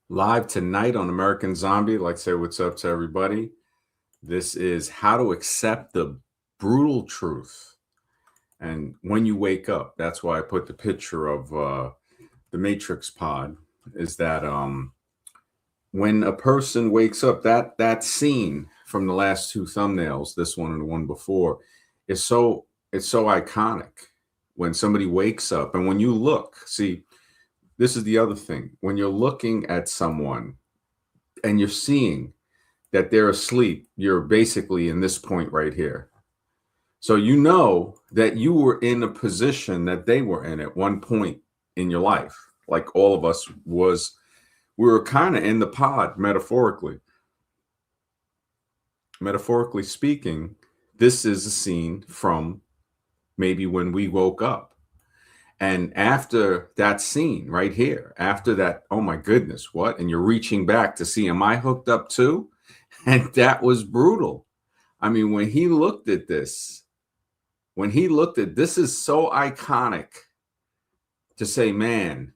Live tonight on American Zombie. Like, say what's up to everybody. This is how to accept the brutal truth. And when you wake up, that's why I put the picture of the Matrix pod. Is that when a person wakes up, that scene from the last two thumbnails, this one and the one before, is it's so iconic. When somebody wakes up, and when you look, see, this is the other thing. When you're looking at someone and you're seeing that they're asleep, you're basically in this point right here. So you know that you were in a position that they were in at one point in your life. Like all of us we were kind of in the pod metaphorically. Metaphorically speaking, this is a scene from maybe when we woke up. And after that scene right here, after that, oh my goodness, what? And you're reaching back to see, am I hooked up too? And that was brutal. I mean, when he looked at this, this is so iconic to say, man,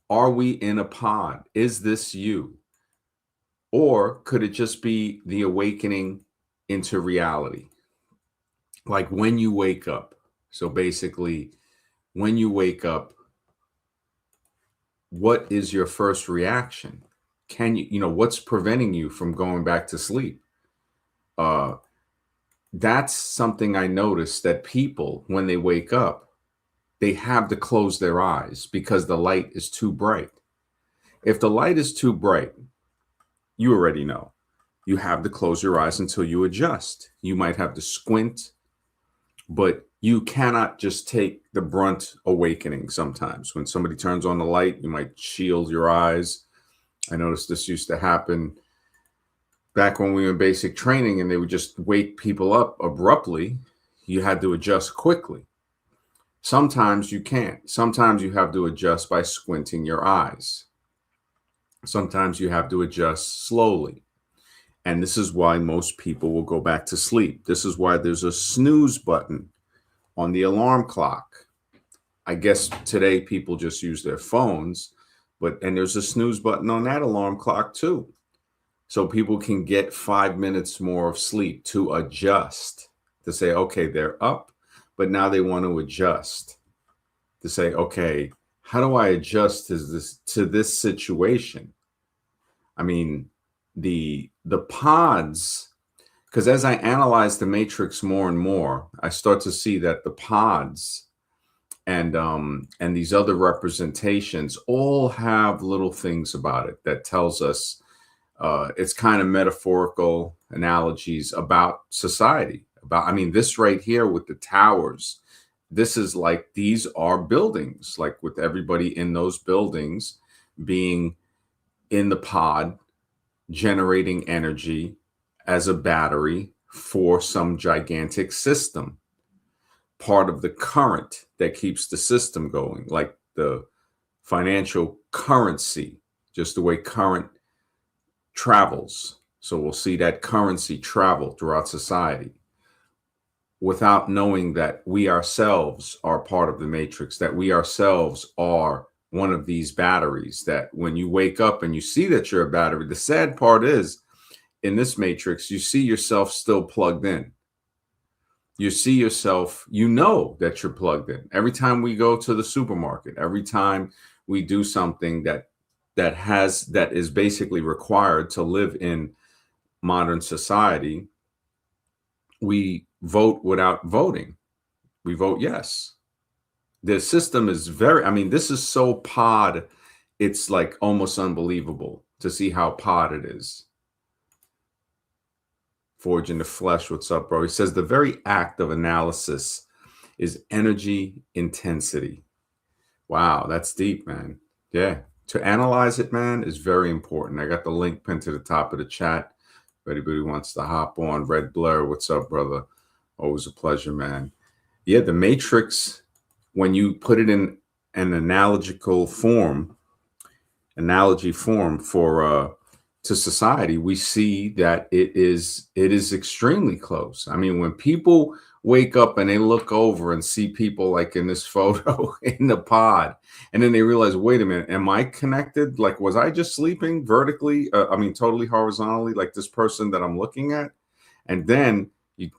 are we in a pod? Is this you? Or could it just be the awakening into reality? Like when you wake up. So basically, when you wake up, what is your first reaction? Can what's preventing you from going back to sleep? That's something I noticed, that people, when they wake up, they have to close their eyes because the light is too bright. If the light is too bright, you already know. You have to close your eyes until you adjust. You might have to squint, but you cannot just take the brunt awakening sometimes. When somebody turns on the light, you might shield your eyes. I noticed this used to happen back when we were in basic training and they would just wake people up abruptly. You had to adjust quickly. Sometimes you can't. Sometimes you have to adjust by squinting your eyes. Sometimes you have to adjust slowly. And this is why most people will go back to sleep. This is why there's a snooze button on the alarm clock. I guess today people just use their phones, and there's a snooze button on that alarm clock too. So people can get 5 minutes more of sleep to adjust, to say, okay, they're up, but now they want to adjust, to say, okay, how do I adjust to this situation? I mean, the pods, because as I analyze the matrix more and more, I start to see that the pods and these other representations all have little things about it that tells us it's kind of metaphorical analogies about society. I mean, this right here with the towers, this is like, these are buildings, like with everybody in those buildings being in the pod, generating energy as a battery for some gigantic system, part of the current that keeps the system going, like the financial currency, just the way current travels. So we'll see that currency travel throughout society without knowing that we ourselves are part of the matrix, that we ourselves are one of these batteries, that when you wake up and you see that you're a battery, the sad part is, in this matrix, you see yourself still plugged in. You see yourself, you know that you're plugged in. Every time we go to the supermarket, every time we do something that is basically required to live in modern society, we vote without voting. We vote yes. The system is this is so pod, it's like almost unbelievable to see how pod it is. Forge in the flesh, what's up, bro? He says the very act of analysis is energy intensity. Wow, that's deep, man. Yeah, to analyze it, man, is very important. I got the link pinned to the top of the chat. If anybody wants to hop on. Red Blur, what's up, brother? Always a pleasure, man. Yeah, the matrix, when you put it in an analogy form for to society, we see that it is extremely close. I mean, when people wake up and they look over and see people like in this photo in the pod, and then they realize, wait a minute, am I connected? Like, was I just sleeping vertically? I mean, totally horizontally, like this person that I'm looking at. And then you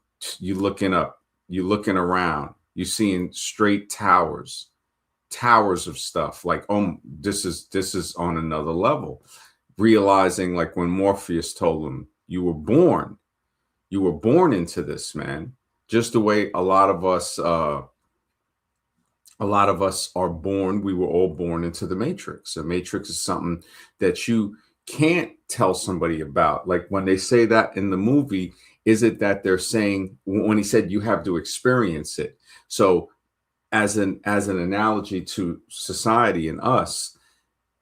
looking up, you looking around, you seeing straight towers of stuff. Like, oh, this is on another level. Realizing, like when Morpheus told him, you were born into this, man. Just the way a lot of us are born. We were all born into the Matrix. The Matrix is something that you can't tell somebody about. Like when they say that in the movie, is it that they're saying, when he said you have to experience it? So as an analogy to society and us,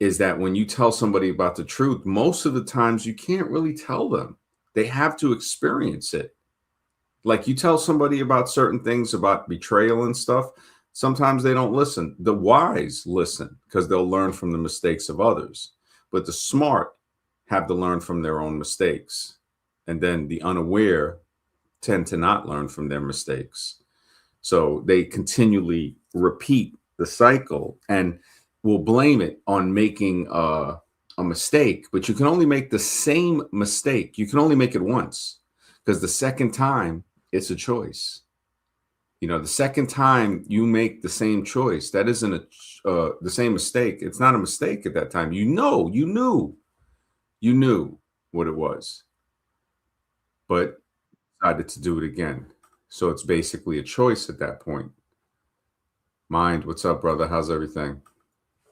is that when you tell somebody about the truth, most of the times you can't really tell them. They have to experience it. Like you tell somebody about certain things about betrayal and stuff, sometimes they don't listen. The wise listen because they'll learn from the mistakes of others, but the smart have to learn from their own mistakes. And then the unaware tend to not learn from their mistakes. So they continually repeat the cycle and will blame it on making a mistake, but you can only make the same mistake. You can only make it once, because the second time it's a choice. You know, the second time you make the same choice, that isn't the same mistake. It's not a mistake at that time. You knew what it was, but decided to do it again. So it's basically a choice at that point. Mind, what's up, brother? How's everything?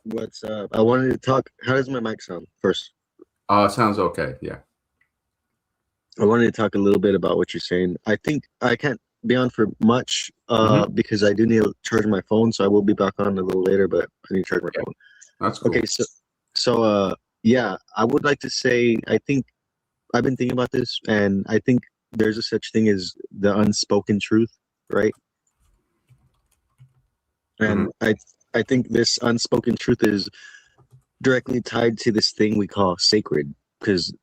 What's up? I wanted to talk. How does my mic sound first? Sounds okay. Yeah. I wanted to talk a little bit about what you're saying. I think I can't be on for much because I do need to charge my phone, so I will be back on a little later, but I need to charge my phone. That's cool. Okay, so yeah, I would like to say I think I've been thinking about this, and I think there's a such thing as the unspoken truth, right? And I think this unspoken truth is directly tied to this thing we call sacred, because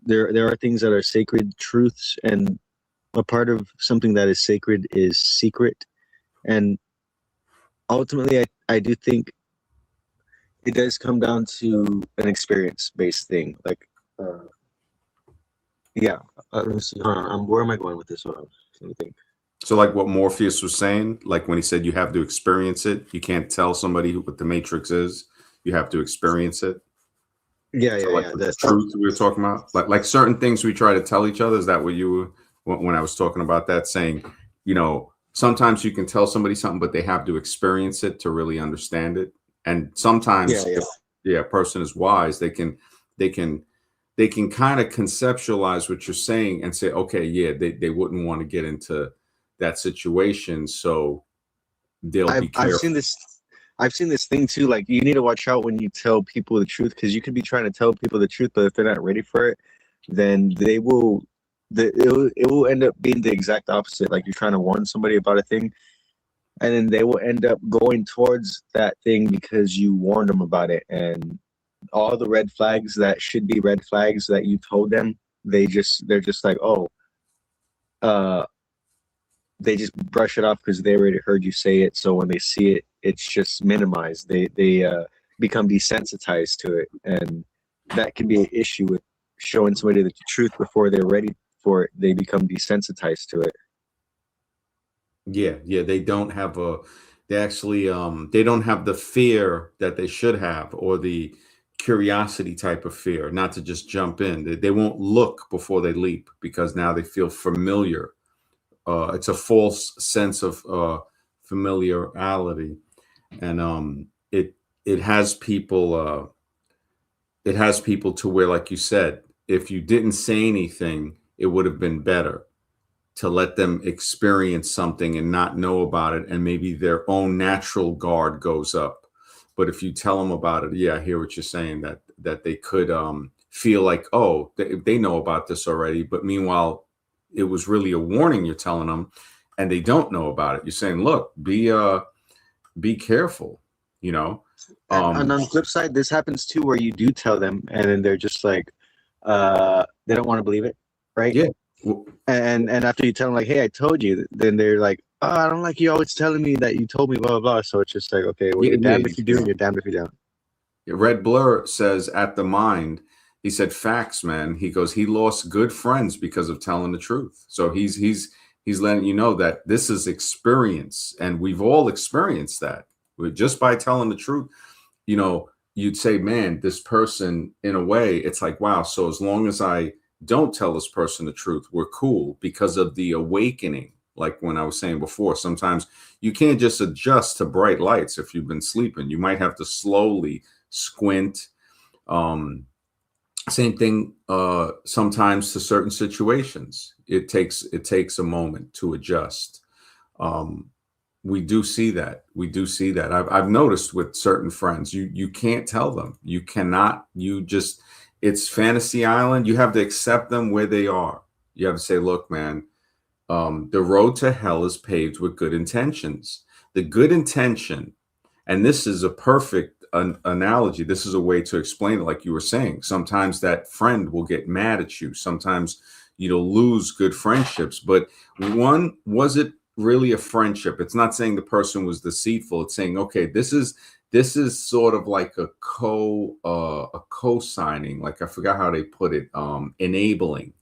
there are things that are sacred truths, and a part of something that is sacred is secret. And ultimately, I do think it does come down to an experience-based thing. Like, yeah, let me see. Hold on. Where am I going with this? Hold on. Let me think. So, like what Morpheus was saying, like when he said you have to experience it, you can't tell somebody what the Matrix is. You have to experience it. Yeah, So, yeah, like yeah. the truth we were talking about, like certain things we try to tell each other. Is that what you were when I was talking about that? Saying, you know, sometimes you can tell somebody something, but they have to experience it to really understand it. And sometimes, Yeah, if a person is wise, they can kind of conceptualize what you're saying and say, okay, yeah, they wouldn't want to get into that situation, so they'll be I've careful. seen this thing too. Like, you need to watch out when you tell people the truth, because you could be trying to tell people the truth, but if they're not ready for it, then it will end up being the exact opposite. Like, you're trying to warn somebody about a thing, and then they will end up going towards that thing because you warned them about it, and all the red flags that should be red flags that you told them, they're just like, oh, uh they just brush it off because they already heard you say it. So when they see it, it's just minimized. They become desensitized to it, and that can be an issue with showing somebody the truth before they're ready for it. They become desensitized to it. Yeah, they don't have they actually they don't have the fear that they should have, or the curiosity type of fear, not to just jump in. They won't look before they leap because now they feel familiar. It's a false sense of familiarity, and it has people to where, like you said, if you didn't say anything, it would have been better to let them experience something and not know about it, and maybe their own natural guard goes up. But if you tell them about it, yeah, I hear what you're saying, that they could feel like, oh, they know about this already, but meanwhile it was really a warning you're telling them, and they don't know about it. You're saying, look, be careful, you know. And on the flip side, this happens too, where you do tell them, and then they're just like, they don't want to believe it, right? Yeah, Well, And after you tell them like, hey, I told you, then they're like, oh, I don't like you always telling me that you told me, blah blah blah. So it's just like, okay, well, yeah, you're yeah. damned if you do, and you're damned if you don't. Red Blur says at the mind, he said, facts, man. He goes, he lost good friends because of telling the truth. So he's letting you know that this is experience, and we've all experienced that. Just by telling the truth, you know, you'd say, man, this person, in a way, it's like, wow. So as long as I don't tell this person the truth, we're cool because of the awakening. Like when I was saying before, sometimes you can't just adjust to bright lights if you've been sleeping. You might have to slowly squint. Um, Same thing sometimes to certain situations. It takes a moment to adjust. Um, we do see that. We do see that. I've noticed with certain friends, you can't tell them. You cannot. You just, it's fantasy island. You have to accept them where they are. You have to say, look, man, the road to hell is paved with good intentions. The good intention, and this is a perfect analogy. This is a way to explain it, like you were saying. Sometimes that friend will get mad at you. Sometimes you'll lose good friendships. But one, was it really a friendship? It's not saying the person was deceitful. It's saying, okay, this is sort of like a co-signing. Like I forgot how they put it. Enabling.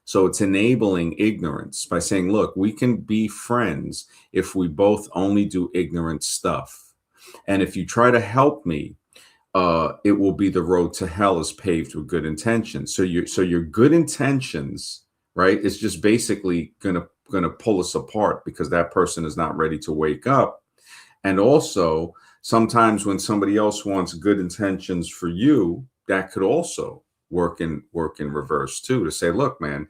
So it's enabling ignorance by saying, look, we can be friends if we both only do ignorant stuff. And if you try to help me, it will be the road to hell is paved with good intentions. So your good intentions, right, is just basically gonna pull us apart because that person is not ready to wake up. And also, sometimes when somebody else wants good intentions for you, that could also work in reverse too, to say, look, man,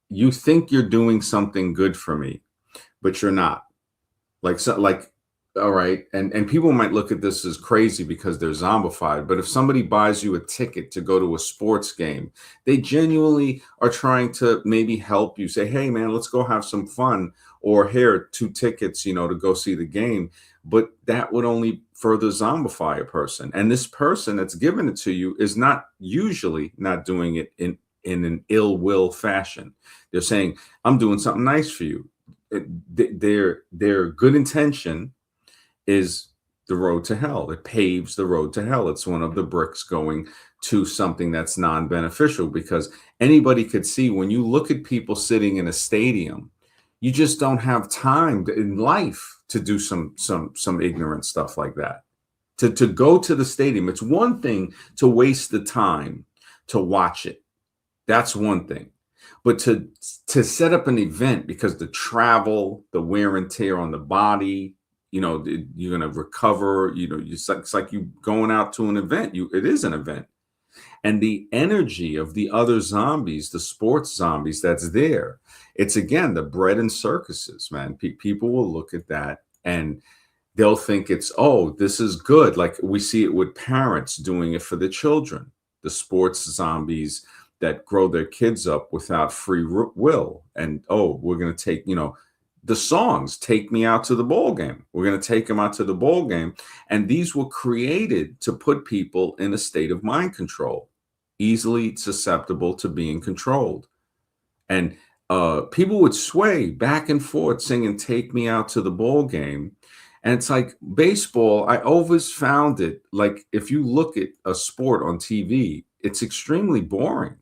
you think you're doing something good for me, but you're not. Like, so, like, all right, and people might look at this as crazy because they're zombified. But if somebody buys you a ticket to go to a sports game, they genuinely are trying to maybe help you. Say, hey, man, let's go have some fun. Or here, 2 tickets, to go see the game. But that would only further zombify a person. And this person that's giving it to you is not usually not doing it in an ill will fashion. They're saying, I'm doing something nice for you. Their good intention is the road to hell. It paves the road to hell. It's one of the bricks going to something that's non-beneficial, because anybody could see when you look at people sitting in a stadium, you just don't have time in life to do some ignorant stuff like that. To go to the stadium, it's one thing to waste the time to watch it. That's one thing. But to set up an event, because the travel, the wear and tear on the body, you're going to recover, it's like you going out to an event. It is an event. And the energy of the other zombies, the sports zombies that's there, it's again the bread and circuses, man. People will look at that and they'll think it's, oh, this is good. Like we see it with parents doing it for the children, the sports zombies that grow their kids up without free will. And, oh, we're going to take, the songs, take me out to the ball game. We're going to take them out to the ball game. And these were created to put people in a state of mind control, easily susceptible to being controlled. And people would sway back and forth singing "Take Me Out to the Ball Game." And it's like baseball, I always found it like, if you look at a sport on TV, it's extremely boring.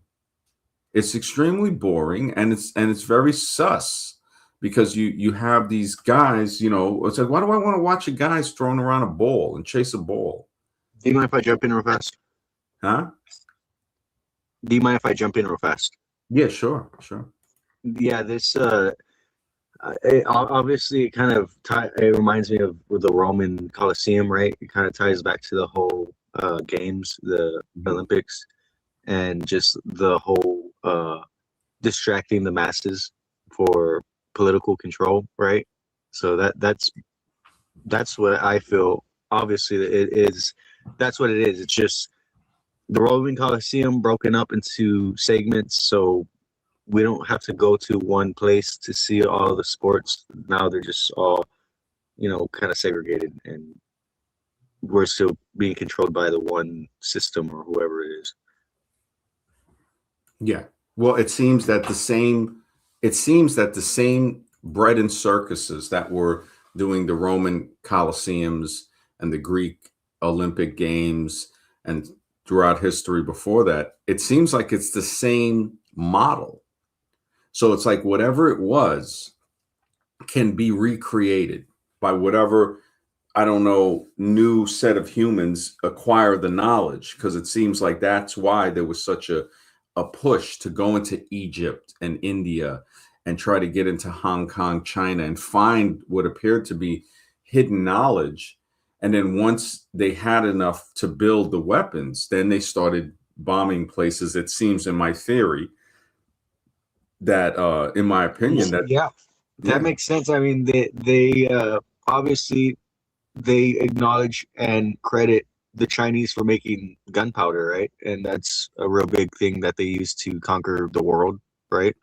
It's extremely boring, and it's very sus, because you have these guys, it's like, why do I want to watch a guys throwing around a ball and chase a ball? Do you mind if I jump in real fast? Huh? Do you mind if I jump in real fast? Yeah, sure, sure. Yeah, this obviously it kind of it reminds me of the Roman Colosseum, right? It kind of ties back to the whole games, the Mhm. Olympics, and just the whole distracting the masses for political control, right? So that's what I feel. Obviously, it is. That's what it is. It's just the Roman Colosseum broken up into segments, so we don't have to go to one place to see all the sports. Now they're just all, kind of segregated, and we're still being controlled by the one system or whoever it is. Yeah. Well, it seems that the same. it seems that the same bread and circuses that were doing the Roman Colosseums and the Greek Olympic Games and throughout history before that, it seems like it's the same model. So it's like whatever it was can be recreated by whatever, I don't know, new set of humans acquire the knowledge, because it seems like that's why there was such a push to go into Egypt and India and try to get into Hong Kong, China, and find what appeared to be hidden knowledge. And then once they had enough to build the weapons, then they started bombing places. It seems, in my theory, that in my opinion, that Yeah, that yeah. makes sense. I mean, they obviously they acknowledge and credit the Chinese for making gunpowder, right? And that's a real big thing that they used to conquer the world, right?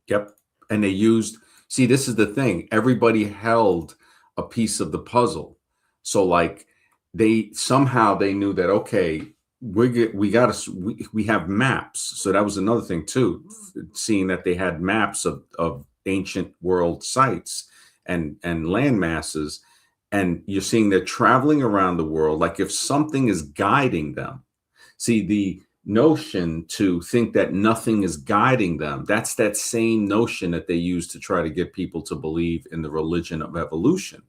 Yep. And they used, see, this is the thing. Everybody held a piece of the puzzle. So like they somehow they knew that, okay, we got to, we have maps. So that was another thing too, seeing that they had maps of ancient world sites and land masses. And you're seeing they're traveling around the world. Like if something is guiding them, see, the notion to think that nothing is guiding them, that's that same notion that they use to try to get people to believe in the religion of evolution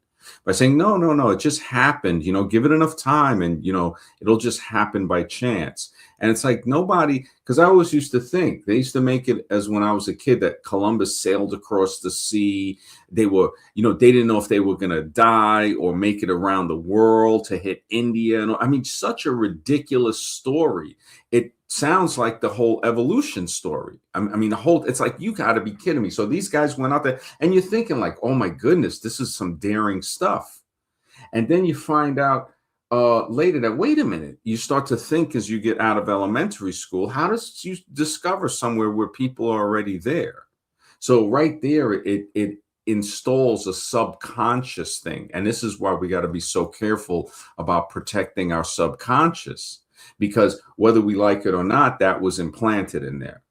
by saying, no, no, no, it just happened, give it enough time and, it'll just happen by chance. And it's like nobody, because I always used to think they used to make it as when I was a kid that Columbus sailed across the sea. They were, they didn't know if they were going to die or make it around the world to hit India. And I mean, such a ridiculous story. It sounds like the whole evolution story. I mean, it's like, you got to be kidding me. So these guys went out there and you're thinking like, oh my goodness, this is some daring stuff. And then you find out later that, wait a minute, you start to think as you get out of elementary school, how does you discover somewhere where people are already there? So right there, it installs a subconscious thing. And this is why we got to be so careful about protecting our subconscious, because whether we like it or not, that was implanted in there.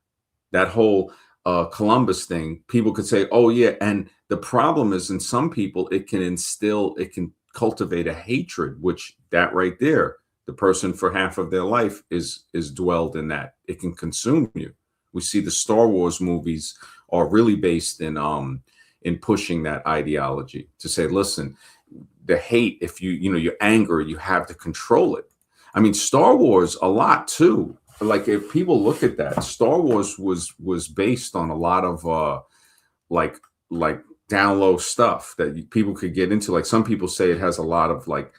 That whole Columbus thing, people could say, oh yeah. And the problem is in some people, it can cultivate a hatred, which that right there, the person for half of their life is dwelled in that. It can consume you. We see the Star Wars movies are really based in pushing that ideology to say, listen, the hate, if your anger, you have to control it. I mean, Star Wars a lot too. Like if people look at that, Star Wars was based on a lot of like down low stuff that people could get into. Like some people say it has a lot of like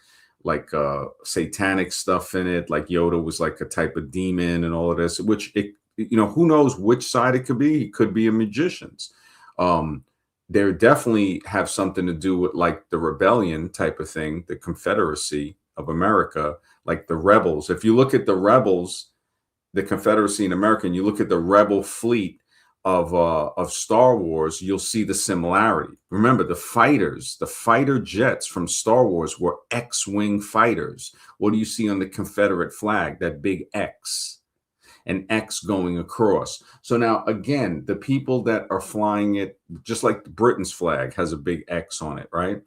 satanic stuff in it. Like Yoda was like a type of demon and all of this, which who knows which side it could be. It could be a magician's. They definitely have something to do with like the rebellion type of thing, the Confederacy of America, like the rebels. If you look at the rebels, the Confederacy in America, and you look at the rebel fleet of Star Wars, you'll see the similarity. Remember, the fighter jets from Star Wars were X-wing fighters. What do you see on the Confederate flag? That big X, an X going across. So now, again, the people that are flying it, just like Britain's flag has a big X on it, right?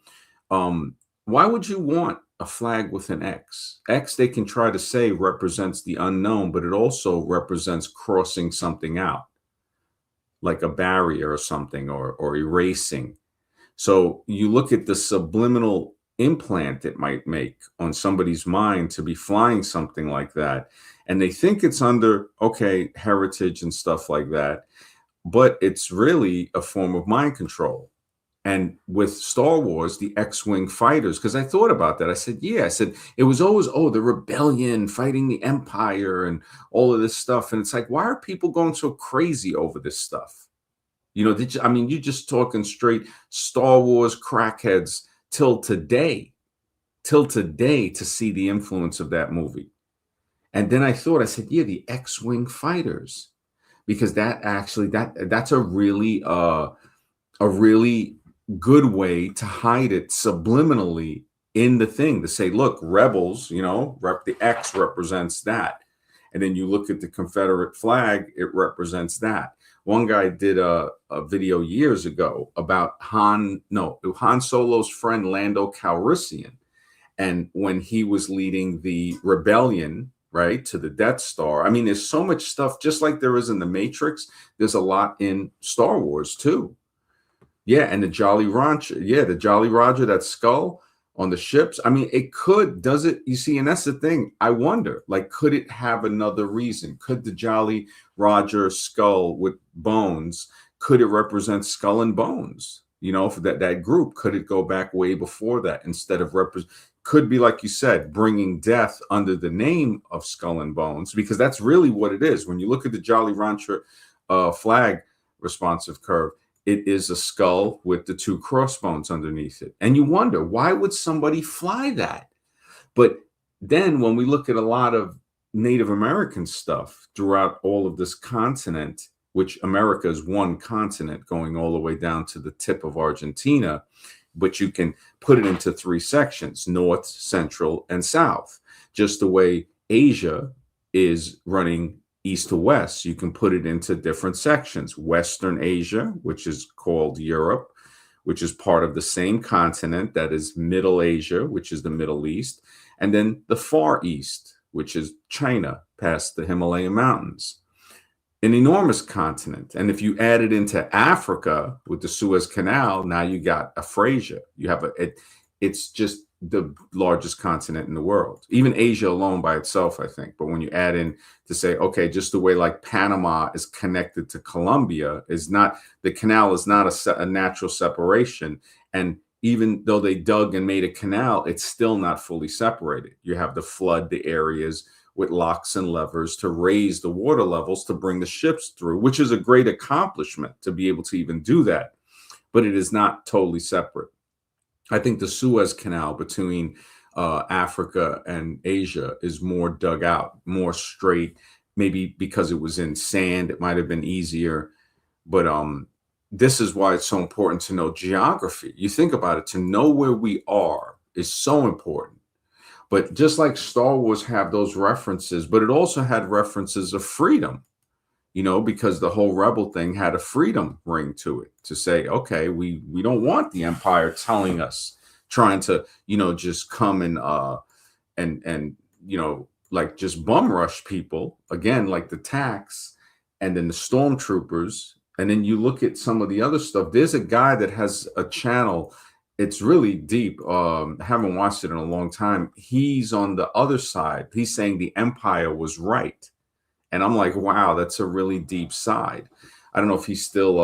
Why would you want a flag with an X? X, they can try to say, represents the unknown, but it also represents crossing something out, like a barrier or something, or erasing. So you look at the subliminal implant it might make on somebody's mind to be flying something like that. And they think it's under, okay, heritage and stuff like that. But it's really a form of mind control. And with Star Wars, the X-wing fighters, because I thought about that. I said, yeah, I said, it was always, the rebellion fighting the empire and all of this stuff. And it's like, why are people going so crazy over this stuff? You're just talking straight Star Wars crackheads till today to see the influence of that movie. And then I said, yeah, the X-wing fighters, because that's a really good way to hide it subliminally in the thing, to say, look, rebels, the X represents that. And then you look at the Confederate flag, it represents that. one guy did a video years ago about Han Solo's friend Lando Calrissian, and when he was leading the rebellion, right, to the Death Star. I mean, there's so much stuff, just like there is in the Matrix. There's a lot in Star Wars too. Yeah, and the Jolly Rancher. Yeah, the Jolly Roger, that skull on the ships. I mean, it could, does it? You see, and that's the thing. I wonder, like, could it have another reason? Could the Jolly Roger skull with bones, could it represent Skull and Bones? You know, for that group, could it go back way before that instead of could be, like you said, bringing death under the name of Skull and Bones, because that's really what it is. When you look at the Jolly Rancher flag responsive curve, it is a skull with the two crossbones underneath it. And you wonder, why would somebody fly that? But then when we look at a lot of Native American stuff throughout all of this continent, which America is one continent going all the way down to the tip of Argentina, but you can put it into three sections: North, Central, and South. Just the way Asia is running east to west, you can put it into different sections: Western Asia, which is called Europe, which is part of the same continent that is Middle Asia, which is the Middle East, and then the Far East, which is China, past the Himalayan mountains. An enormous continent. And if you add it into Africa with the Suez Canal, now you got Afrasia. You have it's just the largest continent in the world. Even Asia alone by itself, I think. But when you add in to say, okay, just the way like Panama is connected to Colombia, is not, the canal is not a natural separation. And even though they dug and made a canal, it's still not fully separated. You have to flood the areas with locks and levers to raise the water levels to bring the ships through, which is a great accomplishment to be able to even do that. But it is not totally separate. I think the Suez Canal between Africa and Asia is more dug out, more straight. Maybe because it was in sand, it might have been easier. But this is why it's so important to know geography. You think about it, to know where we are is so important. But just like Star Wars have those references, but it also had references of freedom, you know, because the whole rebel thing had a freedom ring to it, to say, okay, we don't want the Empire telling us, trying to, you know, just come and you know, like just bum rush people again, like the tax, and then the stormtroopers. And then you look at some of the other stuff. There's a guy that has a channel. It's really deep. Haven't watched it in a long time. He's on the other side. He's saying the Empire was right. And I'm like, wow, that's a really deep side. I don't know if he still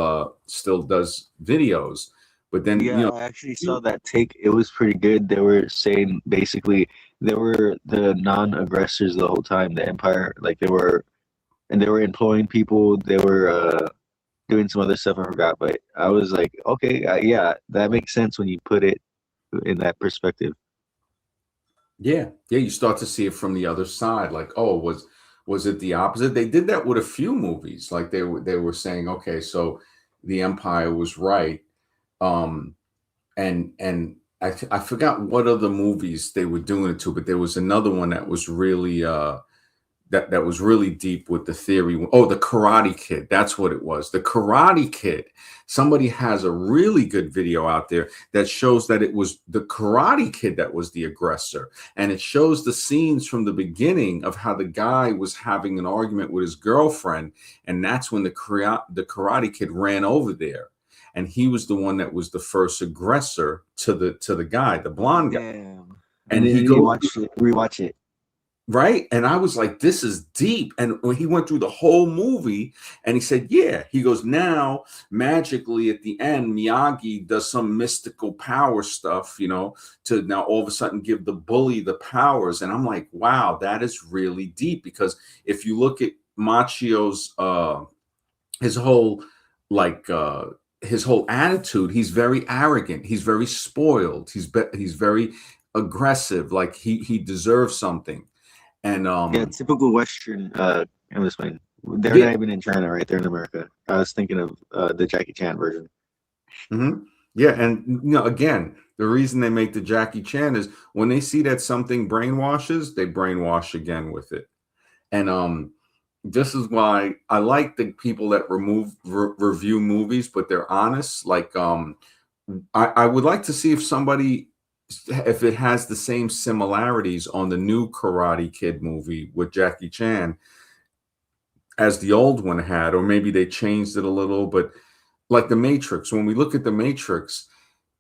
does videos, but then, Yeah, you know, I actually saw that take. It was pretty good. They were saying basically they were the non-aggressors the whole time, the Empire. Like they were employing people. They were doing some other stuff I forgot, but I was like, okay, yeah, that makes sense when you put it in that perspective. yeah, you start to see it from the other side. Like, oh, was it the opposite? They did that with a few movies. Like they were saying, okay, so the Empire was right. Um, and I forgot what other movies they were doing it to, but there was another one that was really that was really deep with the theory. Oh, the Karate Kid. That's what it was. The Karate Kid. Somebody has a really good video out there that shows that it was the Karate Kid that was the aggressor. And it shows the scenes from the beginning of how the guy was having an argument with his girlfriend. And that's when the Karate Kid ran over there. And he was the one that was the first aggressor to the guy, the blonde guy. Damn. And And he then you goes, rewatch it. right? And I was like, this is deep. And when he went through the whole movie and he said, yeah, he goes, now magically at the end, Miyagi does some mystical power stuff, you know, to now all of a sudden give the bully the powers. And I'm like, wow, that is really deep. Because if you look at Machio's, his whole, like, his whole attitude, he's very arrogant. He's very spoiled. He's very aggressive. Like he deserves something. And Yeah, typical Western Englishman. They're yeah, not even in China, right? They're in America. I was thinking of the Jackie Chan version. yeah, and you know, again, the reason they make the Jackie Chan is when they see that something brainwashes, they brainwash again with it. And this is why I like the people that review movies, but they're honest. Like, I would like to see if it has the same similarities on the new Karate Kid movie with Jackie Chan as the old one had, or maybe they changed it a little. But like the Matrix, when we look at the Matrix,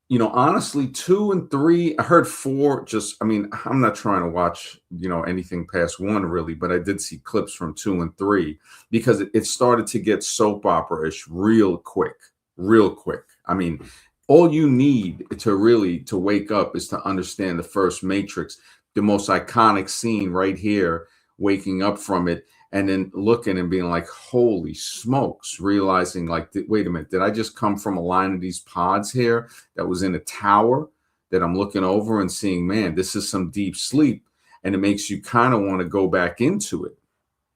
honestly, 2 and 3, I heard 4. Just, I mean, I'm not trying to watch, anything past 1 really, but I did see clips from 2 and 3 because it started to get soap opera-ish real quick, real quick. I mean, all you need to wake up is to understand the first Matrix, the most iconic scene right here, waking up from it and then looking and being like, holy smokes, realizing like, wait a minute, did I just come from a line of these pods here that was in a tower that I'm looking over and seeing, man, this is some deep sleep. And it makes you kind of want to go back into it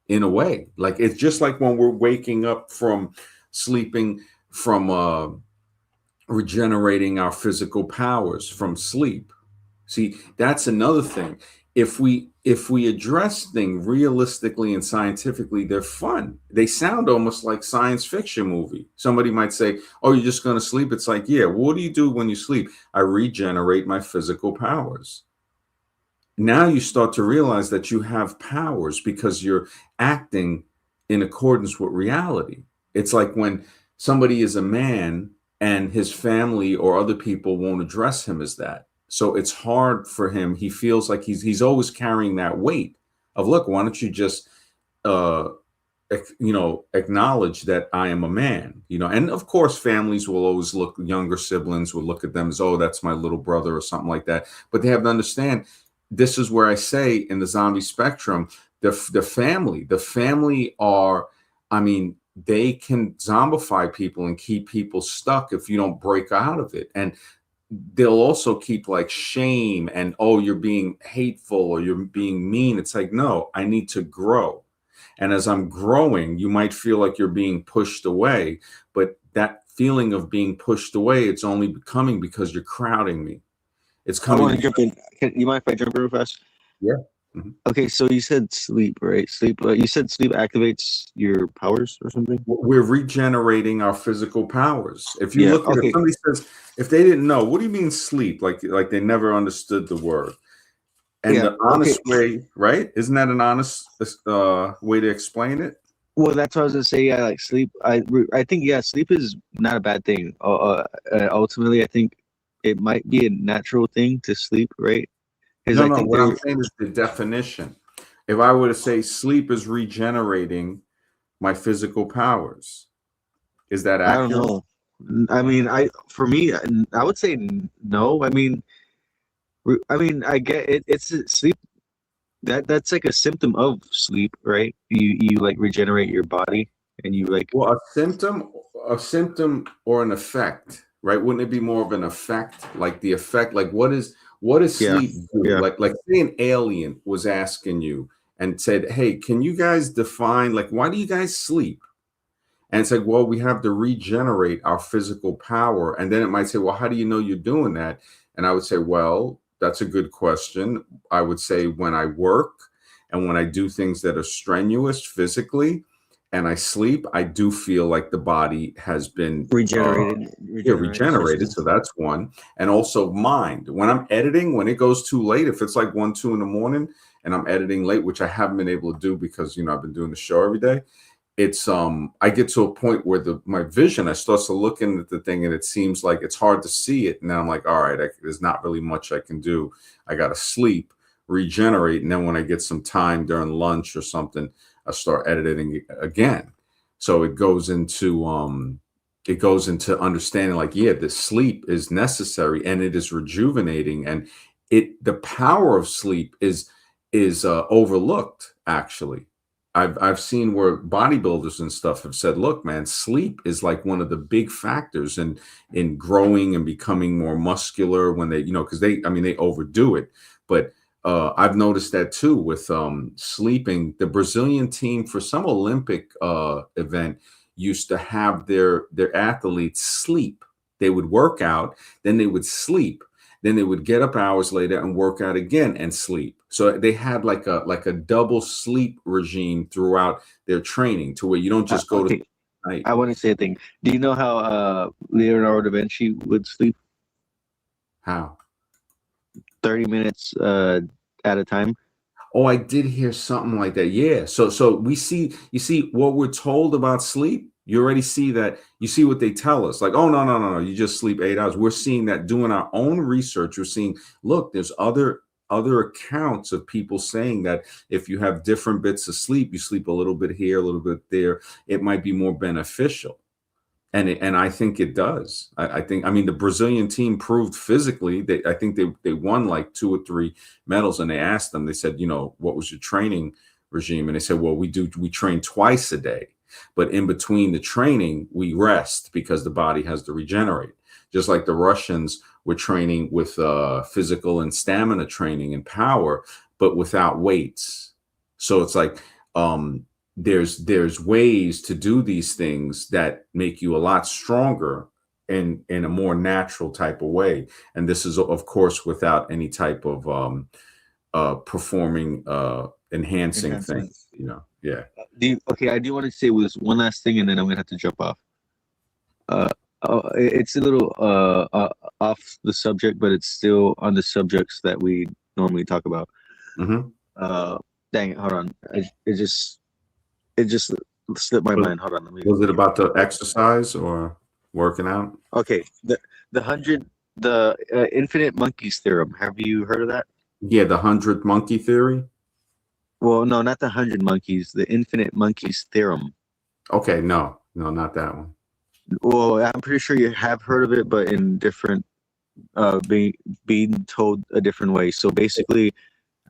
in a way. Like, it's just like when we're waking up from sleeping, from regenerating our physical powers from sleep. See, that's another thing. If we address things realistically and scientifically, they're fun. They sound almost like science fiction movie. Somebody might say, "Oh, you're just going to sleep." It's like, yeah. What do you do when you sleep? I regenerate my physical powers. Now you start to realize that you have powers because you're acting in accordance with reality. It's like when somebody is a man and his family or other people won't address him as that. So it's hard for him. He feels like he's always carrying that weight of, look, why don't you just uh acknowledge that I am a man, and of course families will always look, younger siblings will look at them as, oh, that's my little brother or something like that. But they have to understand, this is where I say in the zombie spectrum, the family are, I mean, they can zombify people and keep people stuck if you don't break out of it. And they'll also keep like shame and, oh, you're being hateful or you're being mean. It's like, no, I need to grow. And as I'm growing, you might feel like you're being pushed away, but that feeling of being pushed away, it's only coming because you're crowding me. It's I coming want to because, jump in. You mind if I jump in real fast? yeah. Mhm. Okay, so you said sleep, right? Sleep. You said sleep activates your powers or something. We're regenerating our physical powers. If you Yeah. look at, if Okay. somebody says, if they didn't know, what do you mean sleep? Like they never understood the word. And Yeah. the Okay. honest way, right? Isn't that an honest way to explain it? Well, that's what I was gonna say. Yeah, like sleep. I think yeah, sleep is not a bad thing. Ultimately, I think it might be a natural thing to sleep, right? Because No, I no. think What I'm there. saying is the definition. If I were to say sleep is regenerating my physical powers, is that I don't accurate? know. I mean, for me, I would say no. I mean, I get it. It's sleep. That's like a symptom of sleep, right? You like regenerate your body, and you like Well, a symptom or an effect, right? Wouldn't it be more of an effect? Like the effect, like what does yeah, sleep do? yeah. Like say an alien was asking you and said, "Hey, can you guys define, like, why do you guys sleep?" And it's like, well, we have to regenerate our physical power. And then it might say, well, how do you know you're doing that? And I would say, well, that's a good question. I would say when I work and when I do things that are strenuous physically and I sleep, I do feel like the body has been Regenerated, yeah, regenerated regenerated. system. So that's one. And also mind. When I'm editing, when it goes too late, if it's like 1, 2 in the morning and I'm editing late, which I haven't been able to do because, I've been doing the show every day, it's I get to a point where my vision, I start to looking at the thing and it seems like it's hard to see it, and then I'm like, all right, there's not really much I can do. I gotta sleep, regenerate, and then when I get some time during lunch or something, I start editing again. So it goes into understanding, like, yeah, the sleep is necessary and it is rejuvenating, and the power of sleep is overlooked, actually. I've seen where bodybuilders and stuff have said, look, man, sleep is like one of the big factors in growing and becoming more muscular when they, because they overdo it. But I've noticed that too with sleeping. The Brazilian team for some Olympic event used to have their athletes sleep. They would work out, then they would sleep. Then they would get up hours later and work out again and sleep. So they had like a double sleep regime throughout their training, to where you don't just go to Okay, night. I want to say a thing. Do you know how Leonardo da Vinci would sleep How? 30 minutes at a time? Oh, I did hear something like that. Yeah. So we see, you see what we're told about sleep. You already see that. You see what they tell us. Like, oh, no. You just sleep 8 hours. We're seeing that, doing our own research. We're seeing, look, there's other accounts of people saying that if you have different bits of sleep, you sleep a little bit here, a little bit there, it might be more beneficial. And I think it does. I think, I mean, the Brazilian team proved physically that, I think they won like 2 or 3 medals, and they asked them, they said, what was your training regime? And they said, well, we train twice a day, but in between the training, we rest because the body has to regenerate. Just like the Russians were training with physical and stamina training and power, but without weights. So it's like, there's ways to do these things that make you a lot stronger in a more natural type of way. And this is, of course, without any type of performing enhancing thing, Enhancements. Yeah. Okay, I do want to say this one last thing, and then I'm gonna have to jump off. It's a little off the subject, but it's still on the subjects that we normally talk about. Mm-hmm. Dang it, hold on. It just slipped my mind. Hold on, let me. Was it about the exercise or working out? Okay, the infinite monkeys theorem. Have you heard of that? Yeah, the 100 monkey theory. Well, no, not the 100 monkeys. The infinite monkeys theorem. Okay, no, not that one. Well, I'm pretty sure you have heard of it, but in different, being told a different way. So basically,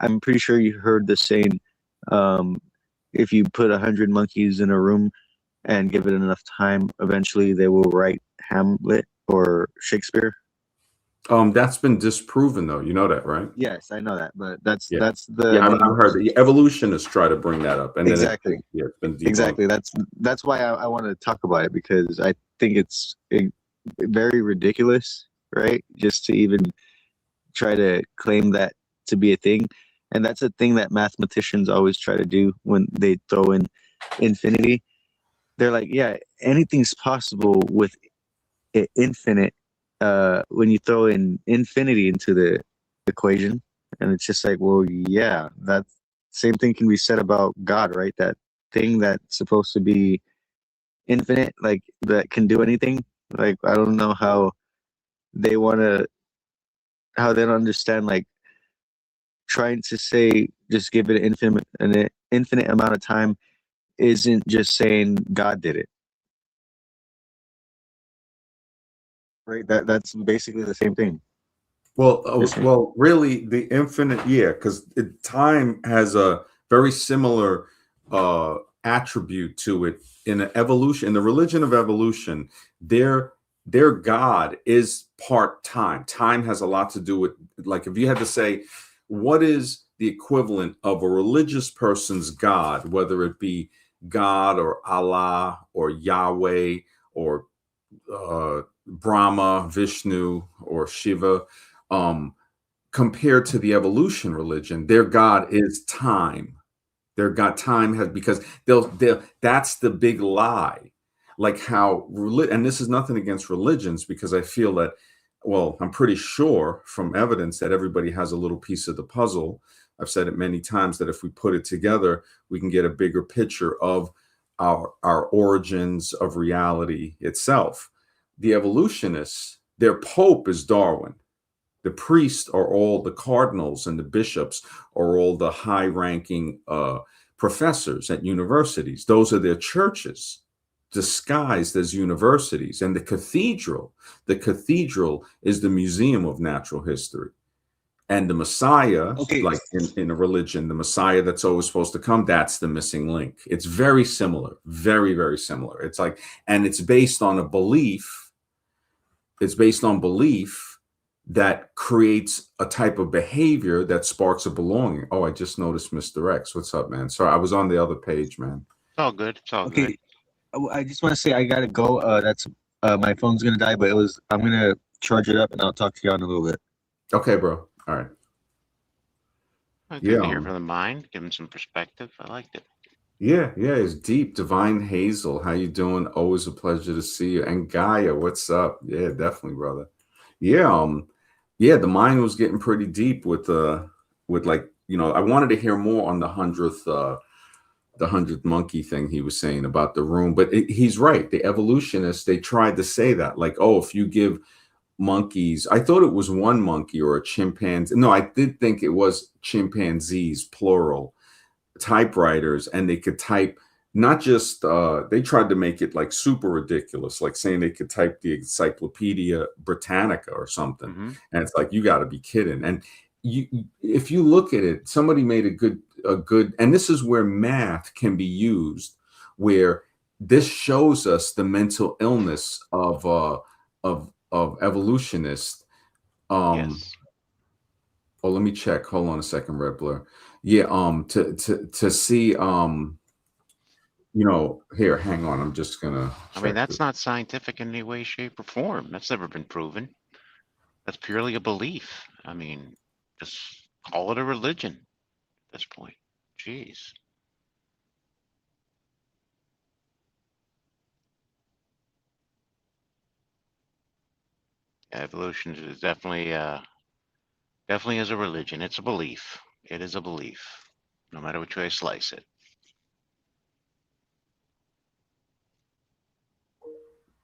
I'm pretty sure you heard the saying, if you put 100 monkeys in a room and give it enough time, eventually they will write Hamlet or Shakespeare. That's been disproven, though. You know that, right? Yes, I know that, but that's Yeah. that's the Yeah, I've main. heard the evolutionists try to bring that up, and Exactly. then it's been debunked. Exactly. That's why I want to talk about it, because I think it's very ridiculous, right? Just to even try to claim that to be a thing. And that's a thing that mathematicians always try to do when they throw in infinity. They're like, yeah, anything's possible with infinite, when you throw in infinity into the equation. And it's just like, well, yeah, that same thing can be said about God, right? That thing that's supposed to be infinite, like that can do anything. Like, I don't know how they want to, how they don't understand, like, trying to say just give it an infinite amount of time isn't just saying God did it. Right? That's basically the same thing. Well, really, the infinite, yeah, because time has a very similar attribute to it in evolution. In the religion of evolution, their God is part time. Time has a lot to do with, like, if you had to say, what is the equivalent of a religious person's God, whether it be God or Allah or Yahweh or Brahma, Vishnu, or Shiva, compared to the evolution religion, their God is time. Their God time has, because they'll that's the big lie. Like how and this is nothing against religions, because I feel that, well, I'm pretty sure from evidence that everybody has a little piece of the puzzle. I've said it many times that if we put it together, we can get a bigger picture of our origins of reality itself. The evolutionists, their pope is Darwin. The priests are all the cardinals, and the bishops are all the high-ranking professors at universities. Those are their churches, disguised as universities. And the cathedral is the Museum of Natural History. And the Messiah, Okay. like in a religion, the Messiah that's always supposed to come, that's the missing link. It's very similar, very, very similar. It's like, and it's based on a belief. It's based on belief that creates a type of behavior that sparks a belonging. Oh, I just noticed Mr. X. What's up, man? Sorry, I was on the other page, man. It's all good. It's all good. Okay. I just want to say I gotta go. That's my phone's gonna die, but I'm gonna charge it up, and I'll talk to you in a little bit. Okay, bro. All right. Good Yeah. to hear from the mind, giving some perspective. I liked it. Yeah. It's deep. Divine Hazel, how you doing? Always a pleasure to see you. And Gaia, what's up? Yeah, definitely, brother. Yeah. Yeah. The mind was getting pretty deep with like, I wanted to hear more on the hundredth monkey thing he was saying about the room, but he's right. The evolutionists, they tried to say that, like, oh, if you give monkeys, I thought it was one monkey or a chimpanzee. No, I did think it was chimpanzees, plural, typewriters, and they could type not just they tried to make it like super ridiculous, like saying they could type the Encyclopedia Britannica or something. Mm-hmm. And it's like, you got to be kidding. And if you look at it, somebody made a good, and this is where math can be used, where this shows us the mental illness of evolutionists. um Yes. oh, let me check, hold on a second, Red Blur. Yeah, to see, here, hang on, I'm just gonna I mean, check this. that's not scientific in any way, shape, or form. That's never been proven. That's purely a belief. I mean, just call it a religion at this point. Jeez. Evolution is definitely is a religion. It's a belief. It is a belief, no matter which way you slice it.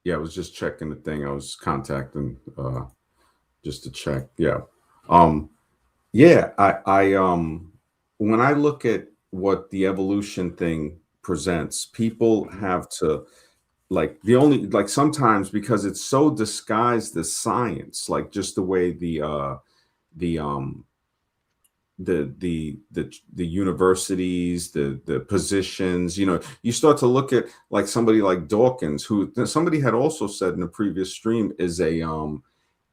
Yeah, I was just checking the thing, I was contacting just to check. Yeah. um yeah, I when I look at what the evolution thing presents, people Hmm. have to, like, the only, like, sometimes because it's so disguised as science, like just the way the the universities, the positions, you start to look at, like, somebody like Dawkins, who somebody had also said in a previous stream is a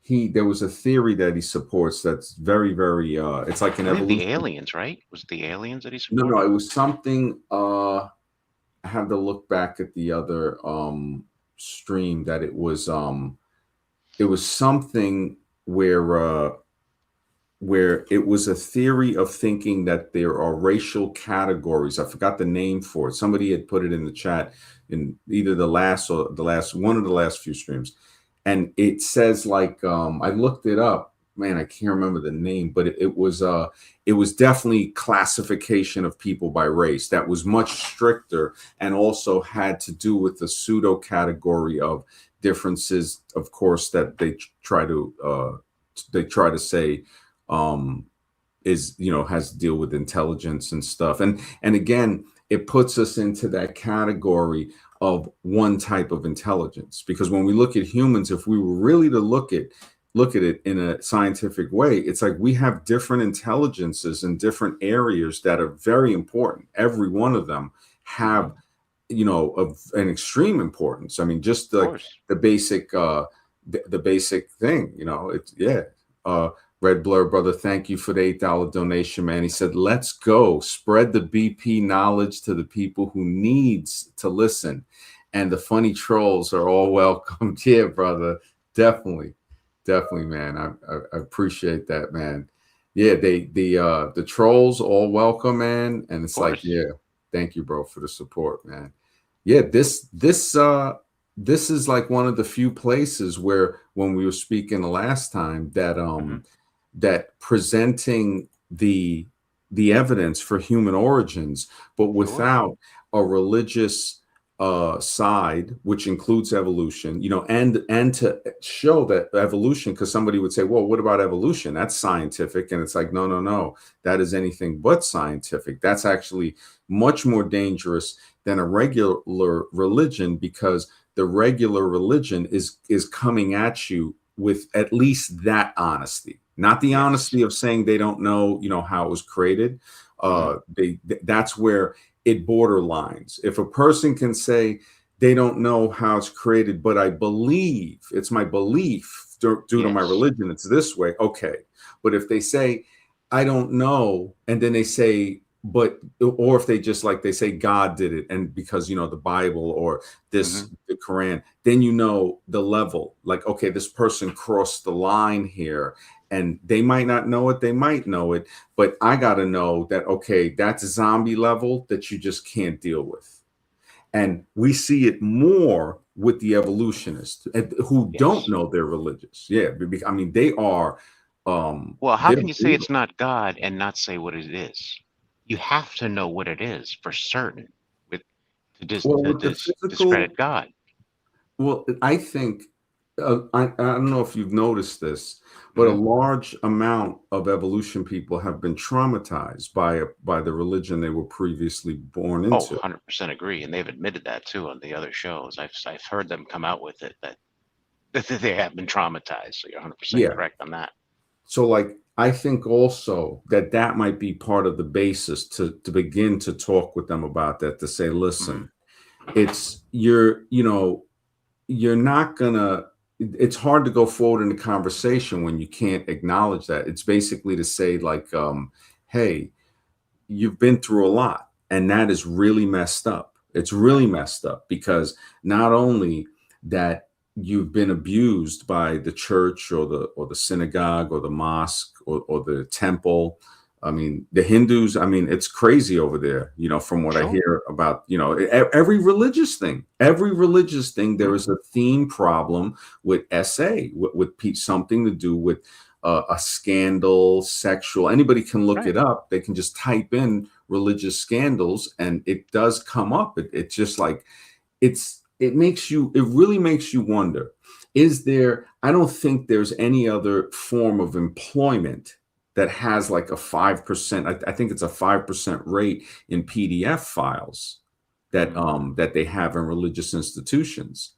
he there was a theory that he supports that's very, very, it's like an I believe the evolution. aliens, right? Was it the aliens that he No, supported? it was something, I have to look back at the other stream, that it was something where it was a theory of thinking that there are racial categories. I forgot the name for it. Somebody had put it in the chat in either the last or the last one of the last few streams. And it says, like, I looked it up. Man, I can't remember the name, but it was definitely classification of people by race that was much stricter, and also had to do with the pseudo category of differences, of course, that they try to say, um, is, has to deal with intelligence and stuff. And again, it puts us into that category of one type of intelligence, because when we look at humans, if we were really to look at it in a scientific way, it's like we have different intelligences in different areas that are very important. Every one of them Hmm. have, of an extreme importance. I mean, just Of like course. the basic the basic thing, it's, yeah. uh Red Blur, brother, thank you for the $8 donation, man. He said, let's go spread the BP knowledge to the people who needs to listen, and the funny trolls are all welcome. Yeah, brother, definitely, definitely, man. I appreciate that, man. Yeah, the trolls all welcome, man. And Of it's like, course. yeah, thank you, bro, for the support, man. Yeah, this is like one of the few places where, when we were speaking the last time, Hmm. that presenting the evidence for human origins, but Sure. without a religious side, which includes evolution, and to show that evolution, because somebody would say, well, what about evolution? That's scientific. And it's like, no, no, no, that is anything but scientific. That's actually much more dangerous than a regular religion, because the regular religion is coming at you with at least that honesty, not the Yes. honesty of saying they don't know, how it was created. Hmm. That's where it borderlines. If a person can say they don't know how it's created, but I believe, it's my belief due to my Yes. religion, it's this way, okay. But if they say I don't know, and then they say but or if they just like they say God did it, and because the Bible or Hmm. the Quran, then the level, like, okay, this person crossed the line here, and they might not know it, they might know it, but I got to know that, okay, that's a zombie level that you just can't deal with. And we see it more with the evolutionists who don't Yes. know they're religious. Yeah, I mean, they are Well, how they're can you say brutal. it's not God and not say what it is? You have to know what it is for certain with Well, to with the discredit physical, God. well, I think I don't know if you've noticed this, but a Hmm. large amount of evolution people have been traumatized by the religion they were previously born Oh, into. 100% agree, and they've admitted that too on the other shows. I've heard them come out with it that that they have been traumatized. So you're 100% Yeah. correct on that. So, like, I think also that might be part of the basis to begin to talk with them about that, to say, Hmm. listen, it's you're not gonna it's hard to go forward in the conversation when you can't acknowledge that. It's basically to say, like, hey, you've been through a lot, and that is really messed up. It's really Right. messed up because not only that you've been abused by the church or the synagogue or the mosque or the temple. I mean, the Hindus, I mean, it's crazy over there, from what I Sure. hear about, every religious thing, there Hmm. is a theme problem with SA, with something to do with a scandal, sexual. Anybody can look Right. it up. They can just type in religious scandals, and it does come up. It's just like it really makes you wonder. Is there? I don't think there's any other form of employment that has like a 5%. I think it's a 5% rate in PDF files Hmm. that they have in religious institutions.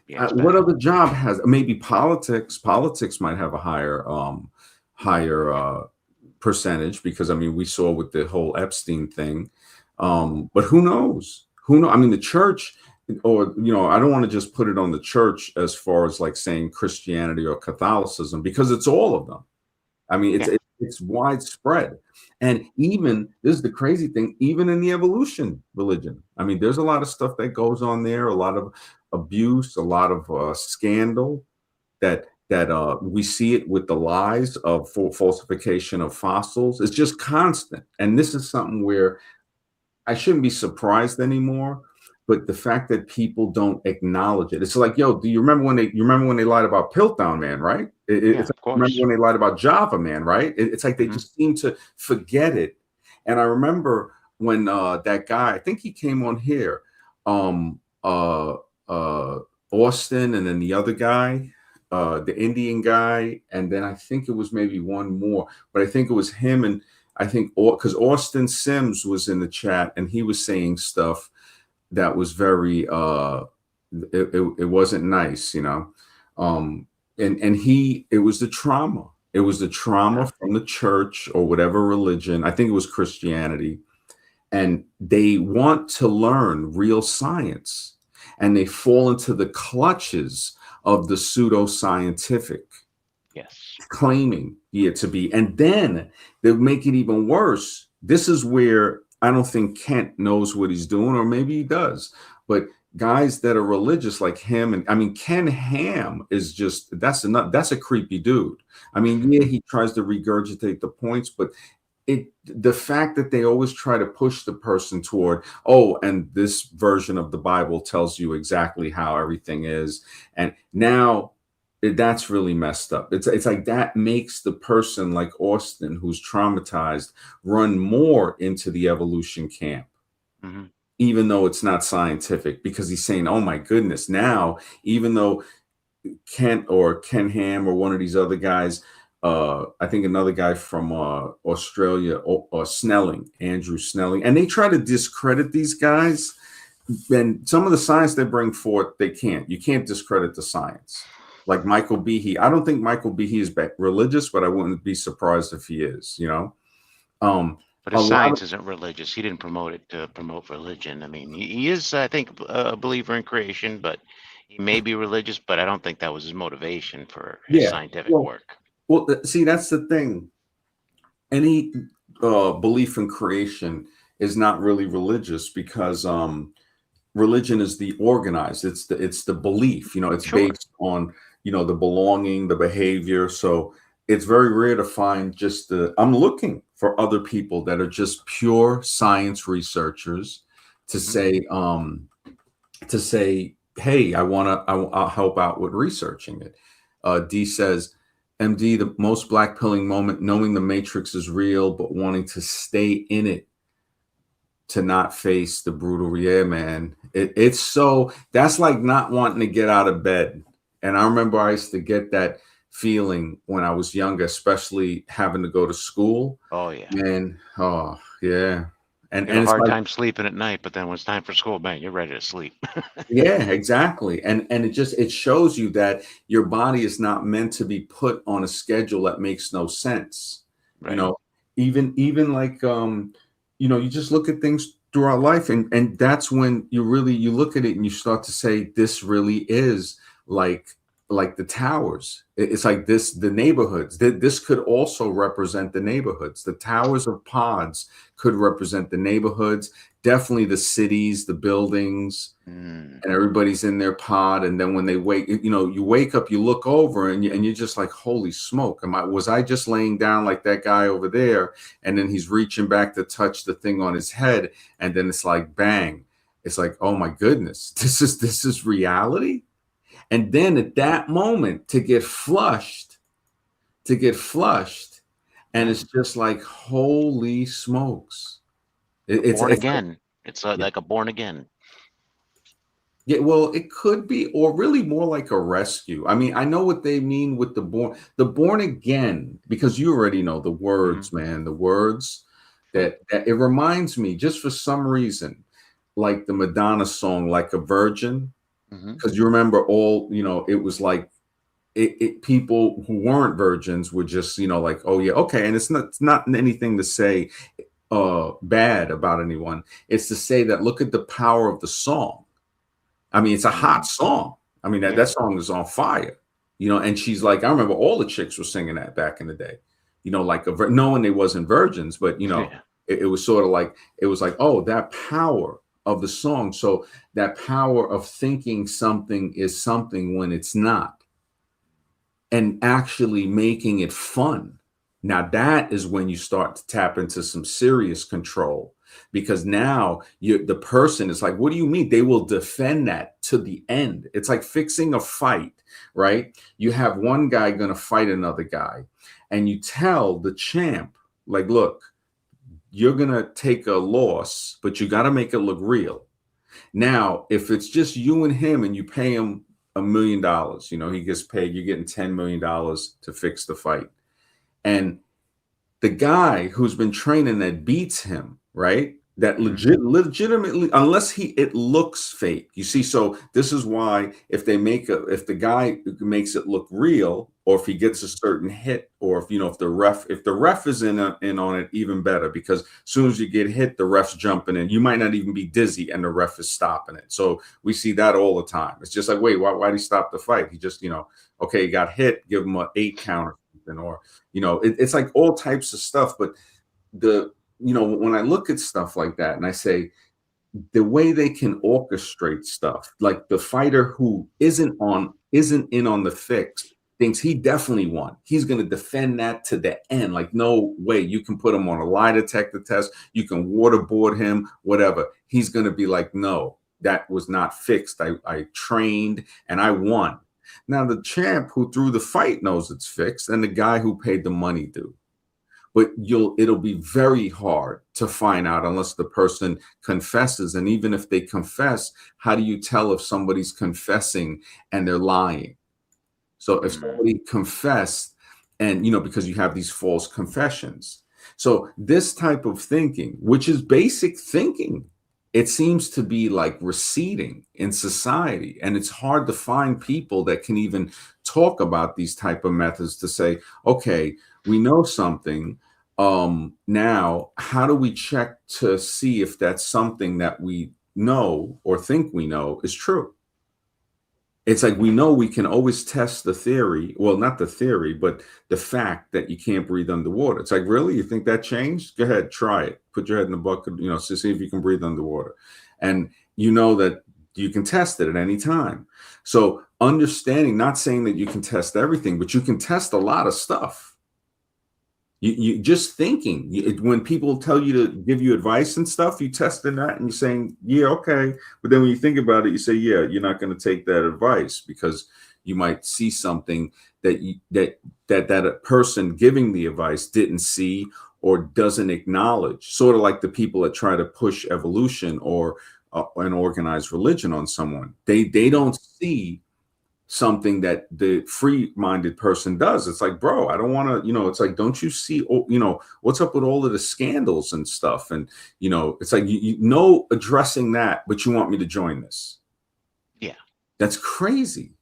Yeah, it's What bad. other job has, maybe politics? Politics might have a higher percentage, because I mean, we saw with the whole Epstein thing. But who knows? Who know? I mean, the church, or I don't want to just put it on the church as far as like saying Christianity or Catholicism, because it's all of them. I mean, Yeah. it's widespread. And even this is the crazy thing, even in the evolution religion. I mean, there's a lot of stuff that goes on there, a lot of abuse, a lot of scandal that we see it with the lies of falsification of fossils. It's just constant. And this is something where I shouldn't be surprised anymore. But the fact that people don't acknowledge it, it's like, yo, do you remember when they lied about Piltdown Man, right? Yeah, It's like, of remember course. when they lied about Java Man, right? It's like they Hmm. just seem to forget it. And I remember when that guy, I think he came on here, um, uh, uh, Austin, and then the other guy, the Indian guy, and then I think it was maybe one more, but I think it was him, and I think because Austin Sims was in the chat and he was saying stuff that was very it wasn't nice, um and it was the trauma. It was the trauma Yeah. from the church or whatever religion. I think it was Christianity, and they want to learn real science, and they fall into the clutches of the pseudoscientific, Yes. claiming it to be. And then they make it even worse. This is where I don't think Kent knows what he's doing, or maybe he does. But guys that are religious like him, and I mean, Ken Ham is just that's a creepy dude. I mean, yeah, he tries to regurgitate the points, but the fact that they always try to push the person toward, oh, and this version of the Bible tells you exactly how everything is, and now that's really messed up. It's like that makes the person like Austin, who's traumatized, run more into the evolution camp, Hmm. even though it's not scientific, because he's saying, oh my goodness, now even though Kent or Ken Ham or one of these other guys, I think another guy from Australia, or Snelling, Andrew Snelling, and they try to discredit these guys. And some of the science they bring forth, they can't. You can't discredit the science. Like Michael Behe, I don't think Michael Behe is religious, but I wouldn't be surprised if he is. Um, But a his lot of science isn't religious. He didn't promote it to promote religion. I mean, he is, I think, a believer in creation, but he may be religious, but I don't think that was his motivation for his yeah. scientific Well, work. see, that's the thing. Any belief in creation is not really religious because religion is the organized. It's the belief. It's Sure. based on the belonging, the behavior. So it's very rare to find just the. I'm looking for other people that are just pure science researchers to Mhm. say, hey, I'll help out with researching it. D says, MD, the most black pilling moment, knowing the matrix is real, but wanting to stay in it to not face the brutal. Yeah, man. It's so, that's like not wanting to get out of bed. And I remember I used to get that feeling when I was younger, especially having to go to school. Oh yeah. Man, oh yeah. And You had a it's hard like, time sleeping at night, but then when it's time for school, man, you're ready to sleep. yeah, exactly. And it shows you that your body is not meant to be put on a schedule that makes no sense. You Right. know, even like you just look at things throughout life, and that's when you look at it and you start to say this really is like the towers. It's like this, the neighborhoods. This could also represent the neighborhoods. The towers of pods could represent the neighborhoods, definitely the cities, the buildings, Mm. and everybody's in their pod. And then when they wake, you wake up, you look over, and you're just like, holy smoke, was I just laying down like that guy over there? And then he's reaching back to touch the thing on his head, and then it's like bang. It's like, oh my goodness, this is reality. And then at that moment to get flushed, and Yeah. it's just like, holy smokes. Born It's like, again. It's like a born again. yeah, well, it could be, or really more like a rescue. I mean, I know what they mean with the born again, because you already know the Hmm. words, man, the words Sure. that it reminds me, just for some reason, like the Madonna song, Like a Virgin, Hmm. because you remember it was like people who weren't virgins would just, like, oh yeah, okay. And it's not anything to say bad about anyone. It's to say that look at the power of the song. I mean, it's a hot Mm. song. I mean, that Yeah. that song is on fire, and she's like, I remember all the chicks were singing that back in the day, like knowing they wasn't virgins, but Yeah. it was sort of like, it was like, oh, that power of the song. So that power of thinking something is something when it's not, and actually making it fun. Now that is when you start to tap into some serious control, because now the person is like, what do you mean? They will defend that to the end. It's like fixing a fight, right? You have one guy going to fight another guy, and you tell the champ, like, look, you're going to take a loss, but you got to make it look real. Now, if it's just you and him and you pay him $1 million, he gets paid, you're getting $10 million to fix the fight. And the guy who's been training that beats him, right? That Hmm. legitimately, unless it looks fake. You see, so this is why if the guy makes it look real, or if he gets a certain hit, or if the ref is in on it, even better, because as soon as you get hit, the ref's jumping in. You might not even be dizzy, and the ref is stopping it. So we see that all the time. It's just like, wait, why did he stop the fight? He just, okay, he got hit, give him an 8 count or something, or it's like all types of stuff. But when I look at stuff like that, and I say, the way they can orchestrate stuff, like the fighter who isn't in on the fix, thinks he definitely won, he's going to defend that to the end. Like, no way, you can put him on a lie detector test, you can waterboard him, whatever, he's going to be like, no, that was not fixed. I trained and I won. Now the champ who threw the fight knows it's fixed, and the guy who paid the money do. But it'll be very hard to find out unless the person confesses. And even if they confess, how do you tell if somebody's confessing and they're lying? So if Mm. somebody confessed, and because you have these false confessions. So this type of thinking, which is basic thinking, it seems to be like receding in society. And it's hard to find people that can even talk about these type of methods to say, okay, we know something. Now, how do we check to see if that's something that we know or think we know is true? It's like we know we can always test the theory. Well, not the theory, but the fact that you can't breathe underwater. It's like, really? You think that changed? Go ahead, try it. Put your head in the bucket, to see if you can breathe underwater. And you know that you can test it at any time. So understanding, not saying that you can test everything, but you can test a lot of stuff. You just thinking, when people tell you to give you advice and stuff, you testing that and you're saying, yeah, okay. But then when you think about it, you say, yeah, you're not going to take that advice because you might see something that a person giving the advice didn't see or doesn't acknowledge. Sort of like the people that try to push evolution or an organized religion on someone. They don't see something that the free-minded person does. It's like, bro, I don't want to, it's like, don't you see, what's up with all of the scandals and stuff? And, it's like, addressing that, but you want me to join this. Yeah. That's crazy.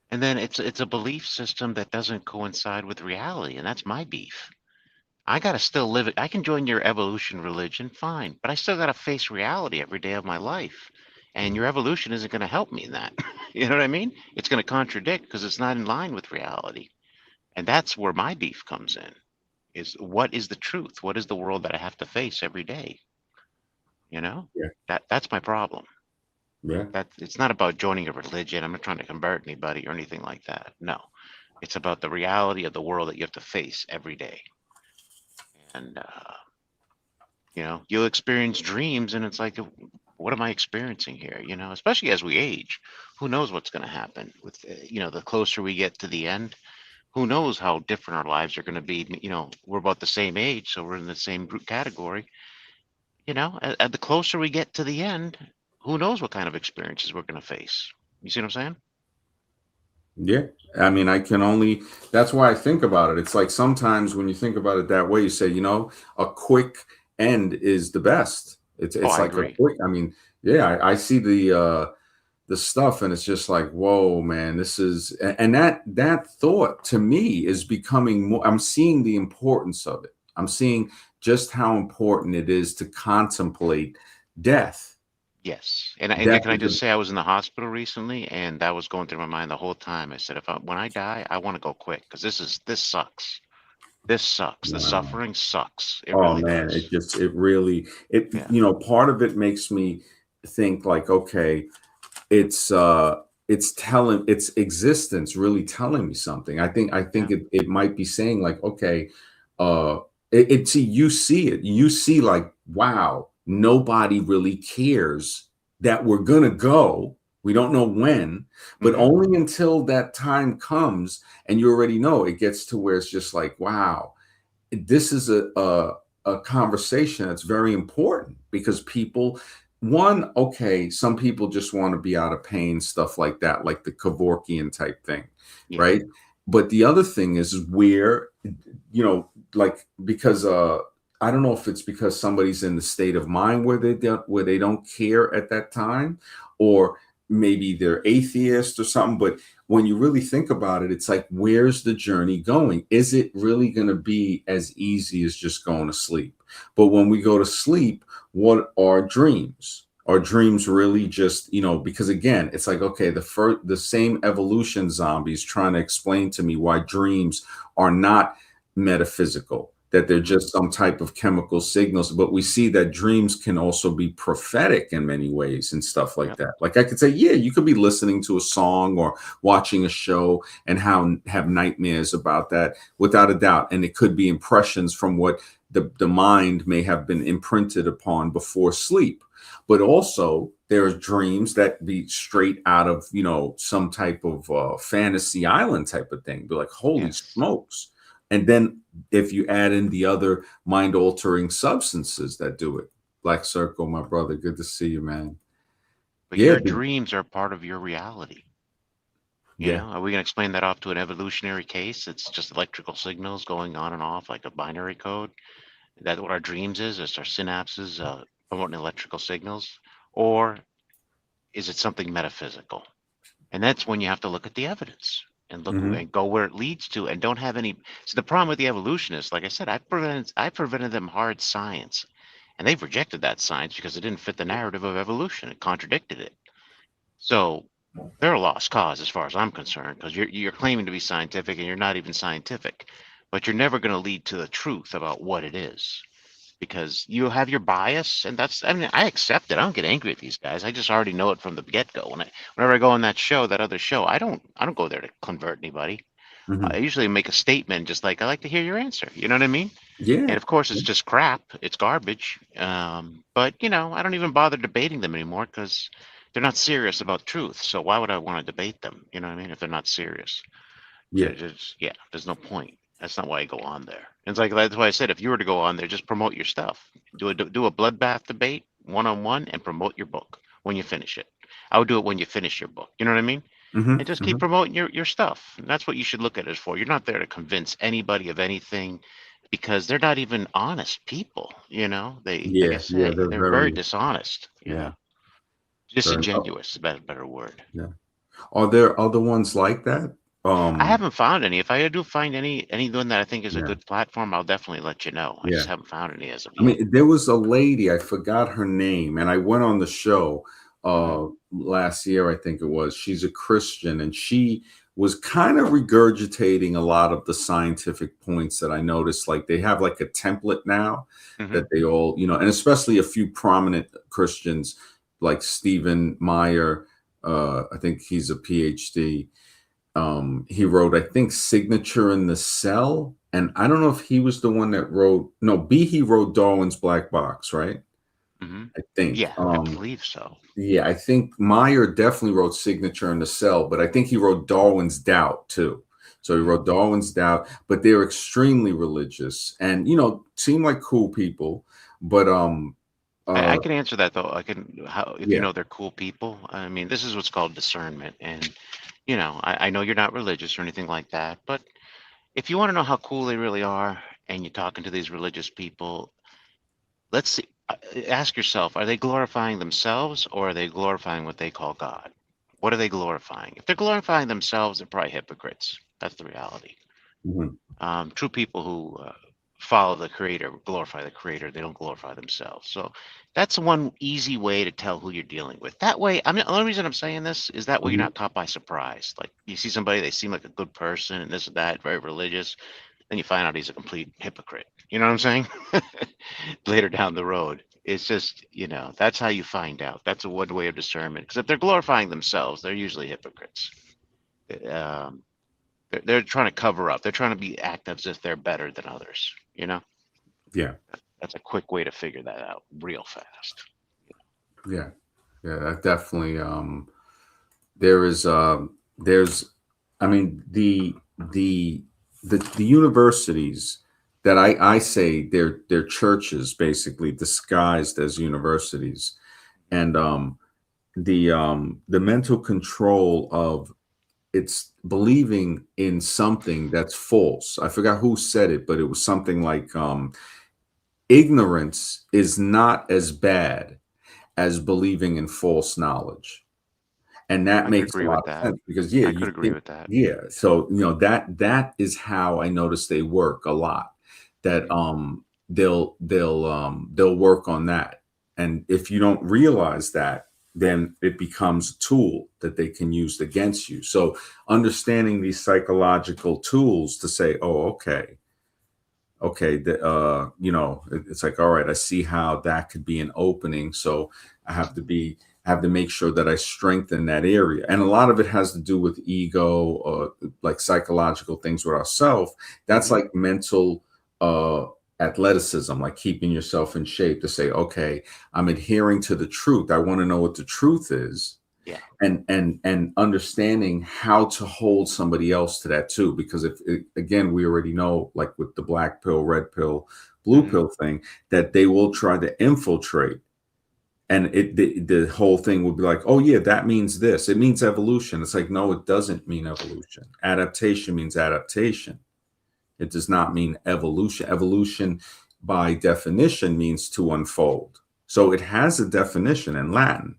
And then it's a belief system that doesn't coincide with reality. And that's my beef. I got to still live it. I can join your evolution religion, fine, but I still got to face reality every day of my life. And your evolution isn't going to help me in that. You know what I mean? It's going to contradict because it's not in line with reality. And that's where my beef comes in, is what is the truth? What is the world that I have to face every day? Yeah. That's my problem. Yeah. That it's not about joining a religion. I'm not trying to convert anybody or anything like that. No. It's about the reality of the world that you have to face every day. And you'll experience dreams and it's like, what am I experiencing here? Especially as we age, who knows what's going to happen with, the closer we get to the end, who knows how different our lives are going to be. We're about the same age, so we're in the same group category. At the closer we get to the end, who knows what kind of experiences we're going to face. You see what I'm saying? Yeah. I mean, that's why I think about it. It's like sometimes when you think about it that way, you say, a quick end is the best. Oh, It's I like a agree. quick, I mean, yeah, I see the stuff and it's just like, whoa, man, this is, and that thought to me is becoming more, I'm seeing the importance of it. I'm seeing just how important it is to contemplate death. Yes. And Death can I is just say I was in the hospital recently and that was going through my mind the whole time. I said, when I die, I want to go quick because this sucks. This sucks. The wow. suffering sucks. It Oh really man, does. it really, Yeah. part of it makes me think like, okay, it's telling, its existence really telling me something. I think Yeah. it might be saying like, okay, uh see, you see like, wow, nobody really cares that we're gonna go. We don't know when, but Hmm. only until that time comes, and you already know it gets to where it's just like, wow, this is a conversation that's very important because people, one, okay, some people just want to be out of pain, stuff like that, like the Kevorkian type thing, Yeah. right? But the other thing is where, like, because I don't know if it's because somebody's in the state of mind where they don't care at that time, or maybe they're atheist or something. But when you really think about it, it's like, where's the journey going? Is it really going to be as easy as just going to sleep? But when we go to sleep, what are dreams? Are dreams really just, because again, it's like, okay, the same evolution zombies trying to explain to me why dreams are not metaphysical, that they're Hmm. just some type of chemical signals. But we see that dreams can also be prophetic in many ways and stuff like Yep. that. Like I could say, yeah, you could be listening to a song or watching a show and have nightmares about that, without a doubt. And it could be impressions from what the mind may have been imprinted upon before sleep. But also there's dreams that be straight out of, some type of fantasy island type of thing. Be like, holy Yes. smokes. And then if you add in the other mind altering substances that do it, Black Circle, my brother, good to see you, man. But Yeah, your dreams are part of your reality. yeah. Are we going to explain that off to an evolutionary case? It's just electrical signals going on and off like a binary code. That's what our dreams is. It's our synapses promoting electrical signals. Or is it something metaphysical? And that's when you have to look at the evidence and look Hmm. and go where it leads to and don't have any. So the problem with the evolutionists, like I said, I prevented them hard science. And they've rejected that science because it didn't fit the narrative of evolution. It contradicted it. So They're a lost cause as far as I'm concerned, because you're claiming to be scientific and you're not even scientific, but you're never going to lead to the truth about what it is, because you have your bias, and that's, I mean, I accept it. I don't get angry at these guys. I just already know it from the get-go. Whenever I go on that show, that other show, I don't go there to convert anybody. I Hmm. usually make a statement, just like, I like to hear your answer. You know what I mean? Yeah. And of course, it's just crap. It's garbage. But I don't even bother debating them anymore because they're not serious about truth. So why would I want to debate them? You know what I mean? If they're not serious, Yeah. yeah, there's no point. That's not why I go on there. And it's like that's why I said, if you were to go on there, just promote your stuff. Do a bloodbath debate one on one and promote your book when you finish it. I would do it when you finish your book. You know what I mean? Hmm. And just keep Hmm. promoting your stuff. And that's what you should look at it for. You're not there to convince anybody of anything because they're not even honest people. They, like I Yeah. Yeah. say, They're they're very very, dishonest. yeah, very, Disingenuous is a better word. yeah. Are there other ones like that? I Um, haven't found any. If I do find anyone that I think is a yeah. good platform, I'll definitely let you know. I Yeah. just haven't found any as of I yet. mean, there was a lady, I forgot her name, and I went on the show Hmm. last year, I think it was. She's a Christian, and she was kind of regurgitating a lot of the scientific points that I noticed. Like they have like a template now Hmm. that they all, and especially a few prominent Christians like Stephen Meyer. I think he's a PhD. He wrote, I think, Signature in the Cell, and I don't know if he was the one that wrote, no, B, he wrote Darwin's Black Box, right? Hmm. I think. Yeah, I believe so. Yeah, I think Meyer definitely wrote Signature in the Cell, but I think he wrote Darwin's Doubt too. So he Hmm. wrote Darwin's Doubt, but they're extremely religious and seem like cool people. But I uh can answer that though. I can, how, if yeah. they're cool people. I mean, this is what's called discernment, and I know you're not religious or anything like that, but if you want to know how cool they really are, and you're talking to these religious people, let's see. Ask yourself: are they glorifying themselves, or are they glorifying what they call God? What are they glorifying? If they're glorifying themselves, they're probably hypocrites. That's the reality. Mhm. True people who follow the creator glorify the creator. They don't glorify themselves. So that's one easy way to tell who you're dealing with. That way, I mean, the only reason I'm saying this is that way you're Mhm. not caught by surprise. Like you see somebody, they seem like a good person and this and that, very religious. Then you find out he's a complete hypocrite. You know what I'm saying? Later down the road. It's just, that's how you find out. That's a one way of discernment. Because if they're glorifying themselves, they're usually hypocrites. Um, they're trying to cover up. They're trying to be act as if they're better than others. Yeah. That's a quick way to figure that out real fast. Yeah. Yeah, that definitely there is there's I mean the universities that I say they're churches basically disguised as universities, and the mental control of it's believing in something that's false. I forgot who said it, but it was something like ignorance is not as bad as believing in false knowledge. And that I could makes a agree lot with of that. sense because yeah, I you could agree think, with that. yeah. So that is how I notice they work a lot. That Hmm. they'll work on that. And if you don't realize that, then it becomes a tool that they can use against you. So understanding these psychological tools to say, oh, okay, it's like, all right, I see how that could be an opening. So I have to make sure that I strengthen that area. And a lot of it has to do with ego or like psychological things with ourselves. That's Hmm. like mental uh athleticism, like keeping yourself in shape to say, okay, I'm adhering to the truth. I want to know what the truth is, Yeah. and understanding how to hold somebody else to that too, because again, we already know, like with the black pill, red pill, blue Hmm. pill thing, that they will try to infiltrate, and the whole thing will be like, oh yeah, that means this, it means evolution. It's like, no, it doesn't mean evolution. Adaptation means adaptation. It does not mean evolution. Evolution by definition means to unfold, so it has a definition in Latin,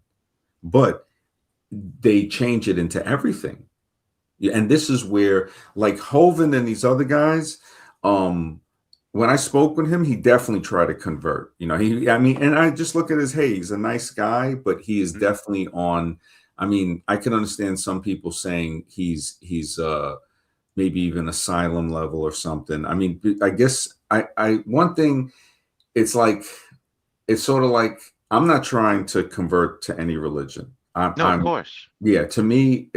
but they change it into everything. Yeah, and this is where, like Hovind and these other guys, um, when I spoke with him, he definitely tried to convert. I mean, and I just look at his, hey, he's a nice guy, but he is Hmm. definitely on. I mean, I can understand some people saying he's maybe even asylum level or something. I mean, I guess I one thing, it's like, it's sort of like, I'm not trying to convert to any religion. No, of I'm course. yeah, to me,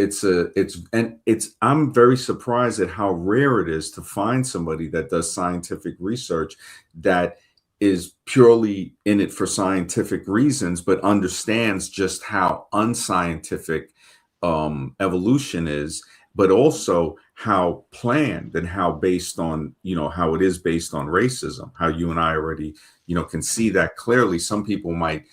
I'm very surprised at how rare it is to find somebody that does scientific research that is purely in it for scientific reasons, but understands just how unscientific evolution is, but also how planned and how based on, how it is based on racism, how you and I already, can see that clearly. Some people might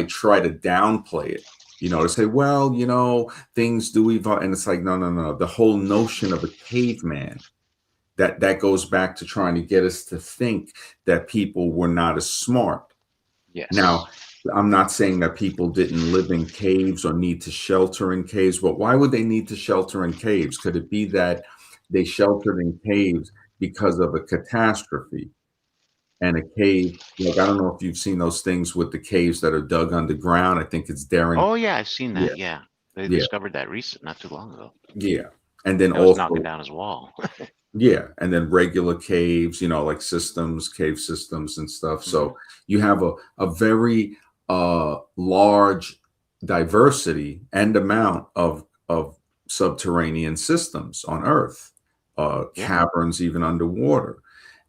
try to downplay it, to say, well, things do evolve. And it's like, no, no, no. The whole notion of a caveman, that goes back to trying to get us to think that people were not as smart. Yes. Now, I'm not saying that people didn't live in caves or need to shelter in caves, but why would they need to shelter in caves? Could it be that they sheltered in caves because of a catastrophe? And a cave, like, I don't know if you've seen those things with the caves that are dug underground. I think it's Darren. Oh yeah, I've seen Yeah, that. Yeah, they yeah, discovered that recent, not too long ago. yeah. And then That was knocking also, down his wall. yeah, and then regular caves, like cave systems and stuff. Hmm. So you have a very large diversity and amount of subterranean systems on Earth, Yeah. caverns even underwater,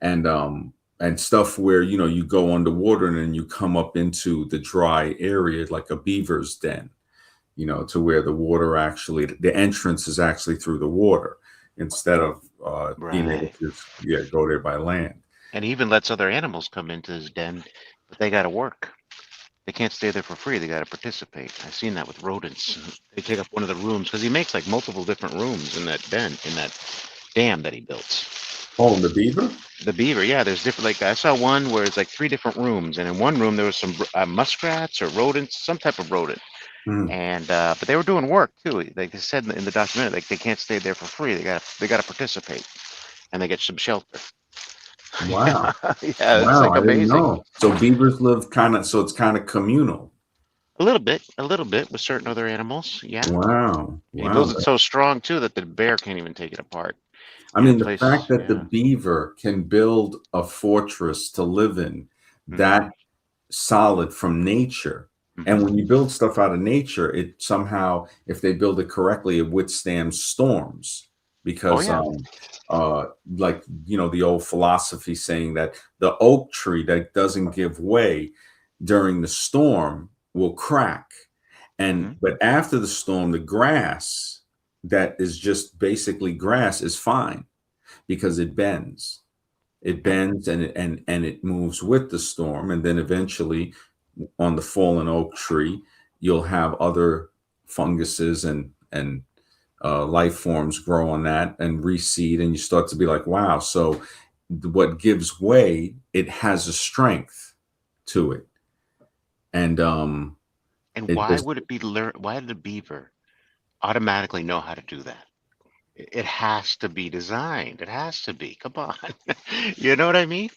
and stuff where you go underwater and then you come up into the dry area like a beaver's den, to where the water actually, the entrance is actually through the water instead of being able Right. to just, yeah, go there by land. And he even lets other animals come into his den, but they got to work. They can't stay there for free. They got to participate. I've seen that with rodents. They take up one of the rooms because he makes like multiple different rooms in that den, in that dam that he built. Oh, the beaver? The beaver, yeah, there's different. Like I saw one where it's like three different rooms, and in one room there was some muskrats or rodents, some type of rodent, Mm, and but they were doing work too. Like they said in the documentary, like they can't stay there for free. They got to participate, and they get some shelter. wow. Yeah, it's Wow, like I didn't amazing. know. So beavers live kind of, so it's kind of communal. A little bit with certain other animals. Yeah, Wow. and he Wow. builds it so strong too that the bear can't even take it apart. I And mean, the place, fact that the yeah. beaver can build a fortress to live in, Hmm. that solid from nature. And when Hmm. you build stuff out of nature, it somehow, if they build it correctly, it withstands storms. Oh Because yeah. uh like, the old philosophy saying that the oak tree that doesn't give way during the storm will crack. And Hmm. but after the storm, the grass that is just basically grass is fine because it bends. It Yep. bends and it moves with the storm, and then eventually on the fallen oak tree, you'll have other funguses and life forms grow on that and reseed, and you start to be like, wow. So what gives way, it has a strength to it, and And it why just would it be learn? Why did the beaver automatically know how to do that? It has to be designed. It has to be. Come on. You know what I mean?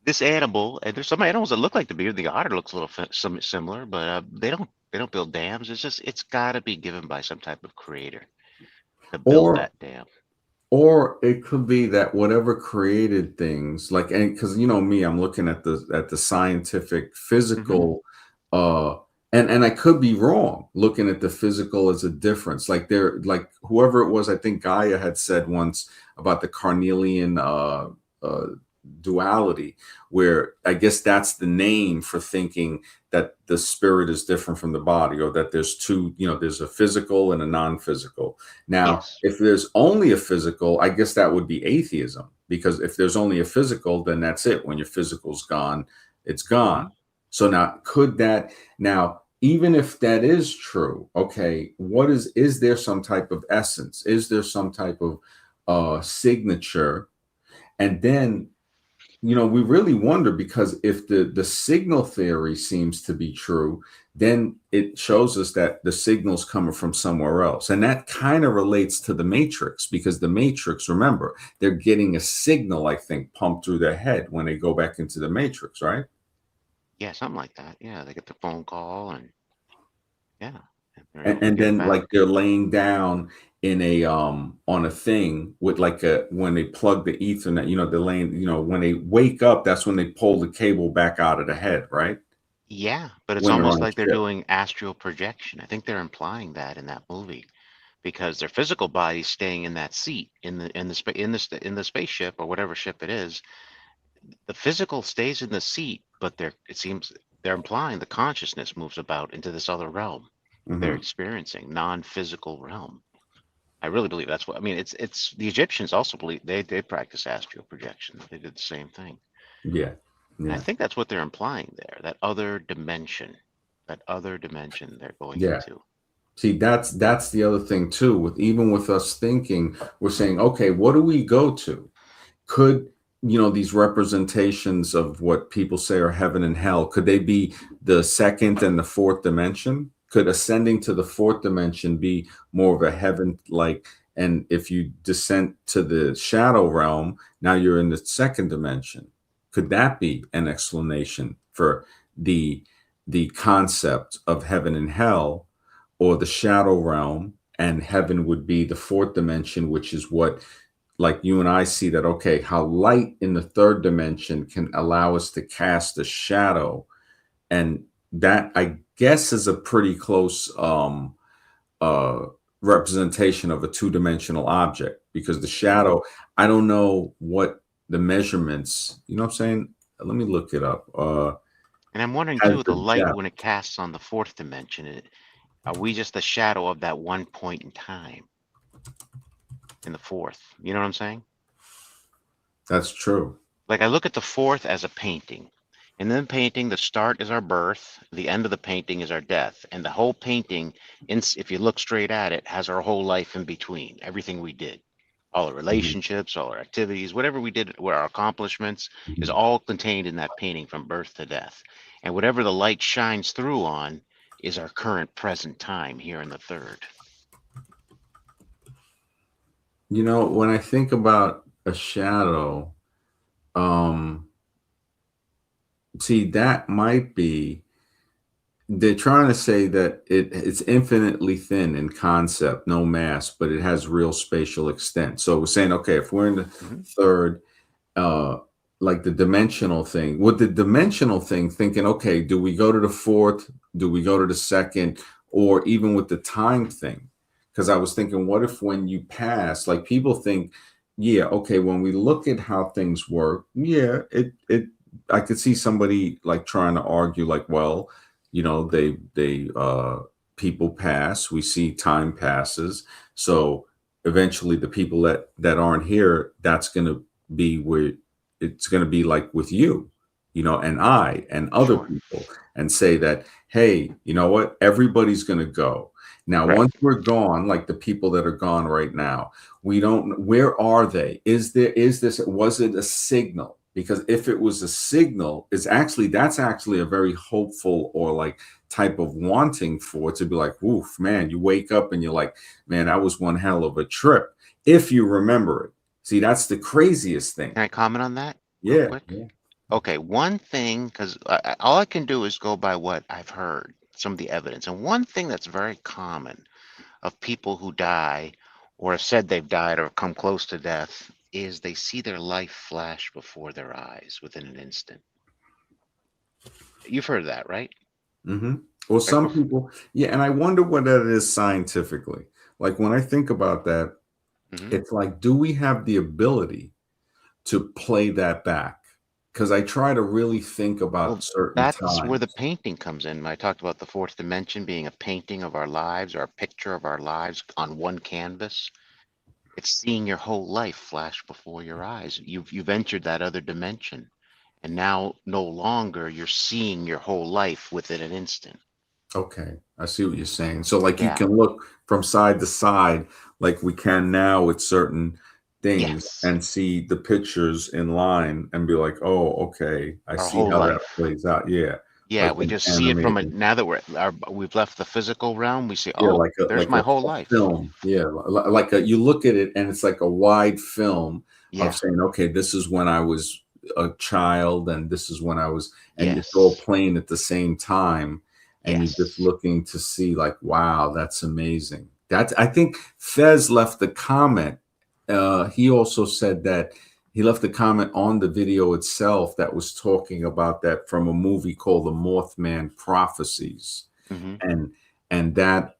This animal, and there's some animals that look like the beaver. The otter looks a little similar, but they don't build dams. It's got to be given by some type of creator to build or that dam. Or it could be that whatever created things, like, and because me, I'm looking at the scientific, Hmm. physical, uh, and I could be wrong, looking at the physical as a difference. Like like whoever it was, I think Gaia had said once about the carnelian uh, duality, where I guess that's the name for thinking that the spirit is different from the body, or that there's two, there's a physical and a non-physical. Now, Yes. if there's only a physical, I guess that would be atheism, because if there's only a physical, then that's it. When your physical's gone, it's Hmm. gone. So now, even if that is true, okay, is there some type of essence? Is there some type of signature? And then, we really wonder, because if the signal theory seems to be true, then it shows us that the signal's coming from somewhere else. And that kind of relates to the Matrix, because the Matrix, remember, they're getting a signal, I think, pumped through their head when they go back into the Matrix, right? Yeah, something like that. Yeah, they get the phone call, and yeah, They're able to and get it then back. like they're laying down in a on a thing with like a when they plug the ethernet, they're laying, when they wake up, that's when they pull the cable back out of the head, right? Yeah, but it's When they're almost on a like they're ship. doing astral projection. I think they're implying that in that movie because their physical body's staying in that seat in the spaceship or whatever ship it is. The physical stays in the seat, but it seems they're implying the consciousness moves about into this other realm they're Hmm. experiencing, non-physical realm. I really believe that's what I mean. It's the Egyptians also believe they practice astral projection. They did the same thing. Yeah. And I Yeah. think that's what they're implying there, that other dimension they're going Yeah. into. See, that's the other thing too. With even with us thinking, we're saying, okay, what do we go to? Could, these representations of what people say are heaven and hell, could they be the second and the fourth dimension? Could ascending to the fourth dimension be more of a heaven like? And if you descend to the shadow realm, now you're in the second dimension. Could that be an explanation for the the concept of heaven and hell, or the shadow realm, and heaven would be the fourth dimension, which is what, like you and I see that, okay, how light in the third dimension can allow us to cast a shadow. And that, I guess, is a pretty close uh representation of a two-dimensional object, because the Mhm. shadow, I don't know what the measurements, what I'm saying. Let me look it up. And I'm wondering Has too, the the light depth. when it casts on the fourth dimension, are we just the shadow of that one point in time in the fourth? You know what I'm saying? That's true. Like I look at the fourth as a painting. And then painting, the start is our birth, the end of the painting is our death. And the whole painting, if you look straight at it, has our whole life in between, everything we did. All our Mhm, relationships, all our activities, whatever we did, where our accomplishments is mhm. all contained in that painting from birth to death. And whatever the light shines through on is our current present time here in the third. When I think about a shadow, um see, that might be, they're trying to say that it's infinitely thin in concept, no mass, but it has real spatial extent. So we're saying, okay, if we're in the Hmm. third, uh like the dimensional thing, with the dimensional thing, thinking, okay, do we go to the fourth, do we go to the second, or even with the time thing? Because I was thinking, what if when you pass, like people think, yeah, okay, when we look at how things work, yeah, it I could see somebody like trying to argue, like, well, they people pass, we see time passes, so eventually the people that aren't here, that's going to be where it's going to be, like with you, and I and other Sure. people, and say that, hey, you know what, everybody's going to go. Now Right. once we're gone, like the people that are gone right now, we don't, where are they? Was it a signal? Because if it was a signal, that's actually a very hopeful, or like type of wanting for it to be like, woof, man, you wake up and you're like, man, that was one hell of a trip, if you remember it. See, that's the craziest thing. Can I comment on that real Yeah, quick? yeah. Okay, one thing, because all I can do is go by what I've heard, some of the evidence. And one thing that's very common of people who die or have said they've died or come close to death is they see their life flash before their eyes within an instant. You've heard of that, right? Hmm. Well, Right some before. people, yeah, and I wonder what that is scientifically. Like when I think about that, Hmm. it's like, do we have the ability to play that back? Because I try to really think Well, about certain that's where the times. painting comes in. I talked about the fourth dimension being a painting of our lives or a picture of our lives on one canvas. It's seeing your whole life flash before your eyes. You've entered that other dimension, and now no longer you're seeing your whole life within an instant. Okay, I see what you're saying. So, like, you Yeah. can look from side to side, like we can now with certain things, Yes. and see the pictures in line and be like, oh, okay, I Our see whole how that life. plays out. Yeah, Yeah, like we an just see it from a animated. now that we've left the physical realm, we see, Yeah, oh, there's like my whole a life. film. Yeah, like you look at it and it's like a wide film of Yeah. saying, okay, this is when I was, a child, and this is when I was, and it's all Yes. playing at the same time. and you're just Yes. looking to see like, wow, that's amazing. That's, I think Fez left the comment. He also said that he left a comment on the video itself that was talking about that from a movie called The Mothman Prophecies. Hmm. And that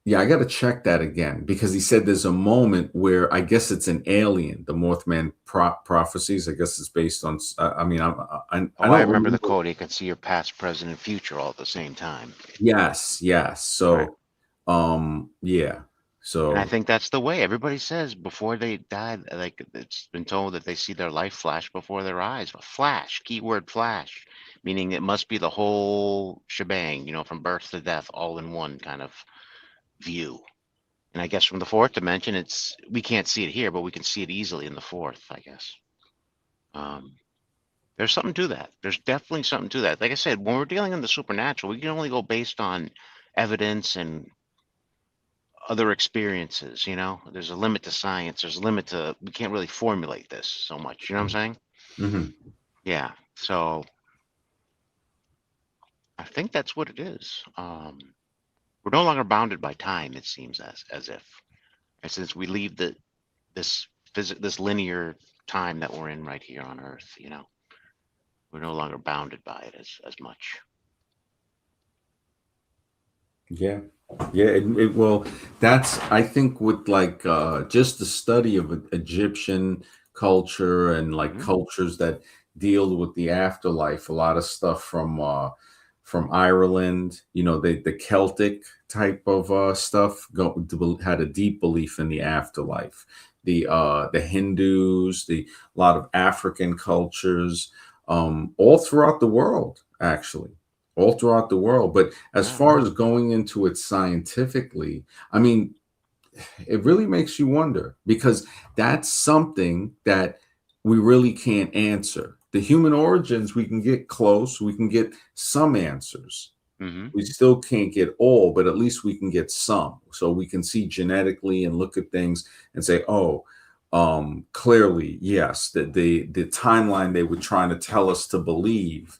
yeah, I got to check that again because he said there's a moment where I guess it's an alien, the Mothman prophecies. I guess it's based on. I mean, I Oh, I don't remember the remember. quote. You can see your past, present, and future all at the same time. Yes, yes. Right. So, yeah. And I So, think that's the way everybody says before they die. Like it's been told that they see their life flash before their eyes. A flash, keyword flash, meaning it must be the whole shebang, from birth to death, all in one kind of view. And I guess from the fourth dimension, we can't see it here, but we can see it easily in the fourth, I guess. Um, there's something to that. There's definitely something to that. Like I said, when we're dealing in the supernatural, we can only go based on evidence and other experiences. There's a limit to science. There's a limit to, we can't really formulate this so much. You know what I'm saying? mhm. Yeah. So I think that's what it is. We're no longer bounded by time, it seems as if. And since we leave this linear time that we're in right here on Earth, we're no longer bounded by it as much. Yeah, yeah. Well, that's I think with like just the study of Egyptian culture and like Hmm. cultures that deal with the afterlife. A lot of stuff from Ireland. The Celtic type of stuff had a deep belief in the afterlife. The Hindus, the a lot of African cultures, all throughout the world, actually, all throughout the world. But as Yeah. far as going into it scientifically, I mean, it really makes you wonder because that's something that we really can't answer. The human origins, we can get close, we can get some answers. Hmm. We still can't get all, but at least we can get some. So we can see genetically and look at things and say, oh, clearly, yes, the timeline they were trying to tell us to believe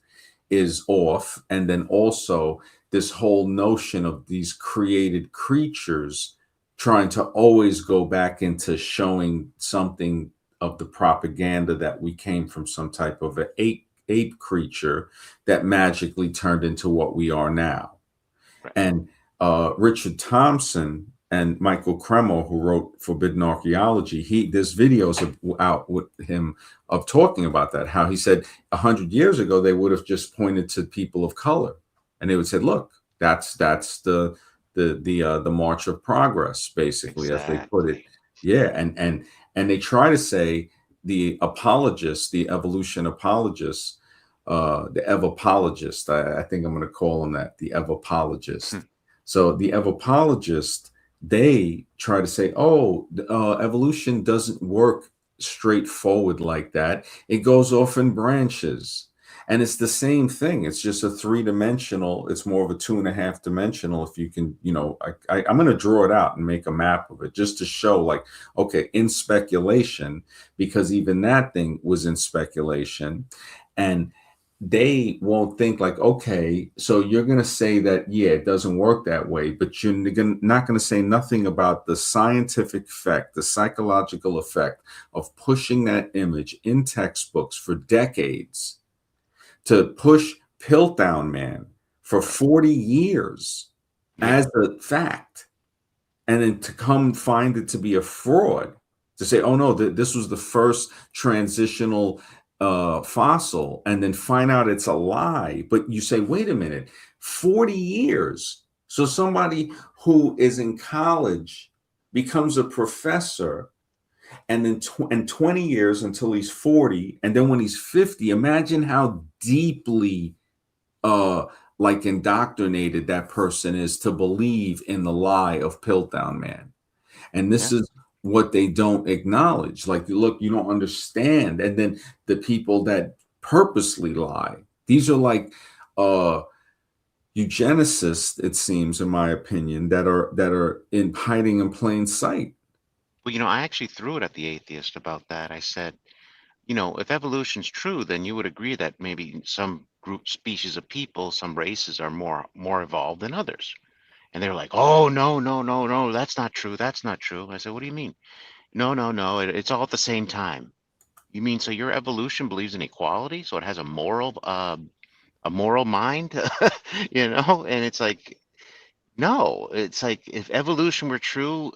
is off. And then also this whole notion of these created creatures trying to always go back into showing something of the propaganda that we came from some type of an ape creature that magically turned into what we are now. Right. And Richard Thompson and Michael Kreml, who wrote Forbidden Archaeology, there's videos out with him of talking about that. How he said 100 years ago they would have just pointed to people of color, and they would say, "Look, that's the march of progress," basically, as they put it. Exactly. Yeah, and they try to say the apologists, the evolution apologists, the evapologist. I think I'm going to call him that, the evapologist. So the evapologist, they try to say, oh, evolution doesn't work straightforward like that. It goes off in branches. And it's the same thing. It's just a three-dimensional. It's more of a 2.5 dimensional. If you can, I'm going to draw it out and make a map of it just to show, like, okay, in speculation, because even that thing was in speculation. And they won't think like, okay, so you're going to say that, yeah, it doesn't work that way, but you're not going to say nothing about the scientific effect, the psychological effect of pushing that image in textbooks for decades, to push Piltdown Man for Right. 40 years Yeah. as a fact, and then to come find it to be a fraud, to say, oh no, this was the first transitional fossil, and then find out it's a lie. But you say, wait a minute, 40 years. So somebody who is in college becomes a professor, and then and 20 years until he's 40, and then when he's 50, imagine how deeply uh like indoctrinated that person is to believe in the lie of Piltdown Man. And this Yeah. is what they don't acknowledge. Like, look, you don't understand. And then the people that purposely lie, these are like eugenicists, it seems, in my opinion, that are in hiding in plain sight. Well, I actually threw it at the atheist about that. I said, if evolution's true, then you would agree that maybe some group species of people, some races are more evolved than others. And they're like, oh, no, no, no, no, that's not true. That's not true. I said, what do you mean? No, no, no. It's all at the same time. You mean so your evolution believes in equality, so it has a moral mind, you know? And it's like, no, it's like if evolution were true,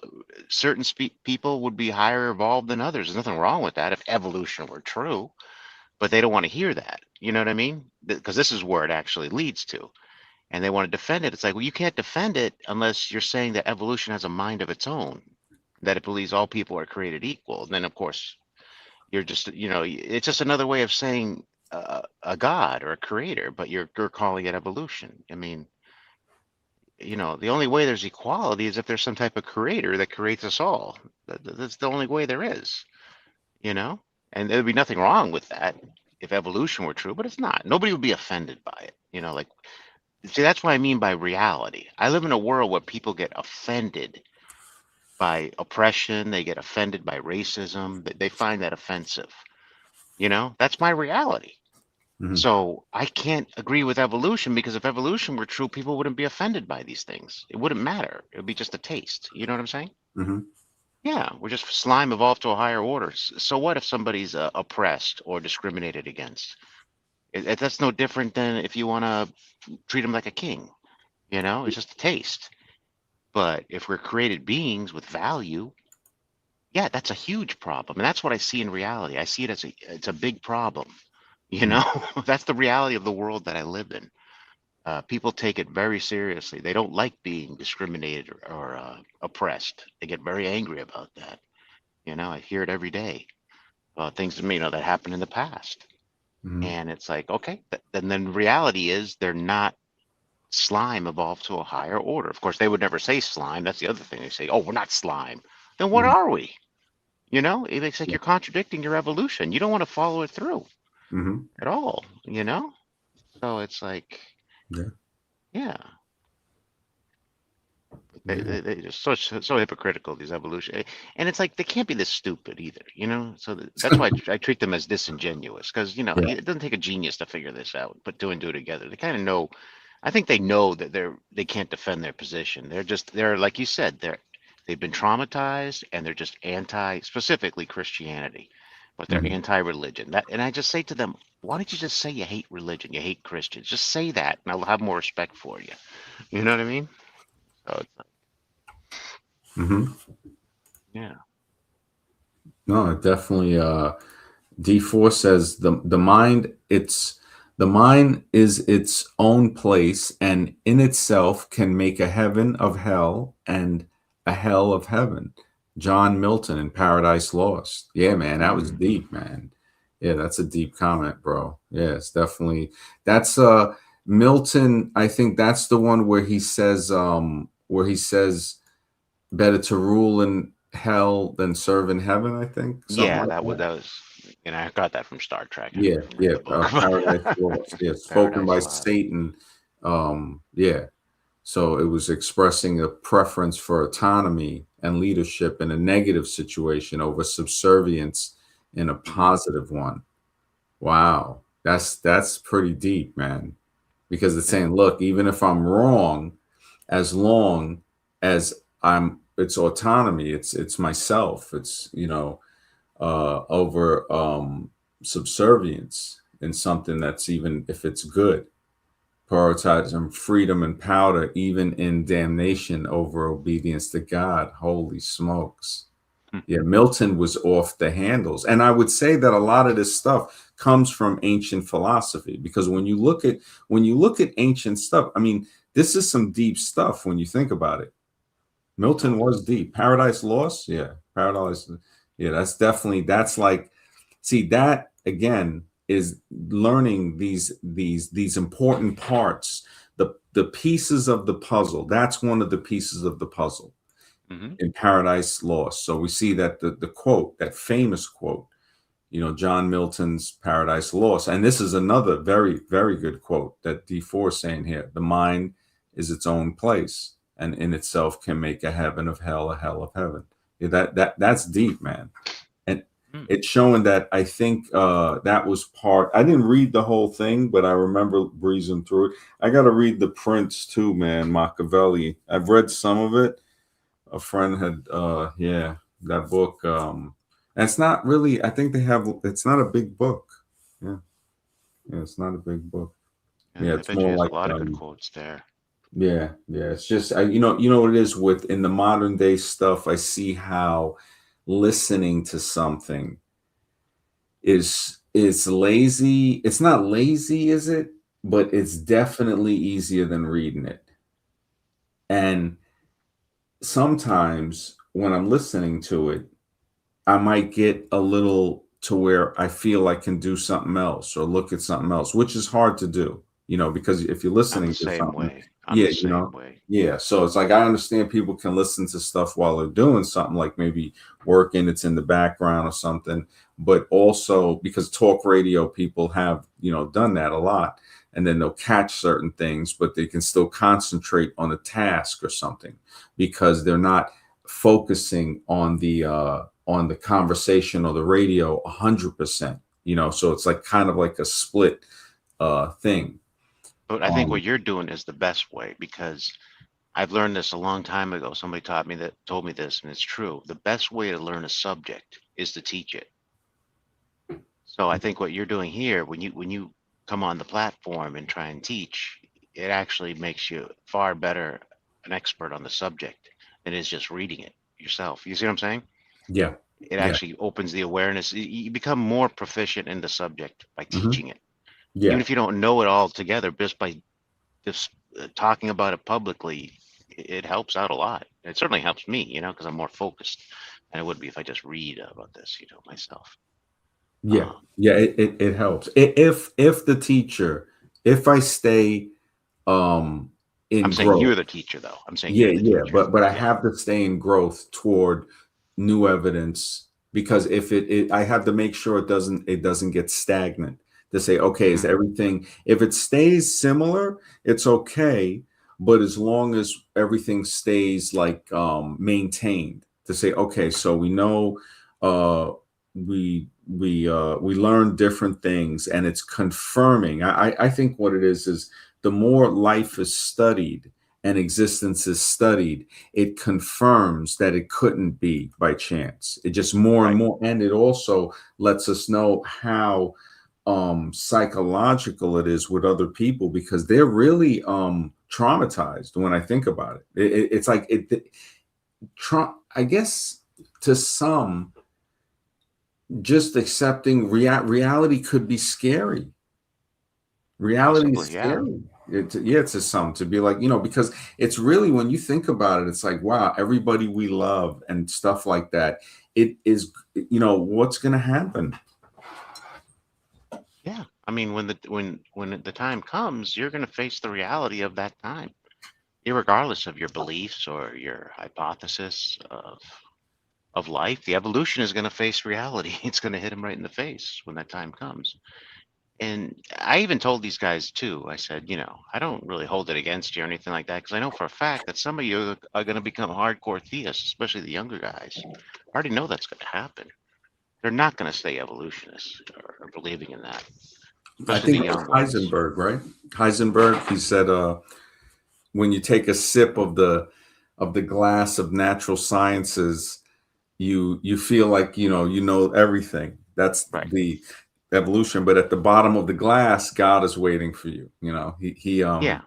certain people would be higher evolved than others. There's nothing wrong with that if evolution were true, but they don't want to hear that. You know what I mean? Because this is where it actually leads to. And they want to defend it. It's like, well, you can't defend it unless you're saying that evolution has a mind of its own, that it believes all people are created equal. And then, of course, you're just, it's just another way of saying a god or a creator, but you're calling it evolution. I mean, the only way there's equality is if there's some type of creator that creates us all. That's the only way there is, you know? And there'd be nothing wrong with that if evolution were true, but it's not. Nobody would be offended by it. Like, see, that's what I mean by reality. I live in a world where people get offended by oppression. They get offended by racism. They find that offensive. That's my reality. Mhm. So I can't agree with evolution, because if evolution were true, people wouldn't be offended by these things. It wouldn't matter. It would be just a taste. You know what I'm saying? Mhm. Yeah, we're just slime evolved to a higher order. So what if somebody's oppressed or discriminated against? That's no different than if you want to treat them like a king. It's just a taste. But if we're created beings with value, yeah, that's a huge problem. And that's what I see in reality. I see it as it's a big problem. That's the reality of the world that I live in. People take it very seriously. They don't like being discriminated or oppressed. They get very angry about that. I hear it every day. Things that happened in the past. Mhm. And it's like, okay, then reality is they're not slime evolved to a higher order. Of course, they would never say slime. That's the other thing. They say, oh, we're not slime. Then what Mhm. are we? It's like Yeah. you're contradicting your evolution. You don't want to follow it through Mhm. at all. So it's like, Yeah. yeah, Yeah. they just so hypocritical, these evolution. And it's like they can't be this stupid either. So that's why I treat them as disingenuous, because Yeah. it doesn't take a genius to figure this out. Put two and two together, they kind of know. I think they know that they can't defend their position. They're like you said, they've been traumatized, and they're just specifically Christianity, but they're Mhm. anti-religion. And I just say to them, why don't you just say you hate religion, you hate Christians? Just say that, and I'll have more respect for you. You know what I mean? So it's like, Mhm. yeah. No, definitely. D4 says the mind is its own place, and in itself can make a heaven of hell and a hell of heaven. John Milton in Paradise Lost. Yeah, man, that was deep, man. Yeah, that's a deep comment, bro. Yeah, it's definitely that's Milton. I think that's the one where he says better to rule in hell than serve in heaven, I think. Something Yeah, like that was that. that was, I got that from Star Trek. I Yeah, didn't read yeah, the book. Paradise Lost. Yeah, spoken Paradise by Lost. Satan. Yeah. So it was expressing a preference for autonomy and leadership in a negative situation over subservience in a Hmm. positive one. Wow. That's pretty deep, man. Because it's Yeah. saying, look, even if I'm wrong, as long as it's autonomy, it's myself, it's over subservience in something that's, even if it's good, prioritizing freedom and power even in damnation over obedience to God. Holy smokes. Yeah, Milton was off the handles. And I would say that a lot of this stuff comes from ancient philosophy, because when you look at ancient stuff, I mean, this is some deep stuff when you think about it. Milton Oh, was deep. Paradise Lost, yeah. Paradise, yeah, that's like, see, that again is learning these important parts, the pieces of the puzzle. That's one of the pieces of the puzzle hmm. in Paradise Lost. So we see that the quote, that famous quote, John Milton's Paradise Lost. And this is another very, very good quote that D4 is saying here. The mind is its own place, and in itself can make a heaven of hell, a hell of heaven. Yeah, that's deep, man. And Mm. It's showing that I think that was part. I didn't read the whole thing, but I remember breezing through it. I got to read The Prince too, man. Machiavelli. I've read some of it. A friend had, yeah, that book. And it's not really. I think they have. It's not a big book. Yeah, yeah, it's not a big book. Yeah, Yeah, I it's bet you more has a like, lot of good quotes there. yeah, yeah. It's just, you know what it is with in the modern day stuff. I see how listening to something is lazy. It's not lazy, is it? But it's definitely easier than reading it. And sometimes when I'm listening to it, I might get a little to where I feel I can do something else or look at something else, which is hard to do, because if you're I'm the listening to same something, way. I'm yeah, the same way. yeah. So it's like I understand people can listen to stuff while they're doing something, like maybe working, it's in the background or something, but also because talk radio people have, done that a lot. And then they'll catch certain things, but they can still concentrate on a task or something because they're not focusing on the conversation or the radio 100%, so it's like kind of like a split thing. But I think um what you're doing is the best way because I've learned this a long time ago. Somebody told me this, and it's true. The best way to learn a subject is to teach it. So I think what you're doing here, when you come on the platform and try and teach, it actually makes you far better an expert on the subject than is just reading it yourself. You see what I'm saying? yeah, It yeah. actually opens the awareness. You become more proficient in the subject by Hmm. teaching it, even Yeah, if you don't know it all together. Just by just talking about it publicly, it helps out a lot. It certainly helps me, because I'm more focused than it would be if I just read about this, myself. yeah, Um, yeah. It helps if the teacher, if I stay um I'm in saying growth. you're the teacher, though. I'm saying Yeah, you're the yeah, teacher. but I Yeah. have to stay in growth toward new evidence because if I have to make sure it doesn't get stagnant. To say, okay, is Hmm. everything, if it stays similar, it's okay, but as long as everything stays like maintained, to say, okay, so we know we learn different things and it's confirming. I think what it is the more life is studied and existence is studied, it confirms that it couldn't be by chance. It just more and Right. more, and it also lets us know how psychological it is with other people because they're really traumatized when I think about it. It's like I guess to some, just accepting reality could be scary. Reality is Possibly. Yeah. scary. Yeah, to some, to be like, because it's really, when you think about it, it's like, wow, everybody we love and stuff like that. It is, what's going to happen? Yeah. I mean, when the time comes, you're going to face the reality of that time, irregardless of your beliefs or your hypothesis of life. The evolution is going to face reality. It's going to hit him right in the face when that time comes. And I even told these guys too. I said, I don't really hold it against you or anything like that because I know for a fact that some of you are going to become hardcore theists, especially the younger guys. I already know that's going to happen. They're not going to stay evolutionists or believing in that, I especially the think it was young ones. Heisenberg, right? Heisenberg, he said, when you take a sip of the glass of natural sciences, you feel like you know everything. That's Right. the evolution. But at the bottom of the glass, God is waiting for you. Yeah. He They're going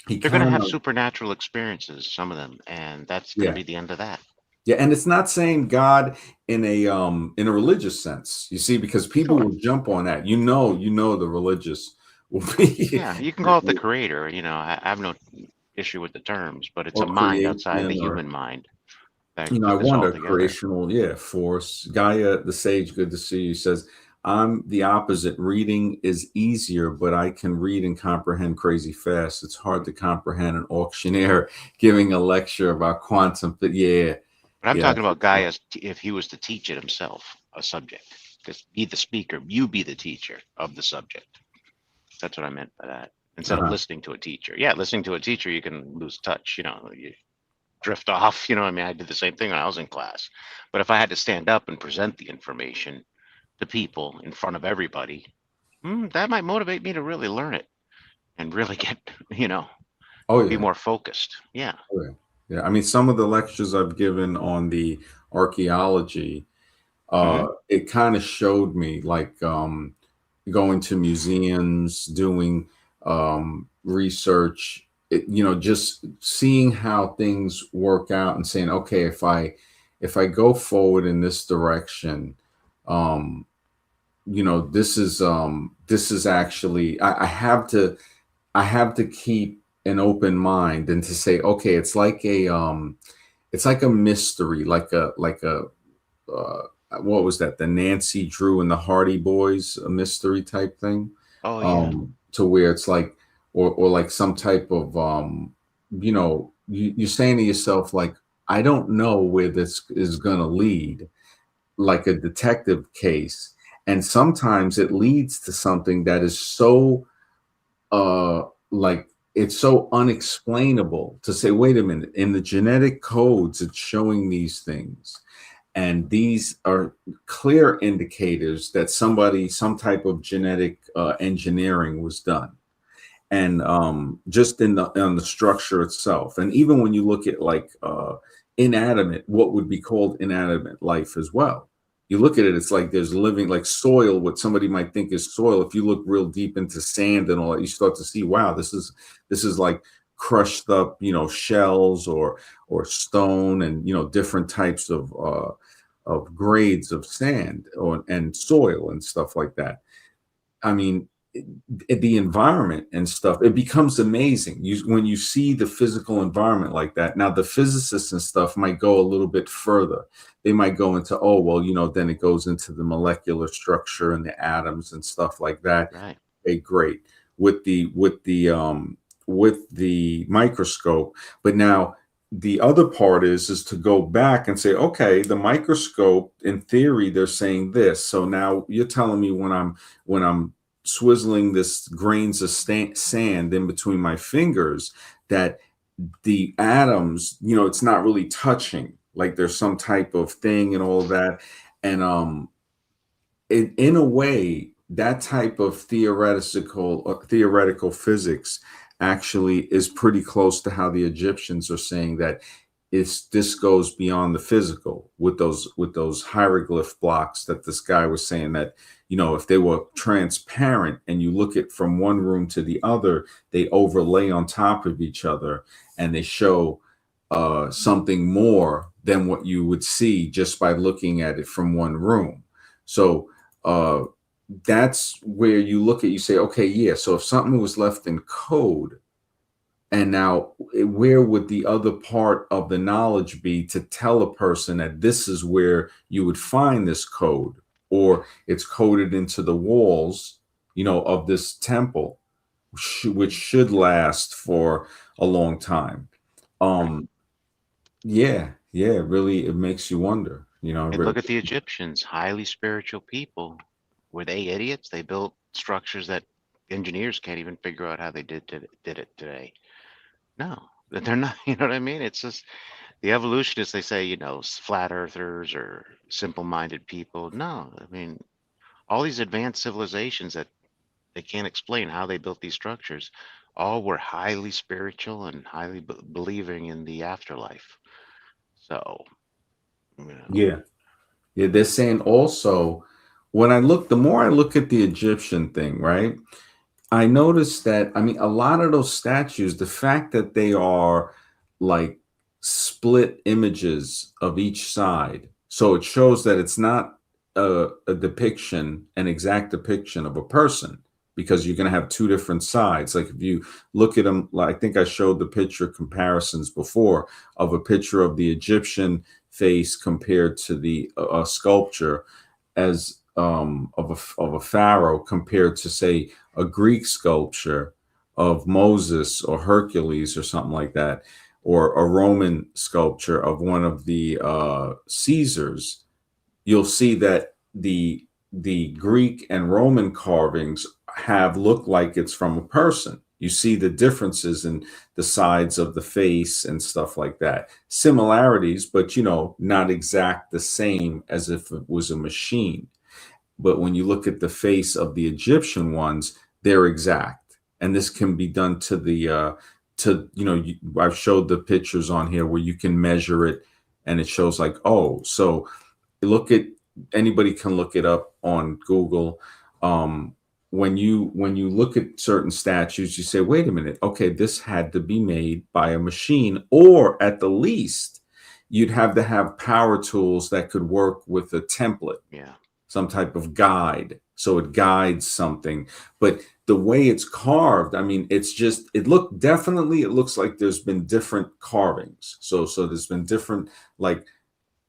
to kind have of, supernatural experiences, some of them, and that's going to yeah. be the end of that. Yeah, and it's not saying God in a religious sense. You see, because people Sure. will jump on that. The religious will be Yeah. You can call it the creator. I have no issue with the terms, but it's a or mind outside the creation, or human mind that I put this all wonder, together. creational, yeah, force. Gaia, the sage, good to see you, says, I'm the opposite. Reading is easier, but I can read and comprehend crazy fast. It's hard to comprehend an auctioneer giving a lecture about quantum. But yeah, But I'm yeah, talking about Guy as if he was to teach it himself, a subject. Just be the speaker, you be the teacher of the subject. That's what I meant by that. Instead of uh-huh. listening to a teacher. Yeah, listening to a teacher, you can lose touch. drift off. You know, I mean, I did the same thing when I was in class. But if I had to stand up and present the information to people in front of everybody, that might motivate me to really learn it and really get, you know, Oh be yeah. more focused. Yeah. Oh, yeah. Yeah. I mean, some of the lectures I've given on the archaeology, Hmm. it kind of showed me like going to museums, doing research, just seeing how things work out and saying, okay, if I go forward in this direction, um, this is actually I have to keep an open mind and to say, okay, it's like a mystery, like a uh, what was that? The Nancy Drew and the Hardy Boys, a mystery type thing, Oh, yeah. to where it's like, or like some type of, you're saying to yourself, like, I don't know where this is going to lead, like a detective case, and sometimes it leads to something that is so like it's so unexplainable to say, wait a minute, in the genetic codes it's showing these things, and these are clear indicators that some type of genetic engineering was done, and just in the structure itself. And even when you look at like inanimate, what would be called inanimate life as well, you look at it, it's like there's living, like soil, what somebody might think is soil. If you look real deep into sand and all that, you start to see, wow, this is like crushed up, shells or stone, and different types of grades of sand and soil and stuff like that. I mean, the environment and stuff, it becomes amazing when you see the physical environment like that. Now, the physicists and stuff might go a little bit further. They might go into, oh, well, then it goes into the molecular structure and the atoms and stuff like that. Right. Okay, great. With the microscope. But now the other part is to go back and say, okay, the microscope, in theory, they're saying this. So now you're telling me when I'm swizzling this grains of sand in between my fingers, that the atoms, it's not really touching, like there's some type of thing and all of that. And in a way, that type of theoretical physics actually is pretty close to how the Egyptians are saying that this goes beyond the physical with those hieroglyph blocks that this guy was saying that, if they were transparent and you look at from one room to the other, they overlay on top of each other, and they show something more than what you would see just by looking at it from one room. So uh, that's where you say, okay, yeah, so if something was left in code, and now where would the other part of the knowledge be to tell a person that this is where you would find this code, or it's coded into the walls, of this temple, which should last for a long time. Right. um yeah, yeah, really, it makes you wonder, And really. look at the Egyptians, highly spiritual people. Were they idiots? They built structures that engineers can't even figure out how they did it today. No, that they're not. You know what I mean? It's just the evolutionists. They say, flat earthers or simple-minded people. No, I mean, all these advanced civilizations that they can't explain how they built these structures, all were highly spiritual and highly believing in the afterlife. So, you know, Yeah, yeah, they're saying also, the more I look at the Egyptian thing, right, I noticed that, I mean, a lot of those statues, the fact that they are like split images of each side, so it shows that it's not a depiction, an exact depiction of a person, because you're going to have two different sides. Like if you look at them, like I think I showed the picture comparisons before of a picture of the Egyptian face compared to the sculpture as of a pharaoh compared to, say, a Greek sculpture of Moses or Hercules or something like that, or a Roman sculpture of one of the Caesars, you'll see that the Greek and Roman carvings have looked like it's from a person, You see the differences in the sides of the face and stuff like that. Similarities, but not exact the same as if it was a machine. But when you look at the face of the Egyptian ones, they're exact. And this can be done to the I've showed the pictures on here where you can measure it, and it shows like, oh, so look at anybody can look it up on Google. Um, when you look at certain statues, you say, wait a minute, okay, this had to be made by a machine, or at the least, you'd have to have power tools that could work with a template, Yeah. some type of guide, so it guides something. But the way it's carved, I mean, it looks like there's been different carvings. So there's been different, like,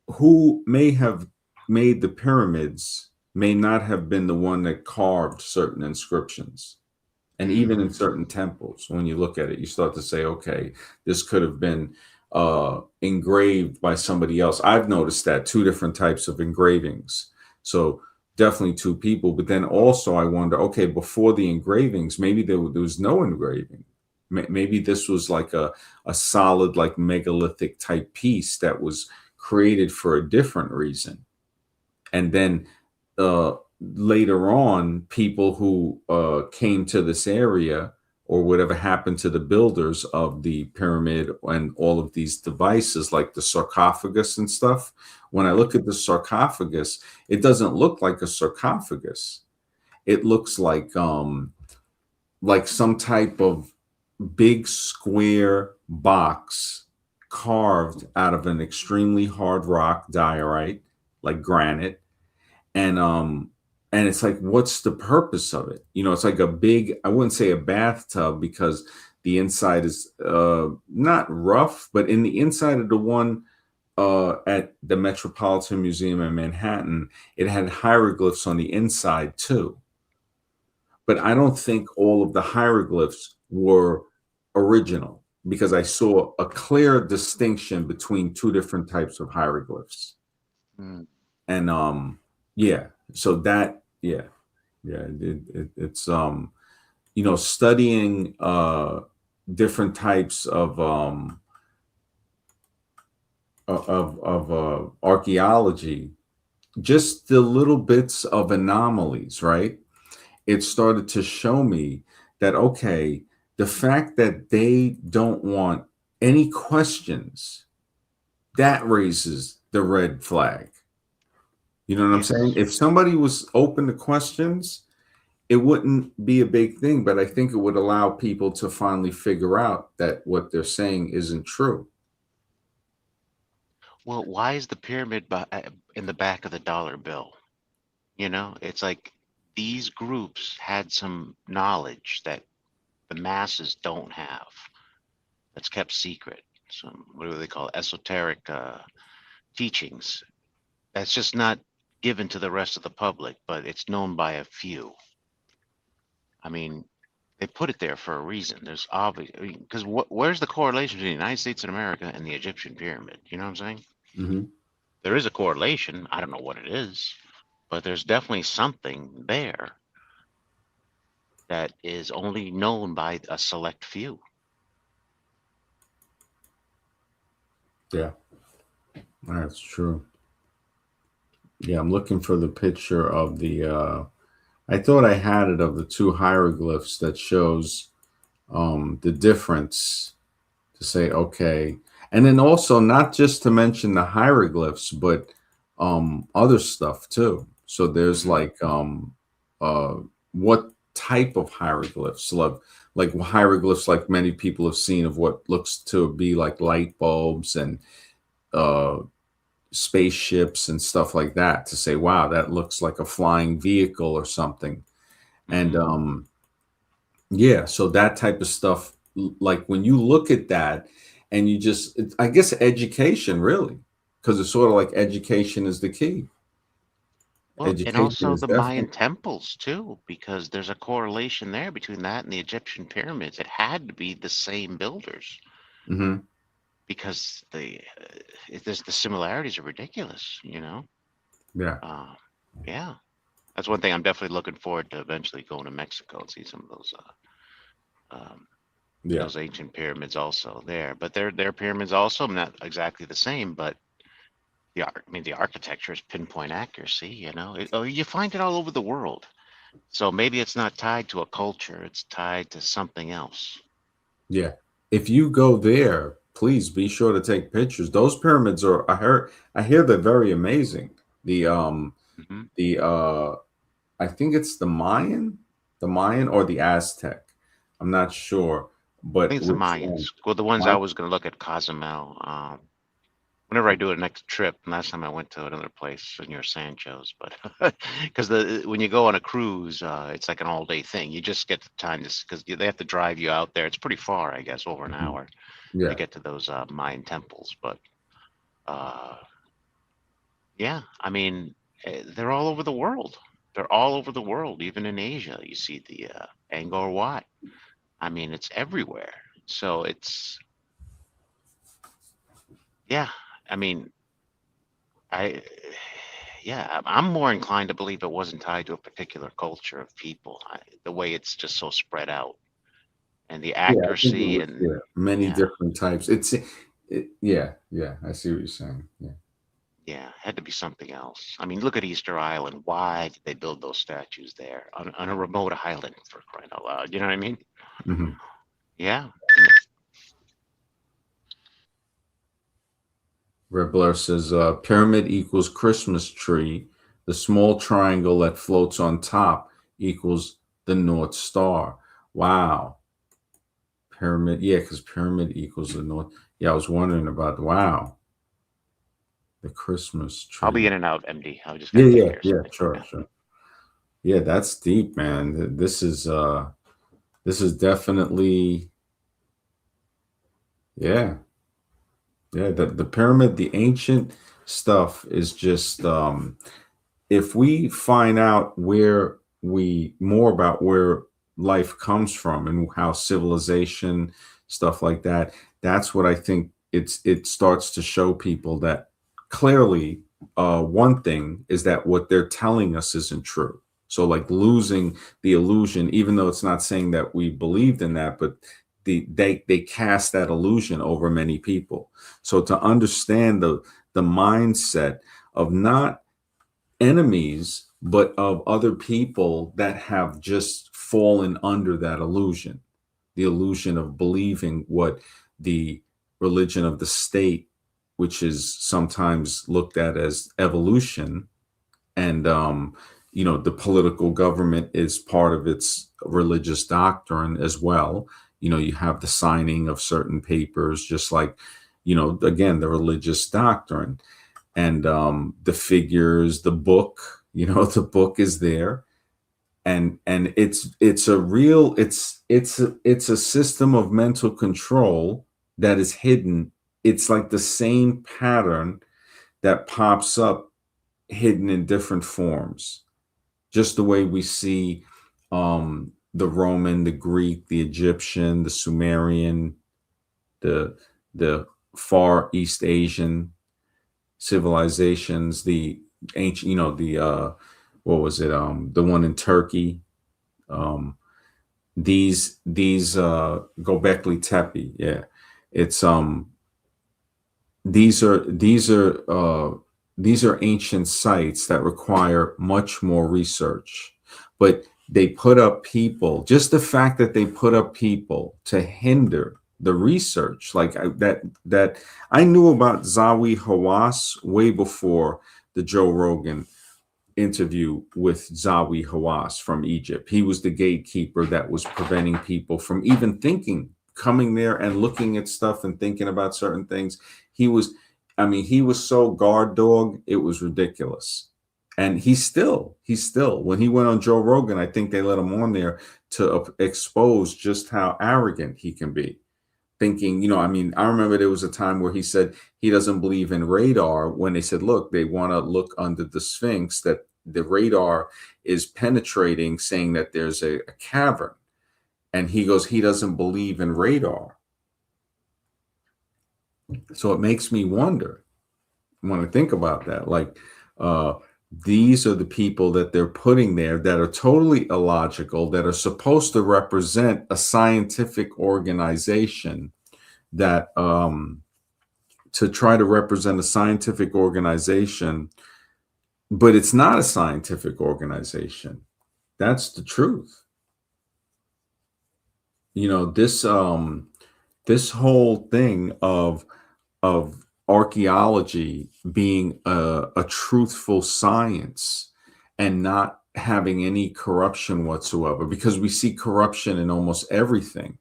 who may have made the pyramids may not have been the one that carved certain inscriptions. And even in certain temples, when you look at it, you start to say, okay, this could have been engraved by somebody else. I've noticed that two different types of engravings. So definitely two people. But then also I wonder, okay, before the engravings, maybe there was no engraving. Maybe this was like a solid, like megalithic type piece that was created for a different reason. And then later on, people who came to this area, or whatever happened to the builders of the pyramid and all of these devices like the sarcophagus and stuff. When I look at the sarcophagus, it doesn't look like a sarcophagus. It looks like some type of big square box carved out of an extremely hard rock diorite, like granite. And it's like, what's the purpose of it? It's like a big, I wouldn't say a bathtub, because the inside is not rough, but in the inside of the one at the Metropolitan Museum in Manhattan, it had hieroglyphs on the inside too. But I don't think all of the hieroglyphs were original, because I saw a clear distinction between two different types of hieroglyphs. Mm. And yeah, so that, it's studying different types of archaeology, just the little bits of anomalies, right? It started to show me that, okay, the fact that they don't want any questions, that raises the red flag. You know what I'm saying? Yes. If somebody was open to questions, it wouldn't be a big thing, but I think it would allow people to finally figure out that what they're saying isn't true. Well, why is the pyramid in the back of the dollar bill? It's like these groups had some knowledge that the masses don't have. That's kept secret. Some, what do they call it? Esoteric teachings. That's just not given to the rest of the public, but it's known by a few. I mean, they put it there for a reason. There's obvious, because where's the correlation between the United States and America and the Egyptian pyramid? You know what I'm saying? Hmm. There is a correlation. I don't know what it is, but there's definitely something there that is only known by a select few. Yeah, that's true. Yeah, I'm looking for the picture of I thought I had it, of the two hieroglyphs that shows the difference, to say, okay. And then also, not just to mention the hieroglyphs, but other stuff too. So there's like what type of hieroglyphs, like hieroglyphs like many people have seen, of what looks to be like light bulbs and uh spaceships and stuff like that, to say, wow, that looks like a flying vehicle or something. And yeah, so that type of stuff, like when you look at that, and I guess education, really, because it's sort of like education is the key. Well, and Education also is the Mayan definitely. temples too, because there's a correlation there between that and the Egyptian pyramids. It had to be the same builders Hmm. because the similarities are ridiculous. Yeah. Uh, yeah, that's one thing I'm definitely looking forward to eventually going to Mexico and see some of those Um, Yeah. those ancient pyramids also there, but they're pyramids also not exactly the same, but the art, I mean, the architecture is pinpoint accuracy, you know. You find it all over the world. So maybe it's not tied to a culture, it's tied to something else. Yeah. If you go there, please be sure to take pictures. Those pyramids are, I hear they're very amazing. The Hmm. the I think it's the Mayan or the Aztec. I'm not sure, I think but it's the which Mayans. one? Well, the ones I Maya? was going to look at Cozumel. Whenever I do a next trip, last time I went to another place near Sancho's, but because the when you go on a cruise, it's like an all-day thing. You just get the time to because they have to drive you out there. It's pretty far, I guess, over an Mhm. hour to Yeah. get to those Mayan temples. But uh, yeah, I mean, they're all over the world. They're all over the world, even in Asia. You see the Angkor Wat. I mean, it's everywhere. So it's yeah. I mean, I yeah, I'm more inclined to believe it wasn't tied to a particular culture of people. The way it's just so spread out and the Yeah, I think it accuracy was, and yeah, many yeah, different types. Yeah, yeah, I see what you're saying. Yeah. yeah, had to be something else. I mean, look at Easter Island. Why did they build those statues there on a remote island for crying out loud? You know what I mean? Hmm. Yeah. Red Blair says pyramid equals Christmas tree. The small triangle that floats on top equals the North Star. Wow. Pyramid, yeah, because pyramid equals the North. Yeah, I was wondering about, wow, the Christmas I'll be tree. in and out, MD. I just got Yeah, to take yeah, care of yeah, something. sure, Yeah. sure. Yeah, that's deep, man. This is definitely, yeah, yeah. The pyramid, the ancient stuff is just if we find out where we more about where life comes from and how civilization, stuff like that, that's what I think it starts to show people that clearly one thing is that what they're telling us isn't true. So like losing the illusion, even though it's not saying that we believed in that, but they cast that illusion over many people. So to understand the mindset of not enemies, but of other people that have just fallen under that illusion, the illusion of believing what the religion of the state, which is sometimes looked at as evolution, and the political government is part of its religious doctrine as well. You have the signing of certain papers, just like again the religious doctrine and the figures, the book. The book is there, and it's a real it's a system of mental control that is hidden. It's like the same pattern that pops up hidden in different forms, just the way we see the Roman, the Greek, the Egyptian, the Sumerian, the Far East Asian civilizations, the ancient, the what was it? The one in Turkey. Um, these Gobekli Tepe. Yeah, it's these are these are ancient sites that require much more research, but they put up people. Just the fact that they put up people to hinder the research, like that I knew about Zawi Hawass way before the Joe Rogan interview with Zawi Hawass from Egypt. He was the gatekeeper that was preventing people from even thinking, coming there and looking at stuff and thinking about certain things. He was, I mean, he was so guard dog, it was ridiculous. And he's still, when he went on Joe Rogan, I think they let him on there to expose just how arrogant he can be thinking, I mean, I remember there was a time where he said he doesn't believe in radar when they said, look, they want to look under the Sphinx, that the radar is penetrating, saying that there's a cavern. And he goes, he doesn't believe in radar. So it makes me wonder when I think about that, like, These are the people that they're putting there that are totally illogical, that are supposed to represent a scientific organization, that to try to represent a scientific organization, but it's not a scientific organization. That's the truth. You know, this whole thing of archaeology being a truthful science and not having any corruption whatsoever, because we see corruption in almost everything.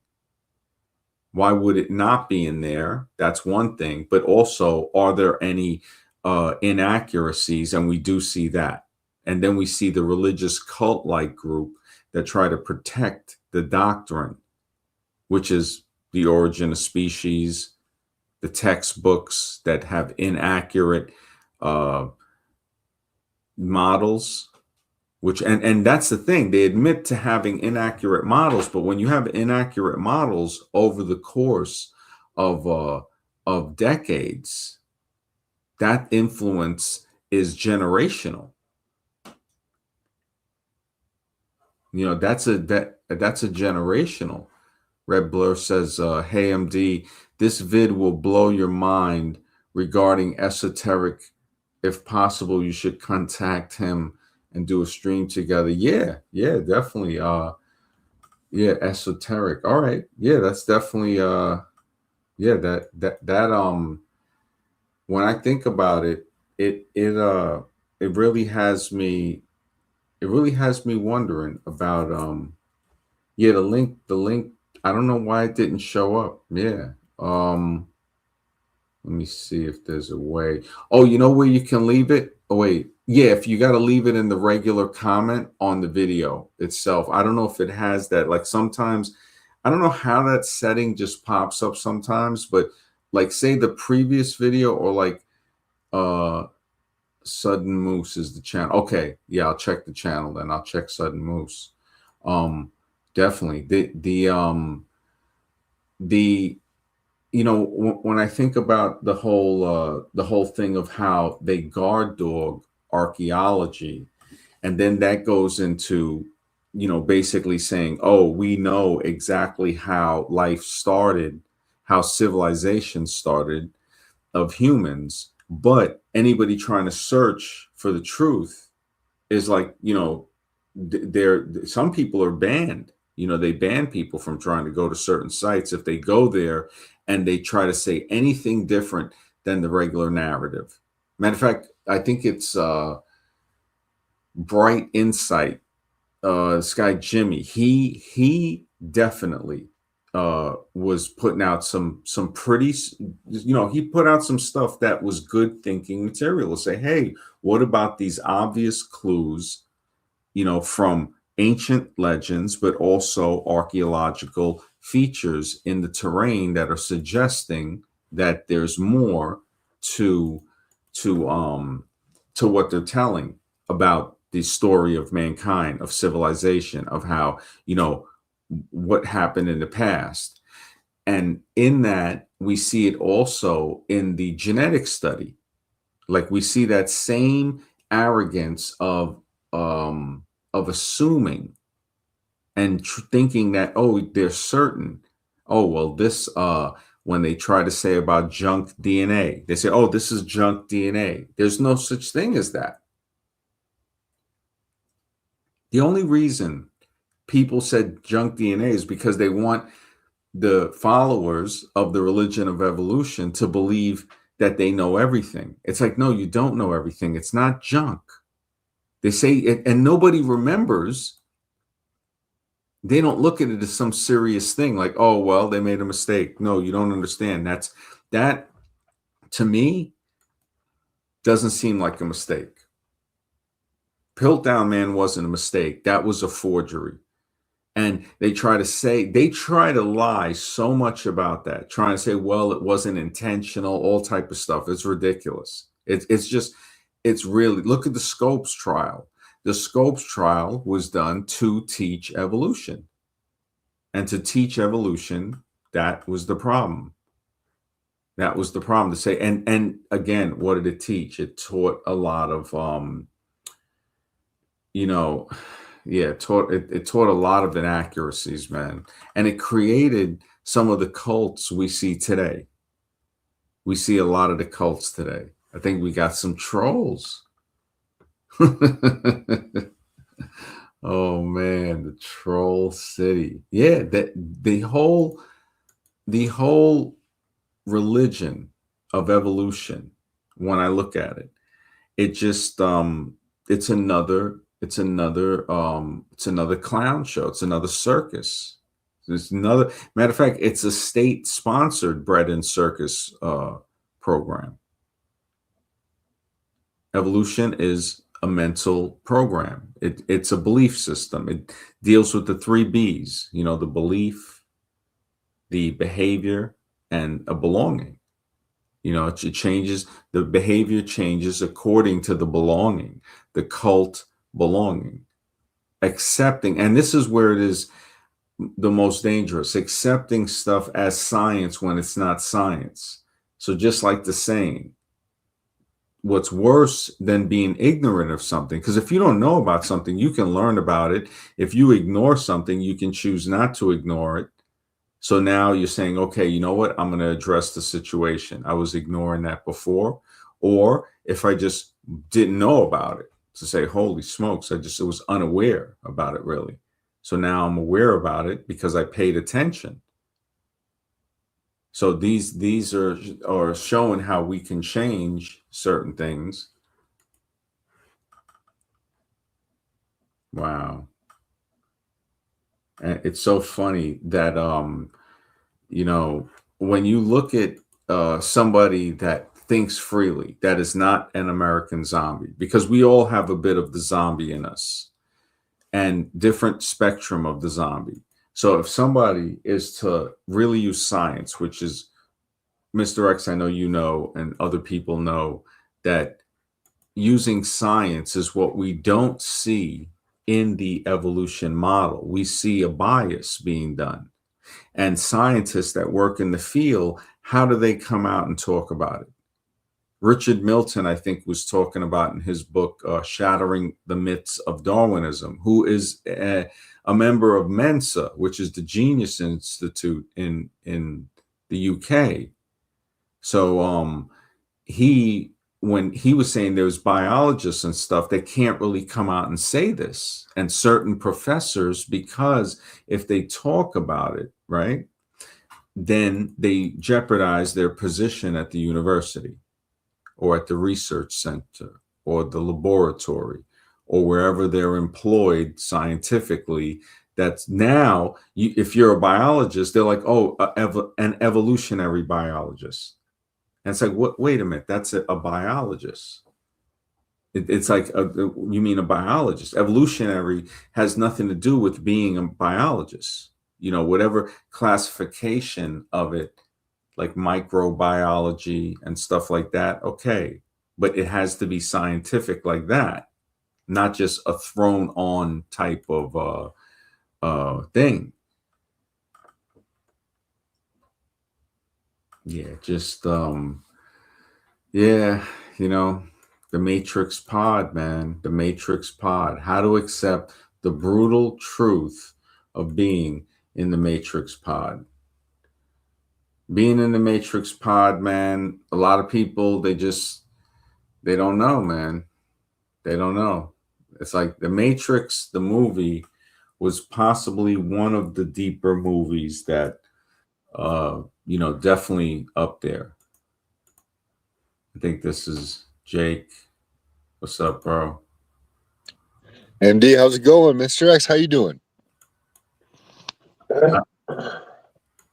Why would it not be in there? That's one thing. But also, are there any inaccuracies? And we do see that. And then we see the religious cult-like group that try to protect the doctrine, which is the origin of species, the textbooks that have inaccurate models, which and that's the thing, they admit to having inaccurate models, but when you have inaccurate models over the course of decades, that influence is generational. You know, that's a generational. Red Blur says, hey MD, this vid will blow your mind regarding esoteric. If possible, you should contact him and do a stream together. Yeah, definitely. Yeah, esoteric. All right. Yeah, that's definitely yeah, that when I think about it, it really has me wondering about yeah, the link, I don't know why it didn't show up. Yeah. Let me see if there's a way. Oh, you know where you can leave it? Oh, wait. Yeah, if you got to leave it in the regular comment on the video itself. I don't know if it has that. Like sometimes, I don't know how that setting just pops up sometimes, but like say the previous video or like Sudden Moose is the channel. Okay, yeah, I'll check the channel then. I'll check Sudden Moose. Definitely. The you know, when I think about the whole thing of how they guard dog archaeology, and then that goes into, you know, basically saying, oh, we know exactly how life started, how civilization started of humans, but anybody trying to search for the truth is like, you know, there some people are banned. You know, they ban people from trying to go to certain sites if they go there and they try to say anything different than the regular narrative. Matter of fact, I think it's Bright Insight, this guy Jimmy, he definitely was putting out some pretty, you know, he put out some stuff that was good thinking material to say, hey, what about these obvious clues, you know, from ancient legends, but also archaeological features in the terrain that are suggesting that there's more to what they're telling about the story of mankind, of civilization, of how, you know, what happened in the past. And in that, we see it also in the genetic study. Like we see that same arrogance of assuming and thinking that, oh, they're certain. Oh, well, this when they try to say about junk DNA, they say, oh, this is junk DNA. There's no such thing as that. The only reason people said junk DNA is because they want the followers of the religion of evolution to believe that they know everything. It's like, no, you don't know everything. It's not junk. They say it, and nobody remembers. They don't look at it as some serious thing like, oh, well, they made a mistake. No, you don't understand. That to me doesn't seem like a mistake. Piltdown Man wasn't a mistake. That was a forgery. And they try to lie so much about that, trying to say, well, it wasn't intentional, all type of stuff. It's ridiculous. It's really, look at the Scopes trial. The Scopes trial was done to teach evolution. And to teach evolution, that was the problem. That was the problem to say. And again, what did it teach? It taught a lot of you know, yeah, it taught a lot of inaccuracies, man, and it created some of the cults we see today. We see a lot of the cults today. I think we got some trolls. Oh man, the troll city. Yeah, that the whole religion of evolution, when I look at it, it just it's another clown show. It's another circus. It's another matter of fact, it's a state sponsored bread and circus program. Evolution is a mental program. It's a belief system. It deals with the three B's, the belief, the behavior, and a belonging. It changes, the behavior changes according to the belonging, the cult belonging. Accepting, and this is where it is the most dangerous, accepting stuff as science when it's not science. So just like the saying, what's worse than being ignorant of something, because if you don't know about something, you can learn about it. If you ignore something, you can choose not to ignore it. So now you're saying, okay, you know what? I'm going to address the situation. I was ignoring that before. Or if I just didn't know about it, to say, holy smokes, I was unaware about it, really. So now I'm aware about it because I paid attention. So these are showing how we can change certain things. Wow. And it's so funny that when you look at somebody that thinks freely, that is not an American zombie, because we all have a bit of the zombie in us and different spectrum of the zombie. So if somebody is to really use science, which is Mr. X, I know you know, and other people know that using science is what we don't see in the evolution model. We see a bias being done. And scientists that work in the field, how do they come out and talk about it? Richard Milton, I think, was talking about in his book, Shattering the Myths of Darwinism, who is a member of Mensa, which is the Genius Institute in the UK. So when he was saying there's biologists and stuff that can't really come out and say this, and certain professors, because if they talk about it, right, then they jeopardize their position at the university or at the research center or the laboratory or wherever they're employed scientifically. That's now, if you're a biologist, they're like, oh, an evolutionary biologist. And it's like, what? Wait a minute, that's a biologist. It's like, you mean a biologist? Evolutionary has nothing to do with being a biologist. Whatever classification of it, like microbiology and stuff like that, okay. But it has to be scientific like that, not just a thrown on type of thing. Yeah, just yeah, the Matrix Pod, man, the Matrix Pod. How to accept the brutal truth of being in the Matrix Pod. Being in the Matrix Pod, man, a lot of people, they don't know, man. They don't know. It's like the Matrix, the movie, was possibly one of the deeper movies that definitely up there. I think this is Jake. What's up, bro? MD, how's it going? Mr. X, how you doing?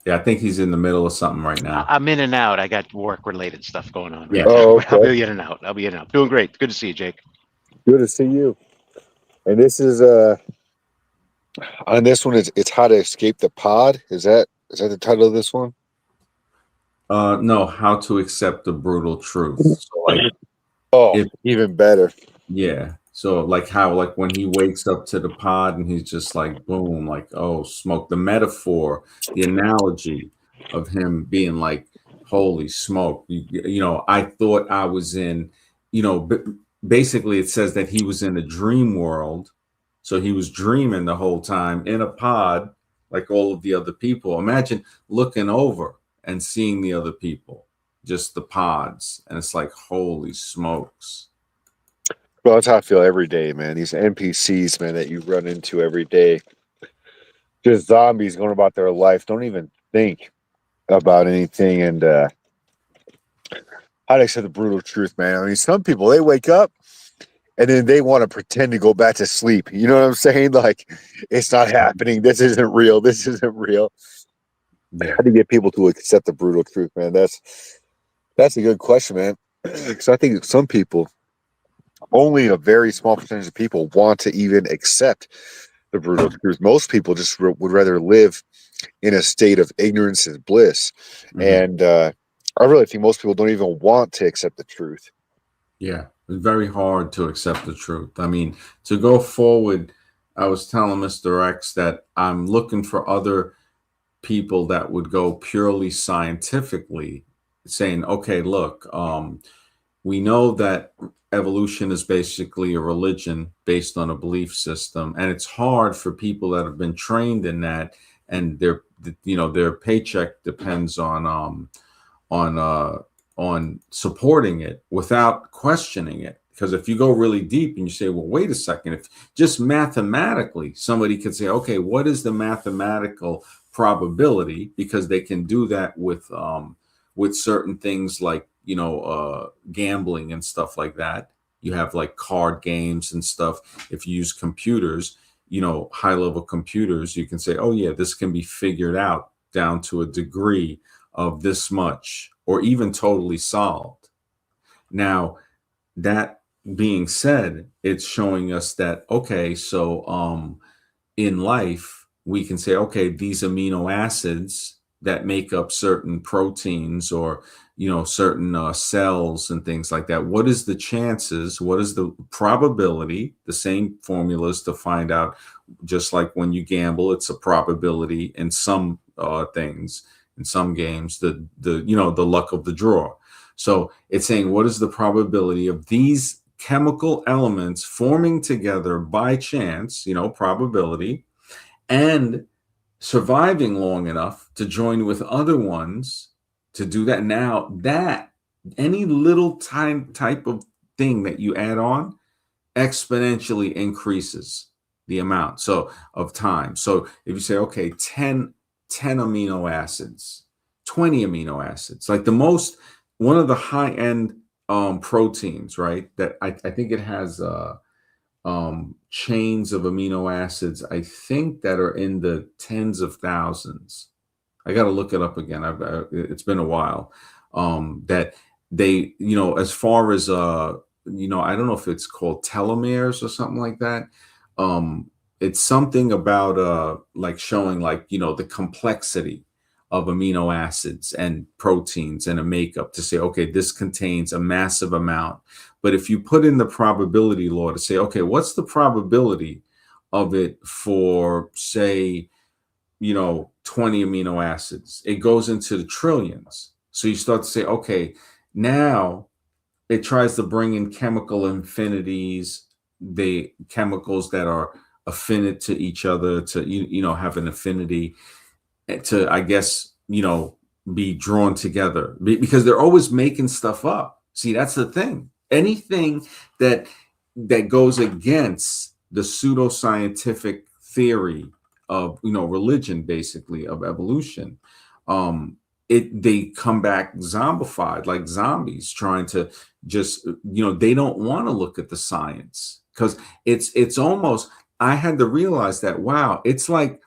Yeah, I think he's in the middle of something right now. I'm in and out. I got work-related stuff going on. Yeah. Oh, okay. I'll be in and out. Doing great. Good to see you, Jake. Good to see you. And this is on this one, it's how to escape the pod. Is that the title of this one? No, how to accept the brutal truth. So Even better. Yeah. So how when he wakes up to the pod and he's just like, boom, like, oh, smoke. The metaphor, the analogy of him being like, holy smoke. I thought I was in, basically it says that he was in a dream world. So he was dreaming the whole time in a pod, like all of the other people. Imagine looking over and seeing the other people, just the pods. And it's like, holy smokes. Well, that's how I feel every day, man. These NPCs, man, that you run into every day, just zombies going about their life, don't even think about anything. And how do I say the brutal truth, man? I mean, some people, they wake up and then they want to pretend to go back to sleep. You know what I'm saying? Like, it's not happening. This isn't real. This isn't real. Yeah. How do you get people to accept the brutal truth, man? That's a good question, man. Because I think some people, only a very small percentage of people want to even accept the brutal truth. Most people just would rather live in a state of ignorance and bliss. And I really think most people don't even want to accept the truth. Yeah, it's very hard to accept the truth. I mean, to go forward, I was telling Mr. X that I'm looking for other people that would go purely scientifically, saying, okay, look, we know that evolution is basically a religion based on a belief system, and it's hard for people that have been trained in that, and their paycheck depends on on supporting it without questioning it. Because if you go really deep and you say, well, wait a second, if just mathematically somebody could say, okay, what is the mathematical probability? Because they can do that with certain things like gambling and stuff like that. You have like card games and stuff. If you use computers, high level computers, you can say, oh yeah, this can be figured out down to a degree of this much, or even totally solved. Now, that being said, it's showing us that, okay, so in life, we can say, okay, these amino acids that make up certain proteins or certain cells and things like that, what is the chances, what is the probability? The same formulas to find out, just like when you gamble, it's a probability in some things, in some games, the luck of the draw. So it's saying, what is the probability of these chemical elements forming together by chance, probability, and surviving long enough to join with other ones to do that? Now, that any little type of thing that you add on exponentially increases the amount of time. So if you say, okay, 10 amino acids, 20 amino acids, like one of the high end proteins, right? That I think it has chains of amino acids, I think, that are in the tens of thousands. I got to look it up again. It's been a while. That they, as far as I don't know if it's called telomeres or something like that. It's something about like showing like the complexity of amino acids and proteins and a makeup to say, okay, this contains a massive amount. But if you put in the probability law to say, okay, what's the probability of it for, say, 20 amino acids? It goes into the trillions. So you start to say, okay, now it tries to bring in chemical infinities, the chemicals that are affinite to each other, to have an affinity to, I guess, be drawn together, because they're always making stuff up. See, that's the thing. Anything that goes against the pseudoscientific theory of religion, basically, of evolution, they come back zombified, like zombies, trying to just they don't want to look at the science, because it's almost, I had to realize that, wow, it's like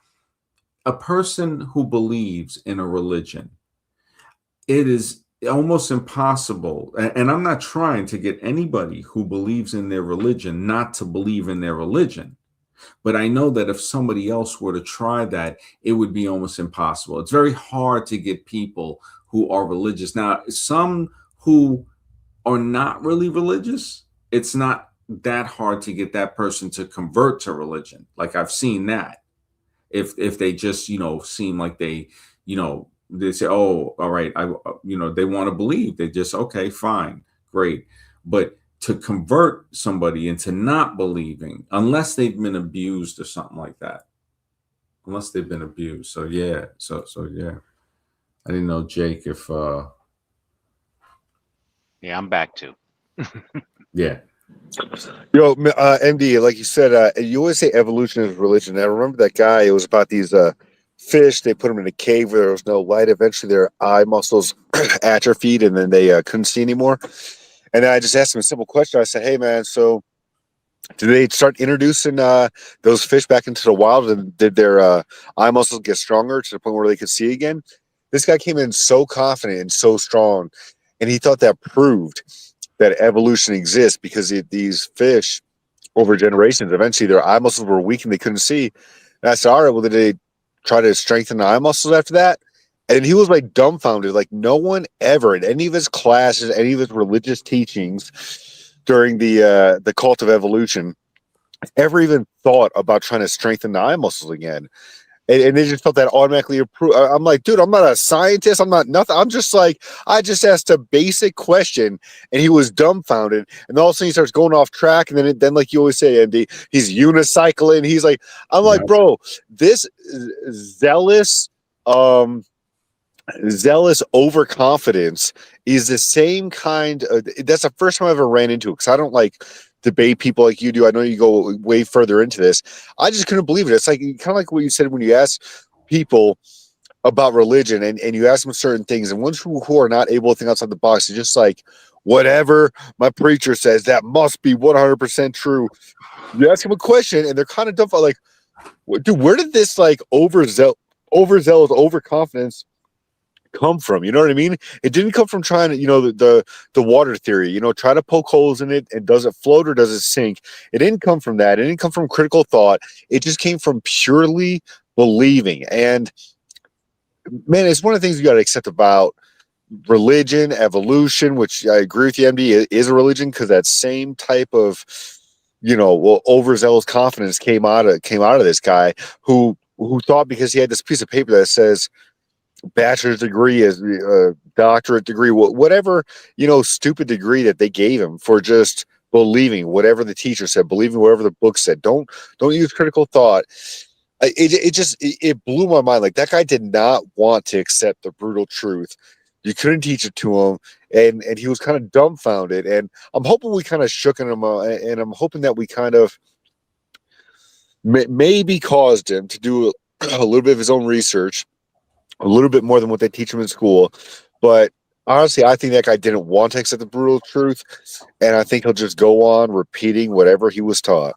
a person who believes in a religion, it is almost impossible. And I'm not trying to get anybody who believes in their religion not to believe in their religion. But I know that if somebody else were to try that, it would be almost impossible. It's very hard to get people who are religious. Now, some who are not really religious, it's not that hard to get that person to convert to religion. Like, I've seen that. If they just seem like they say, oh, all right, they want to believe, they just, okay, fine, great. But to convert somebody into not believing unless they've been abused or something like that. Unless they've been abused. So yeah. So yeah. I didn't know, Jake, if Yeah, I'm back to. yeah. MD, like you said, you always say evolution is religion. I remember that guy. It was about these fish. They put them in a cave where there was no light. Eventually, their eye muscles atrophied, and then they couldn't see anymore. And then I just asked him a simple question. I said, "Hey, man, so did they start introducing those fish back into the wild, and did their eye muscles get stronger to the point where they could see again?" This guy came in so confident and so strong, and he thought that proved that evolution exists because these fish over generations, eventually their eye muscles were weak and they couldn't see. And I said, all right, well, did they try to strengthen the eye muscles after that? And he was like dumbfounded. Like no one ever in any of his classes, any of his religious teachings during the cult of evolution ever even thought about trying to strengthen the eye muscles again. And they just felt that automatically approved. I'm like, dude, I'm not a scientist. I'm not nothing. I'm just like, I just asked a basic question, and he was dumbfounded. And all of a sudden, he starts going off track. And then like you always say, Andy, he's unicycling. He's like, I'm Yeah. like, bro, this zealous, zealous overconfidence is the same kind of. That's the first time I ever ran into it because I don't like debate people like you do. I know you go way further into this. I just couldn't believe it. It's like kind of like what you said when you ask people about religion and you ask them certain things, and ones who are not able to think outside the box, it's just like whatever my preacher says, that must be 100% true. You ask them a question, and they're kind of dumb. Like, dude, where did this like overzealous, overconfidence come from? You know what I mean? It didn't come from trying to, the water theory, try to poke holes in it and does it float or does it sink? It didn't come from that. It didn't come from critical thought. It just came from purely believing. And man, it's one of the things you got to accept about religion, evolution, which I agree with you, MD, is a religion because that same type of, overzealous confidence came out of this guy who thought because he had this piece of paper that says bachelor's degree, as a doctorate degree, whatever, stupid degree that they gave him for just believing whatever the teacher said, believing whatever the book said. Don't use critical thought. It blew my mind. Like that guy did not want to accept the brutal truth. You couldn't teach it to him, and he was kind of dumbfounded. And I'm hoping we kind of shook him, and I'm hoping that we kind of maybe caused him to do a little bit of his own research, a little bit more than what they teach him in school. But honestly, I think that guy didn't want to accept the brutal truth, and I think he'll just go on repeating whatever he was taught.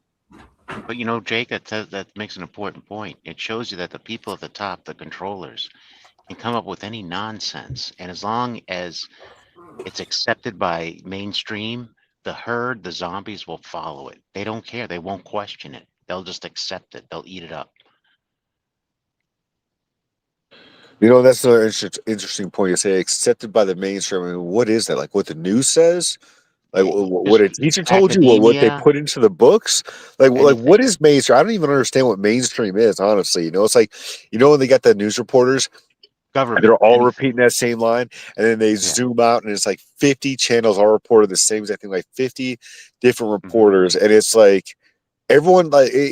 But Jake, that makes an important point. It shows you that the people at the top, the controllers, can come up with any nonsense, and as long as it's accepted by mainstream, the herd, the zombies will follow it. They don't care. They won't question it. They'll just accept it. They'll eat it up. That's another interesting point. You say accepted by the mainstream. I mean, what is that? Like what the news says? Like what Just a teacher told you? What they academia, put into the books? Like what anything. is mainstream? I don't even understand what mainstream is. Honestly, it's like when they got the news reporters, and they're Government, all anything. repeating that same line, and then they Yeah. zoom out, and it's like 50 channels all reported the same exact thing, like 50 different hmm reporters, and it's like everyone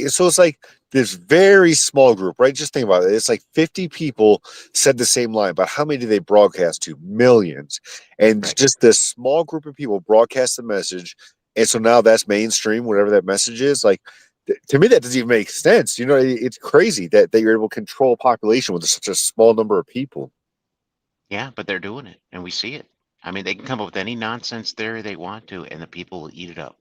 so it's like this very small group, right? Just think about it. It's like 50 people said the same line, but how many did they broadcast to? Millions. And Right. just this small group of people broadcast the message, and so now that's mainstream, whatever that message is. Like to me that doesn't even make sense. It's crazy that you're able to control a population with such a small number of people. Yeah, but they're doing it, and we see it. I mean, they can come up with any nonsense theory they want to, and the people will eat it up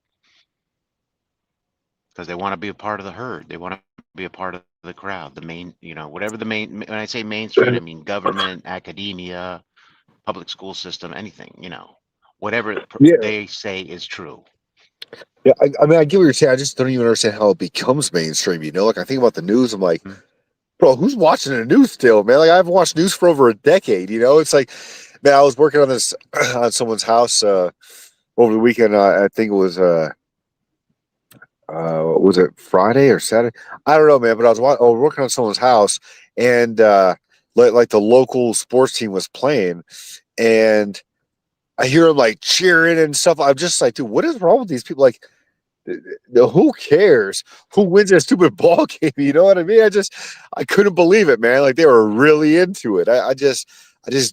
because they want to be a part of the herd. They want to be a part of the crowd. The main, whatever the main. When I say mainstream, I mean government, academia, public school system, anything. Whatever Yeah. they say is true. Yeah, I mean, I get what you're saying. I just don't even understand how it becomes mainstream. Like I think about the news, I'm like, Mhm. bro, who's watching the news still, man? Like I haven't watched news for over a decade. It's like, man, I was working on this on someone's house over the weekend. I think it was it Friday or Saturday? I don't know, man. But I was working on someone's house, and like the local sports team was playing, and I hear them like cheering and stuff. I'm just like, dude, what is wrong with these people? Like, who cares who wins that stupid ball game? You know what I mean? I couldn't believe it, man. Like they were really into it. I just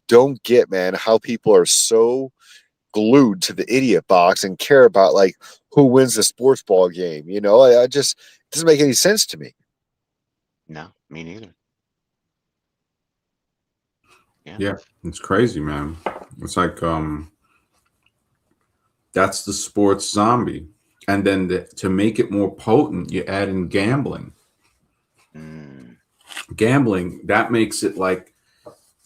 don't get, man, how people are so glued to the idiot box and care about like who wins the sports ball game. You know, I just it doesn't make any sense to me. No, me neither. Yeah. Yeah, it's crazy, man. It's like that's the sports zombie. And then to make it more potent, you add in gambling. Mm. Gambling, that makes it like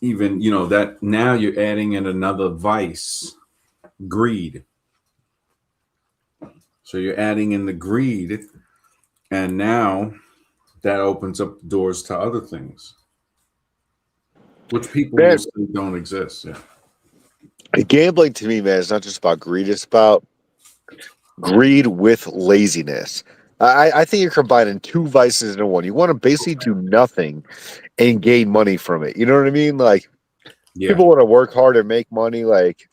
even, that now you're adding in another vice, greed. So you're adding in the greed, and now that opens up doors to other things, which people will Man, say don't exist. Yeah. gambling to me, man, is not just about greed. It's about greed with laziness. I think you're combining two vices into one. You want to basically do nothing and gain money from it. You know what I mean? Like Yeah. people want to work hard and make money. Like,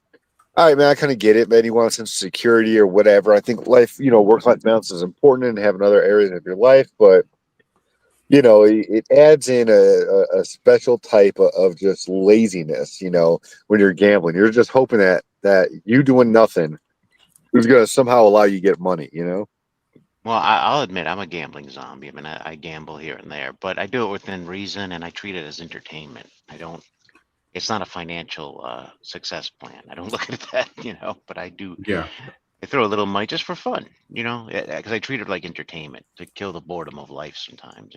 all right, man, I kind of get it, man. You want some security or whatever. I think life, work-life balance is important and having other areas of your life, but it adds in a special type of just laziness. When you're gambling, you're just hoping that you doing nothing is going to somehow allow you to get money. Well, I'll admit I'm a gambling zombie. I mean, I gamble here and there, but I do it within reason, and I treat it as entertainment. I don't. It's not a financial success plan. I don't look at that, But I do. Yeah. I throw a little money just for fun, because I treat it like entertainment to kill the boredom of life. Sometimes.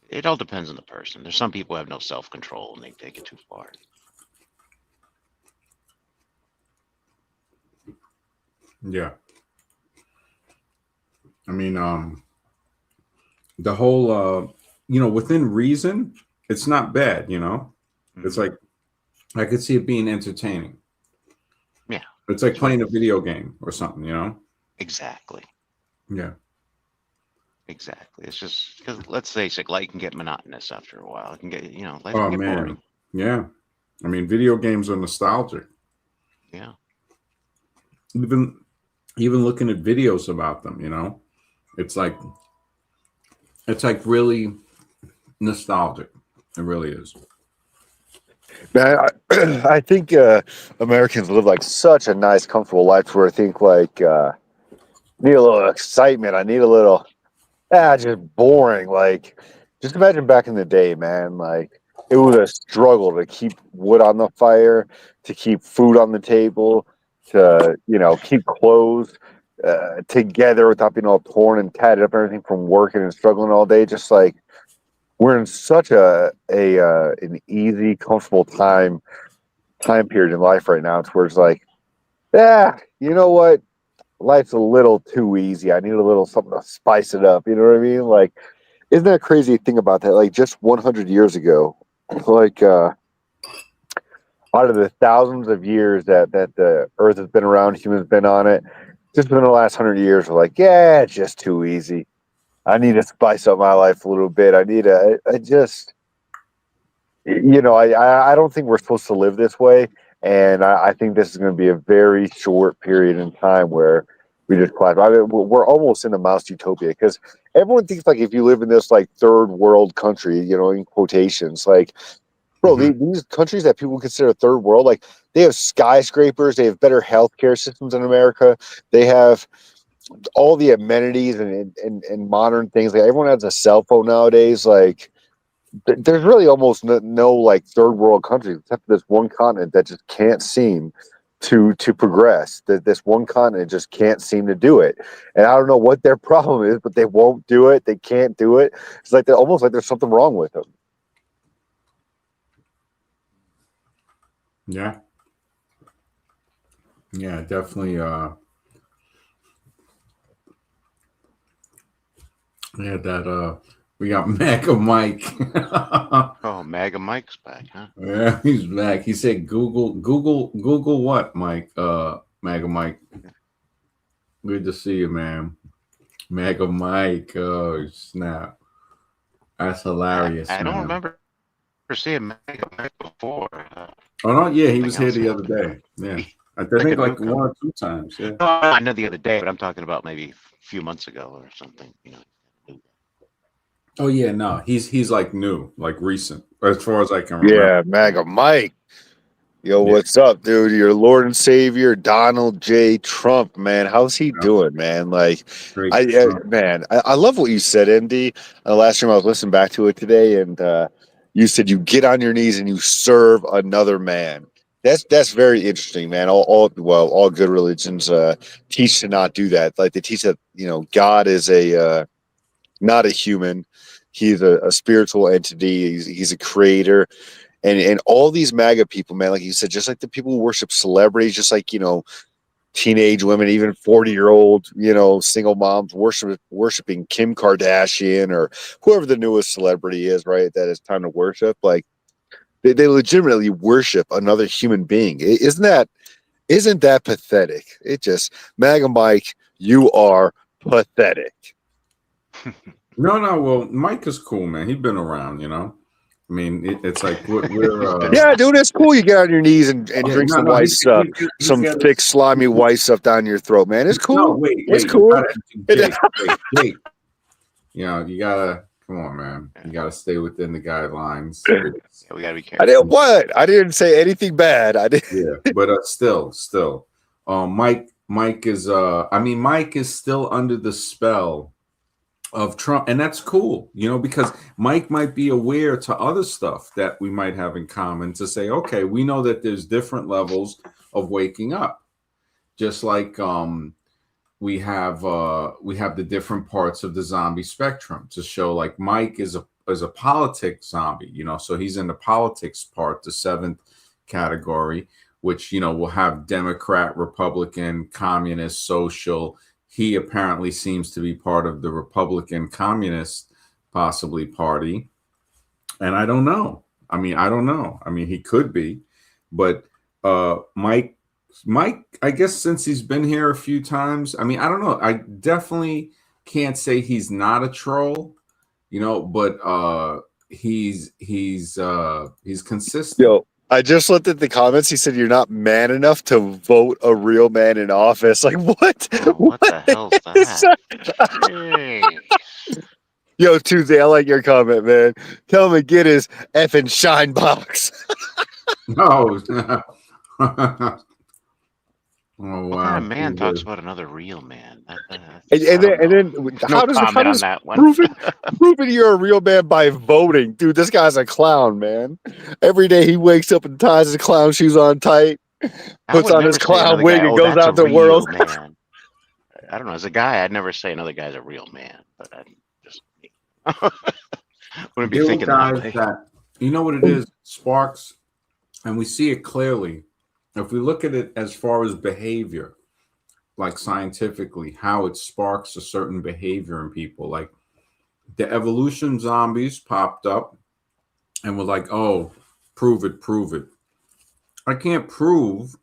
It all depends on the person. There's some people who have no self-control and they take it too far. Yeah. I mean, the whole, within reason, it's not bad, It's like, I could see it being entertaining. Yeah. It's like playing a video game or something, Exactly. Yeah. Exactly. It's just because let's face it, life can get monotonous after a while. It can get, life Oh, can get boring. man. Yeah. I mean, video games are nostalgic. Yeah. Even looking at videos about them, it's like really nostalgic. It really is. Man, I think Americans live like such a nice, comfortable life where I think like need a little excitement. I need a little just boring. Like just imagine back in the day, man. Like it was a struggle to keep wood on the fire, to keep food on the table, to keep clothes together without being all torn and tatted up. Everything from working and struggling all day, just like we're in such an easy, comfortable time period in life right now. It's where it's like, yeah, you know what? Life's a little too easy. I need a little something to spice it up. You know what I mean? Like, isn't that a crazy thing about that? Like, just 100 years ago, like, out of the thousands of years that the Earth has been around, humans been on it, just within the last 100 years, we're like, yeah, it's just too easy. I need to spice up my life a little bit. I just, I don't think we're supposed to live this way. And I think this is going to be a very short period in time where we just collapse. I mean, we're almost in a mouse utopia because everyone thinks like if you live in this like third world country, in quotations, like, bro, these countries that people consider third world, like they have skyscrapers, they have better healthcare systems in America, they have all the amenities and modern things. Like everyone has a cell phone nowadays. Like there's really almost no like third world countries except for this one continent that just can't seem to progress. That this one continent just can't seem to do it, and I don't know what their problem is, but they won't do it. They can't do it. It's like they're almost like there's something wrong with them. Yeah. Yeah, definitely. Yeah, that we got Mega Mike. Oh, MAGA Mike's back, huh? Yeah, he's back. He said Google what, Mike? Mega Mike. Good to see you, man. Mega Mike. Oh snap. That's hilarious, I don't man. remember seen Mega before. Oh no, yeah, he was Something here else the other happened. day. Yeah, I Like a think like newcomer. one or two times. Yeah. No, I know the other day, but I'm talking about maybe a few months ago or something. Oh yeah, no, he's like new, like recent, as far as I can remember. Yeah, Maga Mike. Yo, Yeah, what's up, dude? Your Lord and Savior, Donald J. Trump, man. How's he yeah, doing, man? Like, great Trump. man, I love what you said, MD. Last time I was listening back to it today, and you said you get on your knees and you serve another man. That's very interesting, man. All good religions teach to not do that. Like they teach that God is a not a human. He's a spiritual entity. He's a creator and all these MAGA people, man, like you said, just like the people who worship celebrities, just like teenage women, even 40-year-old, single moms worshiping Kim Kardashian or whoever the newest celebrity is, right? That it's time to worship. Like they legitimately worship another human being. Isn't that pathetic? It just MAGA Mike, you are pathetic. No. Well, Mike is cool, man. He's been around, I mean, it's like we're Yeah, dude, it's cool. You get on your knees and yeah, drink some white stuff, he's some got thick, slimy white stuff down your throat, man. It's no, cool. wait, It's you cool. gotta, Jake, you gotta come on, man. You gotta stay within the guidelines. Yeah, we gotta be careful. I didn't what? I didn't say anything bad. I didn't. Yeah, but still, Mike is Mike is still under the spell of Trump, and that's cool, because Mike might be aware to other stuff that we might have in common to say, okay, we know that there's different levels of waking up, just like we have the different parts of the zombie spectrum to show like Mike is a politics zombie, so he's in the politics part, the seventh category, which will have Democrat, Republican, communist, social. He apparently seems to be part of the Republican Communist, possibly party. And I don't know. I don't know. He could be, but Mike, I guess since he's been here a few times, I don't know. I definitely can't say he's not a troll, but he's consistent. Yo, I just looked at the comments. He said you're not man enough to vote a real man in office. Like what? Oh, what the hell's that? Jeez. Yo, Tuesday, I like your comment, man. Tell him to get his effing shine box. No. Oh What wow! kind of man talks about another real man? And then how does that one? proving you're a real man by voting, dude? This guy's a clown, man. Every day he wakes up and ties his clown shoes on tight, puts on his clown wig, and goes out the world. Man. I don't know. As a guy, I'd never say another guy's a real man, but I just wouldn't be thinking that way. You know what it is, Sparks, and we see it clearly. If we look at it as far as behavior, like scientifically, how it sparks a certain behavior in people, like the evolution zombies popped up and were like, oh, prove it. I can't prove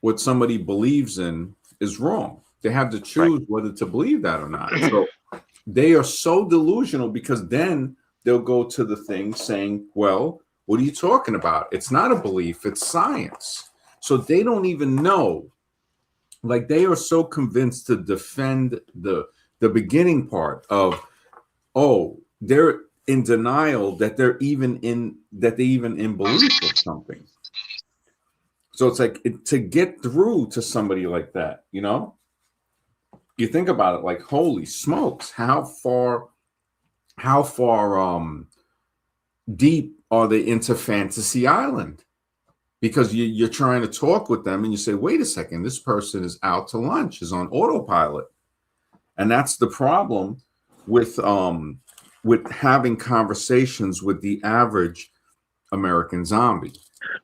what somebody believes in is wrong. They have to choose whether to believe that or not. So they are so delusional because then they'll go to the thing saying, well, what are you talking about? It's not a belief, it's science. So they don't even know. Like they are so convinced to defend the beginning part of, oh, they're in denial that they even in belief of something. So it's like to get through to somebody like that, you think about it like, holy smokes, how far deep are they into Fantasy Island? Because you're trying to talk with them and you say, wait a second, this person is out to lunch, is on autopilot. And that's the problem with having conversations with the average American zombie.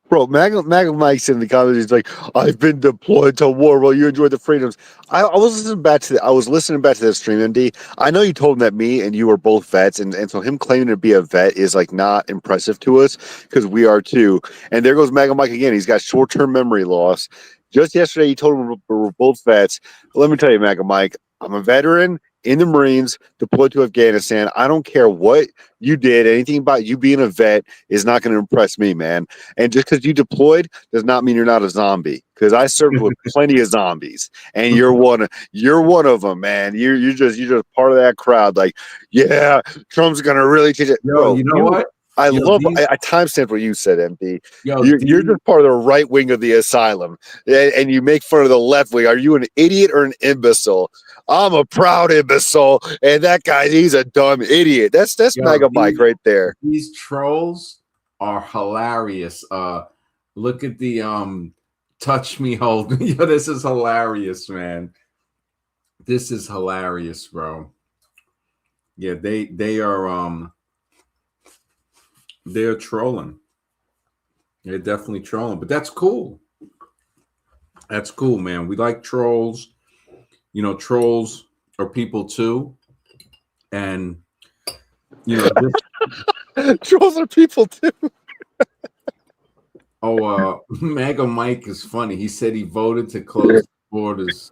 Bro, Maga Mike's in the comments. He's like, "I've been deployed to war. Well, you enjoy the freedoms." I was listening back to that stream, MD. I know you told him that me and you were both vets, and so him claiming to be a vet is like not impressive to us because we are too. And there goes Maga Mike again. He's got short-term memory loss. Just yesterday, he told him we're both vets. But let me tell you, Maga Mike, I'm a veteran, in the Marines, deployed to Afghanistan. I don't care what you did. Anything about you being a vet is not going to impress me, man. And just because you deployed does not mean you're not a zombie. Because I served with plenty of zombies, and you're one of them, man. You're just part of that crowd. Like, yeah, Trump's gonna really change it, Yo, bro. you know what? I Yo, love. these, I timestamped what you said, MP. yo, You're these, just part of the right wing of the asylum, and you make fun of the left wing. Are you an idiot or an imbecile? I'm a proud imbecile, and that guy, he's a dumb idiot. That's yo, Mega Mike right there. these trolls are hilarious. Look at the touch me, hold me. Yo, this is hilarious, man. This is hilarious, bro. Yeah, they're trolling. They're definitely trolling, but that's cool. That's cool, man. We like trolls. You know, trolls are people too. And you know, Trolls are people too. Mega Mike is funny. He said he voted to close the borders.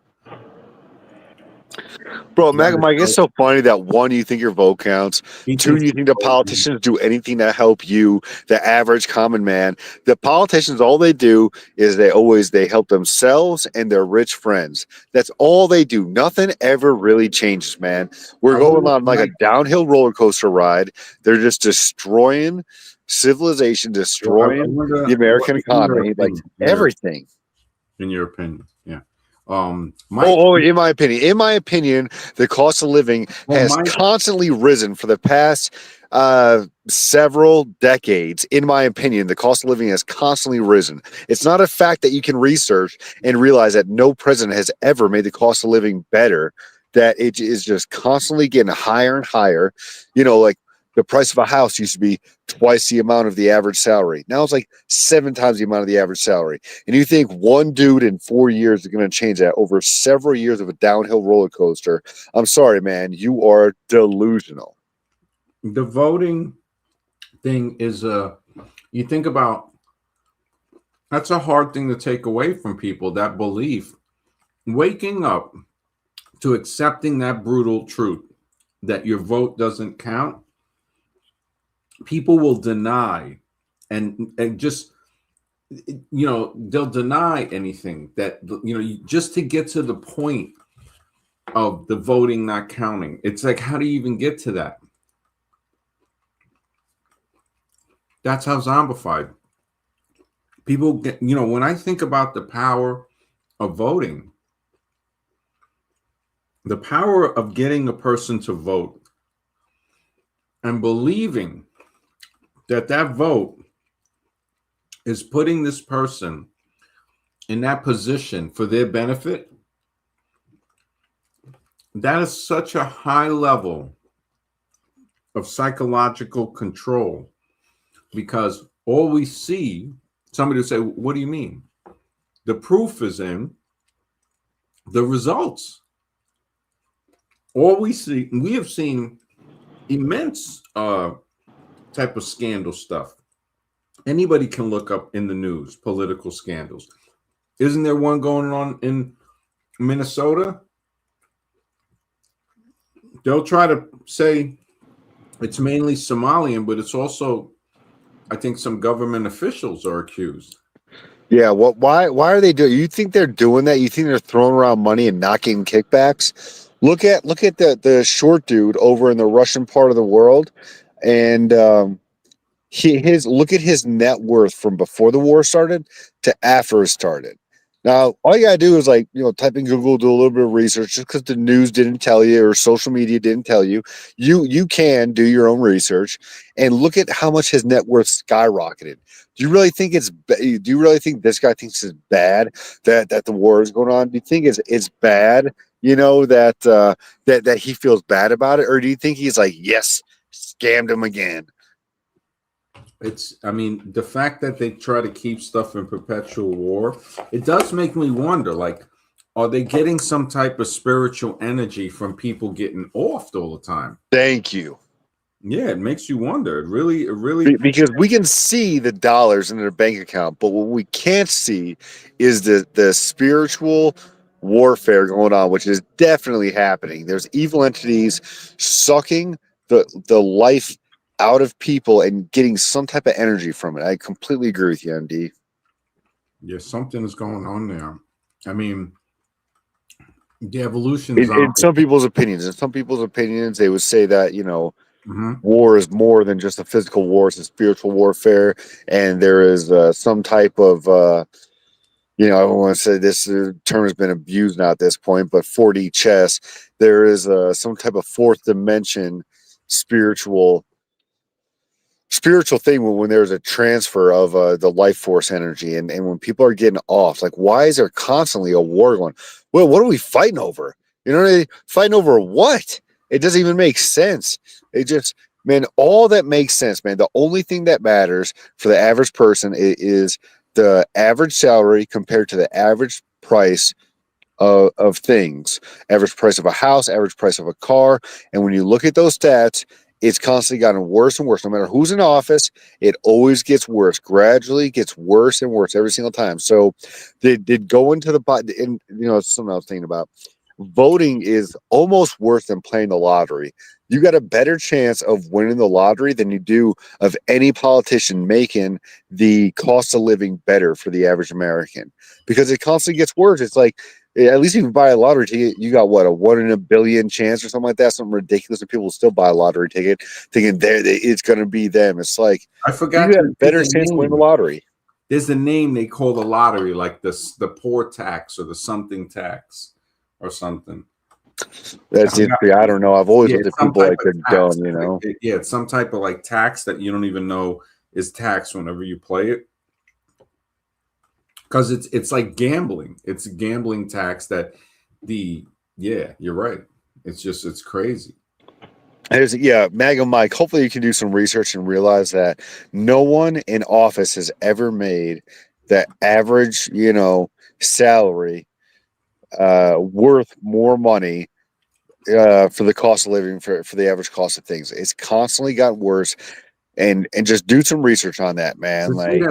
Bro, Mega Mike, it's so funny that one, you think your vote counts. Two, you think the politicians do anything to help you, the average common man. The politicians, all they do is they help themselves and their rich friends. That's all they do. Nothing ever really changes, man. We're going on like a downhill roller coaster ride. They're just destroying civilization, destroying the American economy, like everything. In your opinion, yeah. In my opinion, the cost of living has constantly risen for the past several decades. In my opinion, the cost of living has constantly risen. It's not a fact that you can research and realize that no president has ever made the cost of living better, that it is just constantly getting higher and higher. You know, like the price of a house used to be twice the amount of the average salary. Now it's like 7 times the amount of the average salary. And you think one dude in 4 years is going to change that over several years of a downhill roller coaster? I'm sorry, man. You are delusional. The voting thing is you think about, that's a hard thing to take away from people, that belief. Waking up to accepting that brutal truth that your vote doesn't count, people will deny and just, you know, they'll deny anything that, you know, just to get to the point of the voting not counting. It's like, how do you even get to that? That's how zombified people get. You know, when I think about the power of voting, the power of getting a person to vote and believing that that vote is putting this person in that position for their benefit, that is such a high level of psychological control, because all we see, somebody will say, what do you mean? The proof is in the results. All we see, we have seen immense type of scandal stuff. Anybody can look up in the news political scandals. Isn't there one going on in Minnesota? They'll try to say it's mainly Somalian, but it's also, I think, some government officials are accused. Yeah, why are they doing? You think they're doing that? You think they're throwing around money and not getting kickbacks? Look at the short dude over in the Russian part of the world, and look at his net worth from before the war started to after it started. Now, all you gotta do is, like, type in Google, do a little bit of research. Just because the news didn't tell you or social media didn't tell you, you can do your own research and look at how much his net worth skyrocketed. Do you really think this guy thinks it's bad that the war is going on? Do you think it's bad, that he feels bad about it, or do you think he's like, yes, scammed him again? I mean, the fact that they try to keep stuff in perpetual war, it does make me wonder, like, are they getting some type of spiritual energy from people getting offed all the time? Thank you. Yeah, it makes you wonder. It really, because we can see the dollars in their bank account, but what we can't see is the spiritual warfare going on, which is definitely happening. There's evil entities sucking the life out of people and getting some type of energy from it. I completely agree with you, MD. Yeah, something is going on there. I mean, the evolution In zombie. some people's opinions, they would say that, Mhm. war is more than just a physical war; it's a spiritual warfare, and there is some type of I don't want to say this term has been abused now at this point, but 4D chess, there is some type of fourth dimension spiritual thing when there's a transfer of the life force energy, and when people are getting off, like, why is there constantly a war going? Well, what are we fighting over? Fighting over what? It doesn't even make sense. It just, man, all that makes sense, man. The only thing that matters for the average person is the average salary compared to the average price of things, average price of a house, average price of a car. And when you look at those stats, it's constantly gotten worse and worse. No matter who's in office, it always gets worse, gradually gets worse and worse every single time. So they did go into the, and it's something I was thinking about. Voting is almost worse than playing the lottery. You got a better chance of winning the lottery than you do of any politician making the cost of living better for the average American, because it constantly gets worse. It's like, at least if you buy a lottery ticket, you got what, a 1 in a billion chance or something like that, something ridiculous. And people still buy a lottery ticket thinking it's going to be them. It's like, I you forgot have a better chance to win the lottery. There's a name they call the lottery, like the poor tax or the something tax or something. That's it. I don't know. I've always looked at people like they're dumb, Yeah, it's some type of like tax that you don't even know is tax whenever you play it. Because it's like gambling. It's a gambling tax that you're right. It's crazy. MAGA Mike, hopefully you can do some research and realize that no one in office has ever made the average, salary worth more money for the cost of living for the average cost of things. It's constantly got worse, and just do some research on that, man. Like,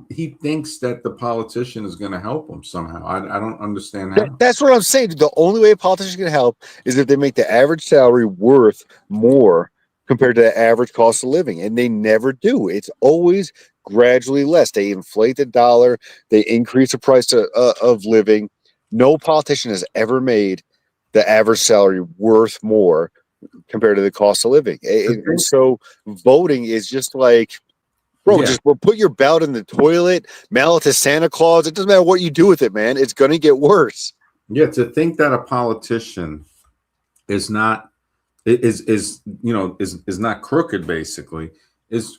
he thinks that the politician is going to help him somehow. I don't understand how. that's what I'm saying. The only way a politician can help is if they make the average salary worth more compared to the average cost of living, and they never do. It's always gradually less. They inflate the dollar, they increase the price of living. No politician has ever made the average salary worth more compared to the cost of living. And so voting is just like, bro, just put your ballot in the toilet, mail it to Santa Claus. It doesn't matter what you do with it, man. It's going to get worse. Yeah, to think that a politician is not not crooked, basically, it's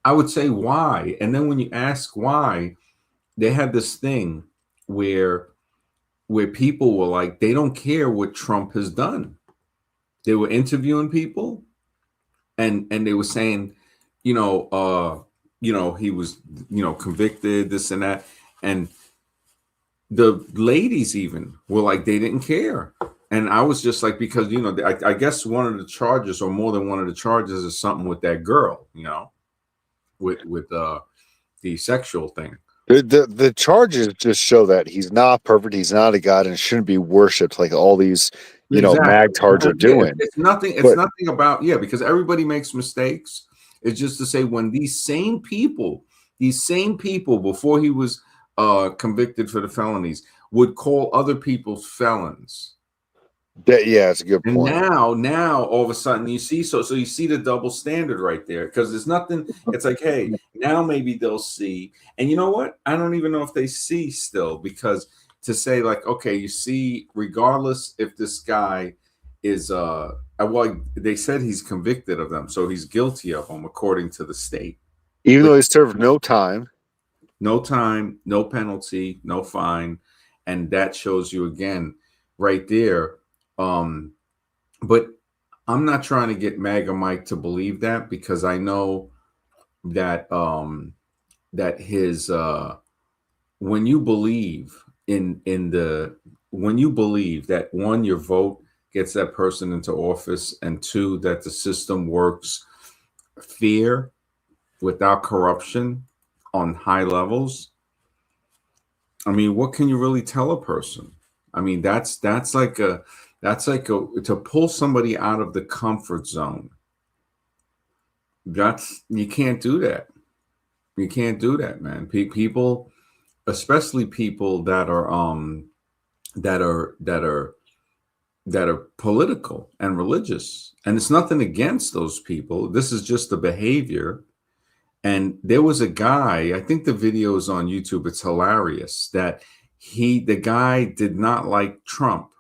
I would say why. And then when you ask why, they had this thing where people were like, they don't care what Trump has done. They were interviewing people and they were saying, he was, convicted, this and that. And the ladies even were like, they didn't care. And I was just like, because, I guess one of the charges, or more than one of the charges, is something with that girl, with the sexual thing. The charges just show that he's not perfect. He's not a god and shouldn't be worshipped like all these, magtards are doing. It's nothing. It's nothing about, because everybody makes mistakes. It's just to say, when these same people, before he was convicted for the felonies, would call other people felons. It's a good point. And now all of a sudden you see, so you see the double standard right there, because there's nothing. It's like, hey, now maybe they'll see. And you know what? I don't even know if they see still, because to say like, okay, you see, regardless if this guy is well, they said he's convicted of them, so he's guilty of them according to the state. Even though he served no time, no penalty, no fine, and that shows you again right there. But I'm not trying to get MAGA Mike to believe that, because I know that that his when you believe when you believe that, one, your vote gets that person into office, and two, that the system works fair without corruption on high levels, I mean, what can you really tell a person? I mean, that's like a to pull somebody out of the comfort zone. That's you can't do that. You can't do that, man. People, especially people that are that are that are political and religious, and it's nothing against those people. This is just the behavior. And there was a guy, I think the video is on YouTube. It's hilarious that the guy did not like Trump,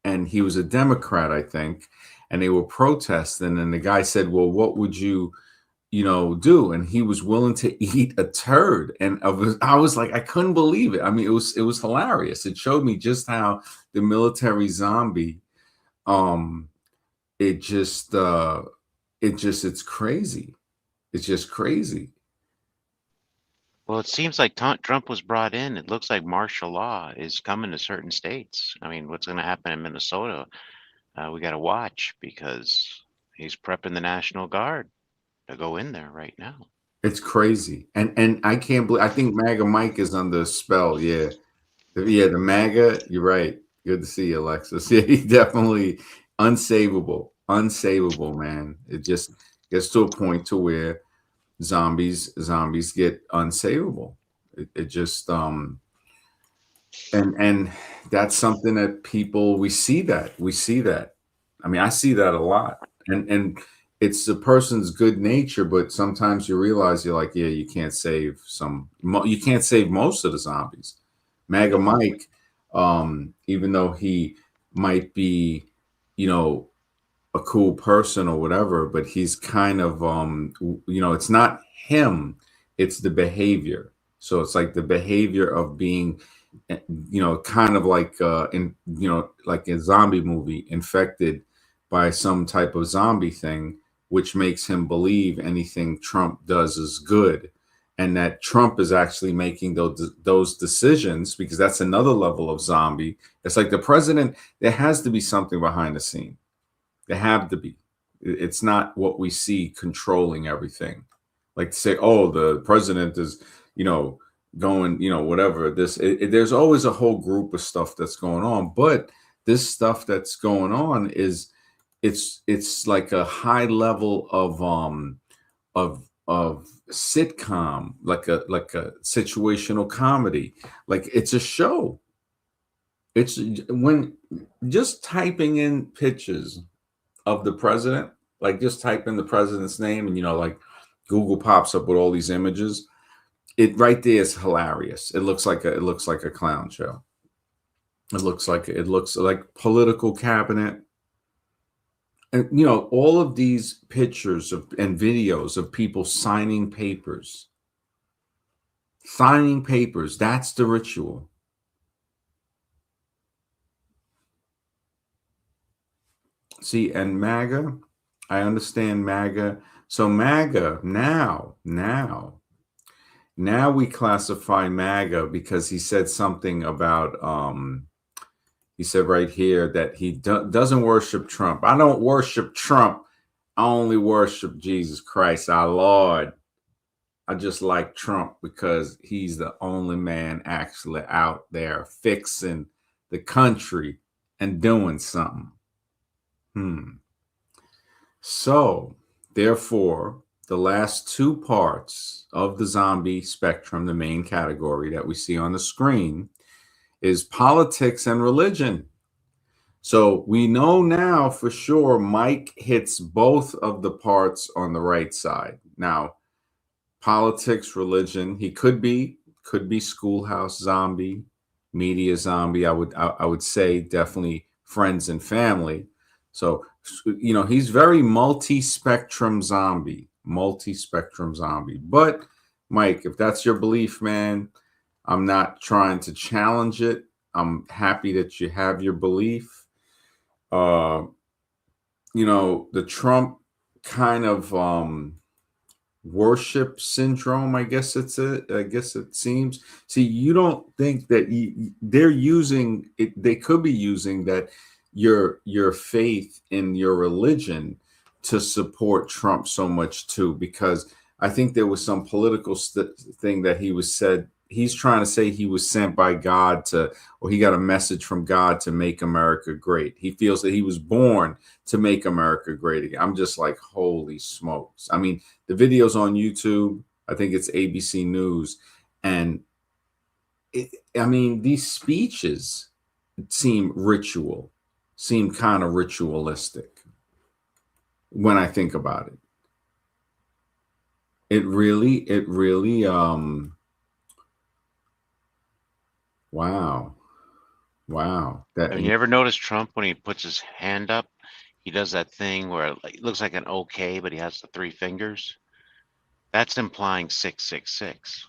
and he was a Democrat, I think, and they were protesting. And the guy said, "Well, what would you do?" And he was willing to eat a turd. And I was like, I couldn't believe it. I mean, it was hilarious. It showed me just how the military zombie, um, it's crazy. It's just crazy. Well, it seems like Trump was brought in. It looks like martial law is coming to certain states. I mean, what's going to happen in Minnesota? We got to watch because he's prepping the National Guard to go in there right now. It's crazy. And I can't believe I think MAGA Mike is under a spell. Yeah. Yeah, the MAGA, you're right. Good to see you, Alexis. Yeah, he definitely unsavable. Unsavable, man. It just gets to a point to where zombies get unsavable. It just and that's something that we see that. I mean, I see that a lot. And it's the person's good nature, but sometimes you realize you're like, yeah, you can't save most of the zombies. MAGA Mike, even though he might be, you know, a cool person or whatever, but he's kind of, it's not him, it's the behavior. So it's like the behavior of being, kind of like, like a zombie movie, infected by some type of zombie thing, which makes him believe anything Trump does is good, and that Trump is actually making those decisions, because that's another level of zombie. It's like the president, there has to be something behind the scene. There have to be. It's not what we see controlling everything. Like to say, oh, the president is, going, whatever. There's always a whole group of stuff that's going on, but this stuff that's going on it's like a high level of sitcom, like a situational comedy. Like it's a show. It's when just typing in pictures of the president, like just type in the president's name, and like Google pops up with all these images. It right there is hilarious. It looks like a clown show. It looks like political cabinet. And all of these pictures and videos of people signing papers. Signing papers, that's the ritual. See, and MAGA, I understand MAGA. So MAGA now we classify MAGA because he said something about he said right here that he doesn't worship Trump. I don't worship Trump. I only worship Jesus Christ, our Lord. I just like Trump because he's the only man actually out there fixing the country and doing something. So, therefore, the last two parts of the zombie spectrum, the main category that we see on the screen, is politics and religion. So we know now for sure Mike hits both of the parts on the right side. Now, politics, religion, he could be schoolhouse zombie, media zombie. I would say definitely friends and family. So, he's very multi-spectrum zombie. But Mike, if that's your belief, man, I'm not trying to challenge it. I'm happy that you have your belief. The Trump kind of worship syndrome, I guess it seems. See, you don't think that they're using it, they could be using that your faith in your religion to support Trump so much too, because I think there was some political thing that he was said he's trying to say he was sent by God to, or he got a message from God to make America great. He feels that he was born to make America great again. I'm just like, holy smokes. I mean, the videos on YouTube, I think it's ABC News. And I mean, these speeches seem kind of ritualistic when I think about it. It really, wow. That, Have you ever noticed Trump when he puts his hand up? He does that thing where it looks like an OK, but he has the three fingers. That's implying 666.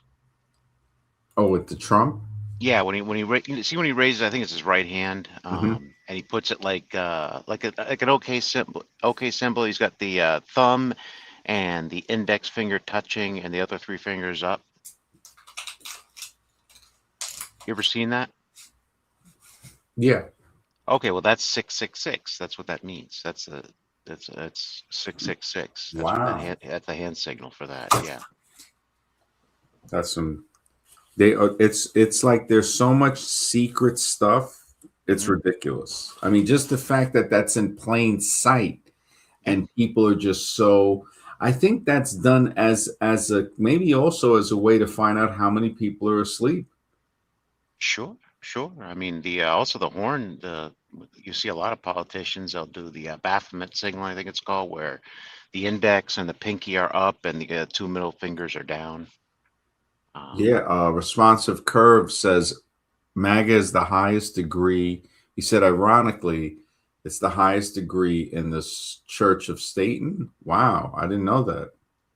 oh, with the Trump? Yeah, when you see when he raises, I think it's his right hand, Mhm. and he puts it like an OK symbol. OK symbol. He's got the thumb and the index finger touching, and the other three fingers up. You ever seen that? Yeah. Okay, well that's 666. That's what that means. That's 666. That's what Wow. that's the hand signal for that. Yeah. That's some, they are, it's like there's so much secret stuff. It's Mhm. ridiculous. I mean, just the fact that that's in plain sight Yeah. and people are just so, I think that's done as a, maybe also as a way to find out how many people are asleep. Sure, sure. I mean, the also the horn. You see a lot of politicians. They'll do the Baphomet signal, I think it's called, where the index and the pinky are up and the two middle fingers are down. Yeah, responsive curve says MAGA is the highest degree. He said, ironically, it's the highest degree in the Church of Satan. Wow, I didn't know that.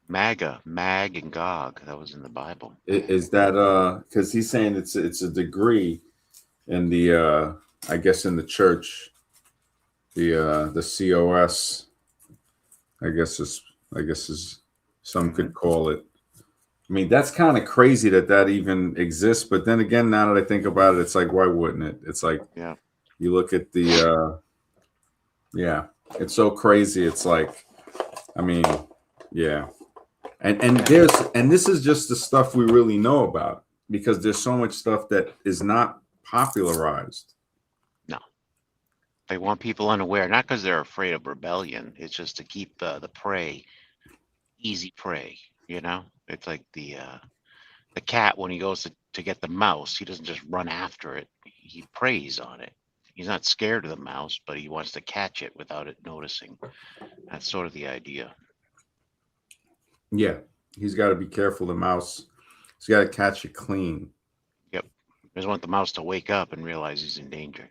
MAGA, Mag and Gog. That was in the Bible. Is that because he's saying it's a degree in the I guess in the church, the COS, I guess is some could call it. I mean, that's kind of crazy that even exists. But then again, now that I think about it, it's like, why wouldn't it? It's like, Yeah. you look at the, yeah, it's so crazy. It's like, I mean, yeah. And this is just the stuff we really know about, because there's so much stuff that is not popularized. No, they want people unaware, not because they're afraid of rebellion. It's just to keep the prey easy prey. You know, it's like the cat when he goes to get the mouse. He doesn't just run after it. He preys on it. He's not scared of the mouse, but he wants to catch it without it noticing. That's sort of the idea. Yeah, he's got to be careful. The mouse, he's got to catch it clean. Yep. He doesn't want the mouse to wake up and realize he's in danger.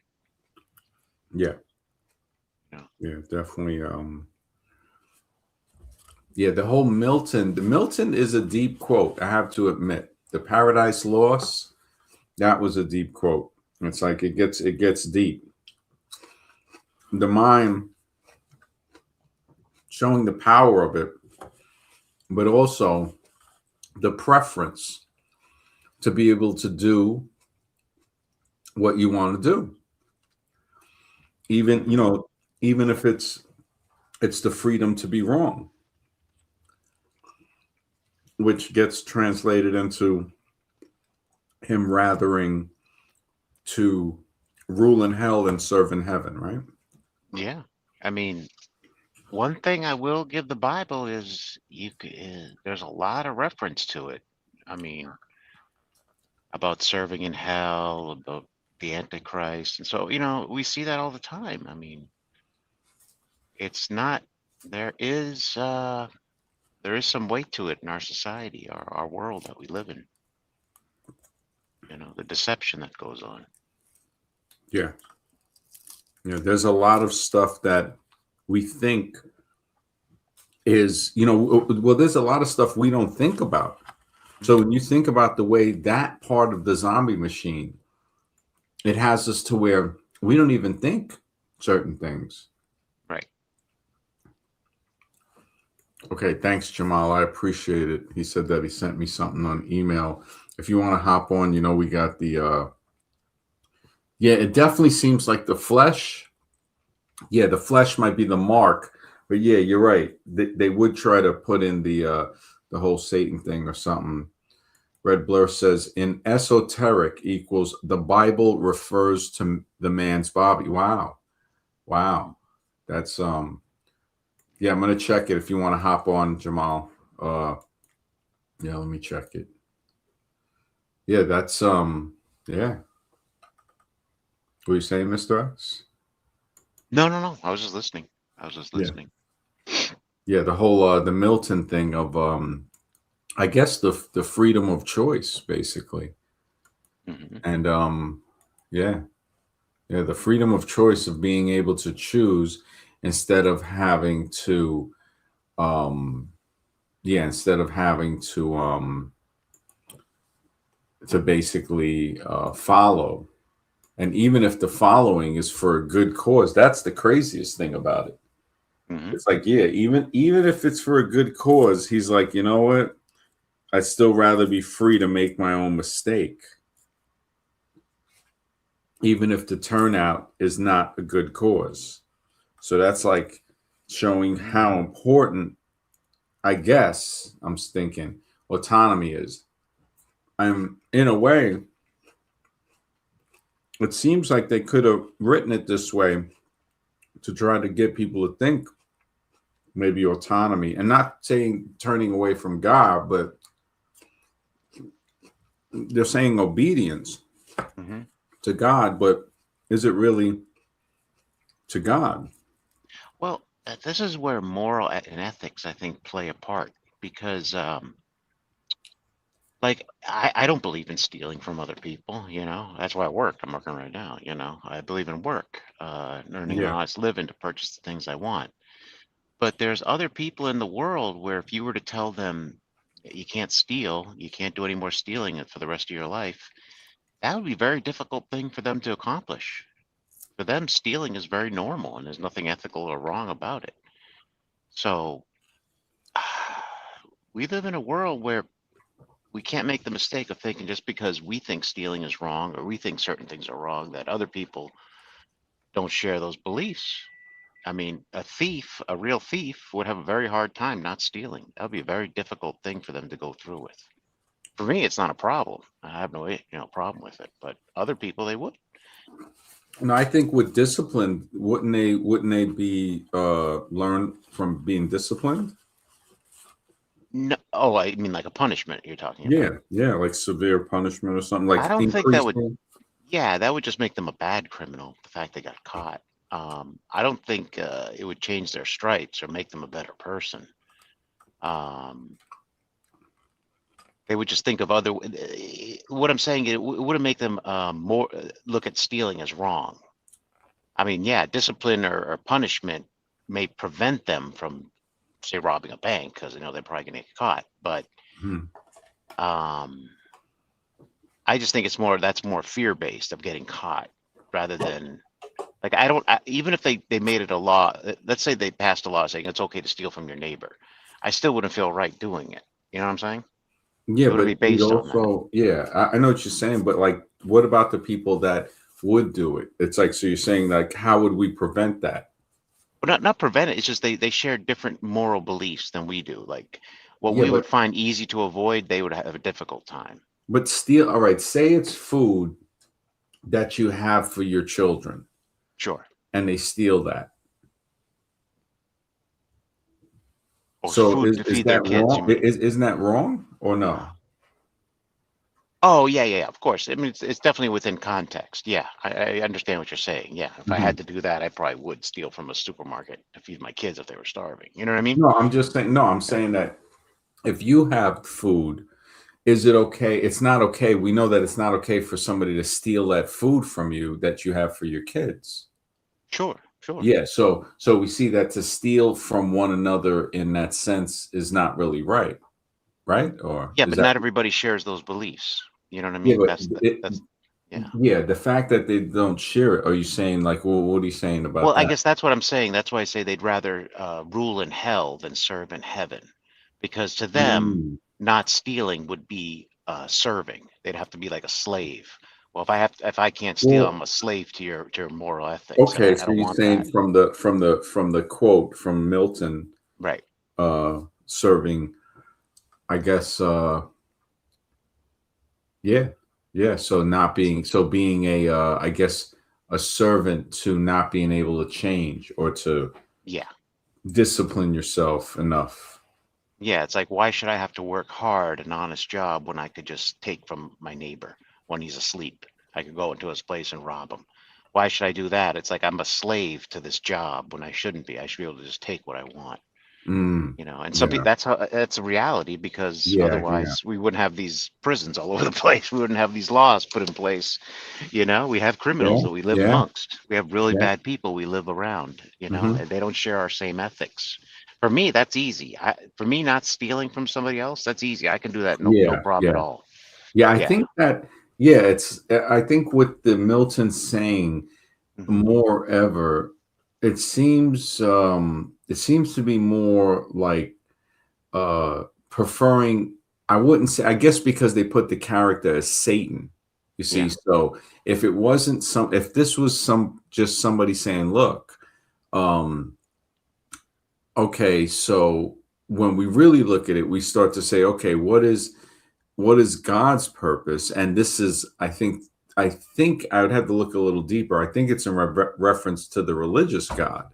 Yeah. Yeah, definitely. Yeah, the whole Milton. The Milton is a deep quote, I have to admit. The Paradise Lost, that was a deep quote. It's like it gets deep. The mind showing the power of it, but also the preference to be able to do what you want to do. Even, even if it's the freedom to be wrong, which gets translated into him rathering to rule in hell and serve in heaven, right? Yeah. I mean, one thing I will give the Bible is there's a lot of reference to it. I mean, about serving in hell, about the Antichrist. And so, we see that all the time. I mean, it's not, there is some weight to it in our society, our world that we live in. The deception that goes on. Yeah. There's a lot of stuff that we think is, well, there's a lot of stuff we don't think about. So when you think about the way that part of the zombie machine, it has us to where we don't even think certain things. Right. Okay, thanks, Jamal. I appreciate it. He said that he sent me something on email. If you want to hop on, we got the yeah, it definitely seems like the flesh. Yeah, the flesh might be the mark, but yeah, you're right. They would try to put in the whole Satan thing or something. Red Blur says in esoteric equals the Bible refers to the man's body. Wow. Wow. That's yeah, I'm gonna check it if you want to hop on, Jamal. Yeah, let me check it. Yeah, that's yeah. What are you saying, Mr. X? No, no, no. I was just listening. I was just Yeah. listening. Yeah, the whole the Milton thing of I guess the freedom of choice, basically. Hmm. And yeah. Yeah, the freedom of choice of being able to choose instead of having to um yeah, instead of having to basically follow. And even if the following is for a good cause, that's the craziest thing about it. Hmm. It's like, yeah, even if it's for a good cause, he's like, you know what? I'd still rather be free to make my own mistake, even if the turnout is not a good cause. So that's like showing how important, I guess, I'm thinking, autonomy is. I'm in a way, it seems like they could have written it this way to try to get people to think maybe autonomy and not saying turning away from God, but they're saying obedience Hmm. to God, but is it really to God? Well, this is where moral and ethics, I think, play a part because, like, I don't believe in stealing from other people. That's why I work. I'm working right now. I believe in work, earning an Yeah. honest living to purchase the things I want. But there's other people in the world where if you were to tell them you can't steal, you can't do any more stealing for the rest of your life, that would be a very difficult thing for them to accomplish. For them, stealing is very normal and there's nothing ethical or wrong about it. So we live in a world where we can't make the mistake of thinking just because we think stealing is wrong or we think certain things are wrong, that other people don't share those beliefs. I mean, a real thief, would have a very hard time not stealing. That would be a very difficult thing for them to go through with. For me, it's not a problem. I have no, problem with it. But other people, they would. And I think with discipline, wouldn't they be learn from being disciplined? No, oh, I mean like a punishment you're talking Yeah, about. yeah, like severe punishment or something, I like don't think that would. increasing. Yeah, that would just make them a bad criminal. The fact they got caught. I don't think it would change their stripes or make them a better person. Um, they would just think of other. What I'm saying, it wouldn't make them more look at stealing as wrong. I mean, yeah, discipline or punishment may prevent them from, say, robbing a bank because they're probably going to get caught. But Hmm. um, I just think that's more fear based of getting caught rather than like even if they made it a law. Let's say they passed a law saying it's okay to steal from your neighbor. I still wouldn't feel right doing it. You know what I'm saying? Yeah, It wouldn't be but you'd based on that. also, yeah, I know what you're saying, but like, what about the people that would do it? It's like, so you're saying like, how would we prevent that? But not prevent it. It's just they share different moral beliefs than we do. Like what Yeah, we would find easy to avoid, they would have a difficult time. but steal. All right, say it's food that you have for your children, Sure. and they steal that. Or So food to is feed their that kids, you wrong? mean? Isn't that wrong or no? Oh, yeah, yeah, yeah, of course. I mean, it's definitely within context. Yeah, I understand what you're saying. Yeah, if I Mhm. had to do that, I probably would steal from a supermarket to feed my kids if they were starving. You know what I mean? No, I'm just saying. No, I'm saying that if you have food, is it okay? It's not okay. We know that it's not okay for somebody to steal that food from you that you have for your kids. Sure, sure. Yeah, so we see that to steal from one another in that sense is not really right, right? Or Yeah, is but that not everybody shares those beliefs. You know what I yeah, mean? but That's yeah. yeah, the fact that they don't share it, are you saying like, well, what are you saying Well, about I that? guess that's what I'm saying. That's why I say they'd rather rule in hell than serve in heaven, because to them, Mm. not stealing would be serving. They'd have to be like a slave. Well, if I can't steal, Well, I'm a slave to your moral ethics, and okay, I so don't you're want saying that. from the quote from Milton, Right. serving, I guess, Yeah. Yeah. So not being so being a I guess a servant to not being able to change or to Yeah. discipline yourself enough. Yeah, it's like, why should I have to work hard an honest job when I could just take from my neighbor when he's asleep? I could go into his place and rob him. Why should I do that? It's like I'm a slave to this job when I shouldn't be. I should be able to just take what I want, Mm, and some people, yeah. that's a reality, because Yeah. Yeah. otherwise we wouldn't have these prisons all over the place. We wouldn't have these laws put in place. We have criminals Yeah. that we live Yeah. amongst. We have really Yeah. bad people we live around, Hmm. and they don't share our same ethics. For me, that's easy. For me, not stealing from somebody else, that's easy. I can do that, no Yeah. problem at Yeah. all. Yeah. I Yeah. think that, yeah, I think with the Milton saying Hmm. more ever, it seems to be more like preferring, I wouldn't say, I guess because they put the character as Satan, you see. Yeah. So if it wasn't if this was just somebody saying, look, um okay, so when we really look at it, we start to say, okay, what is God's purpose? And this is, I think I would have to look a little deeper. I think it's in reference to the religious God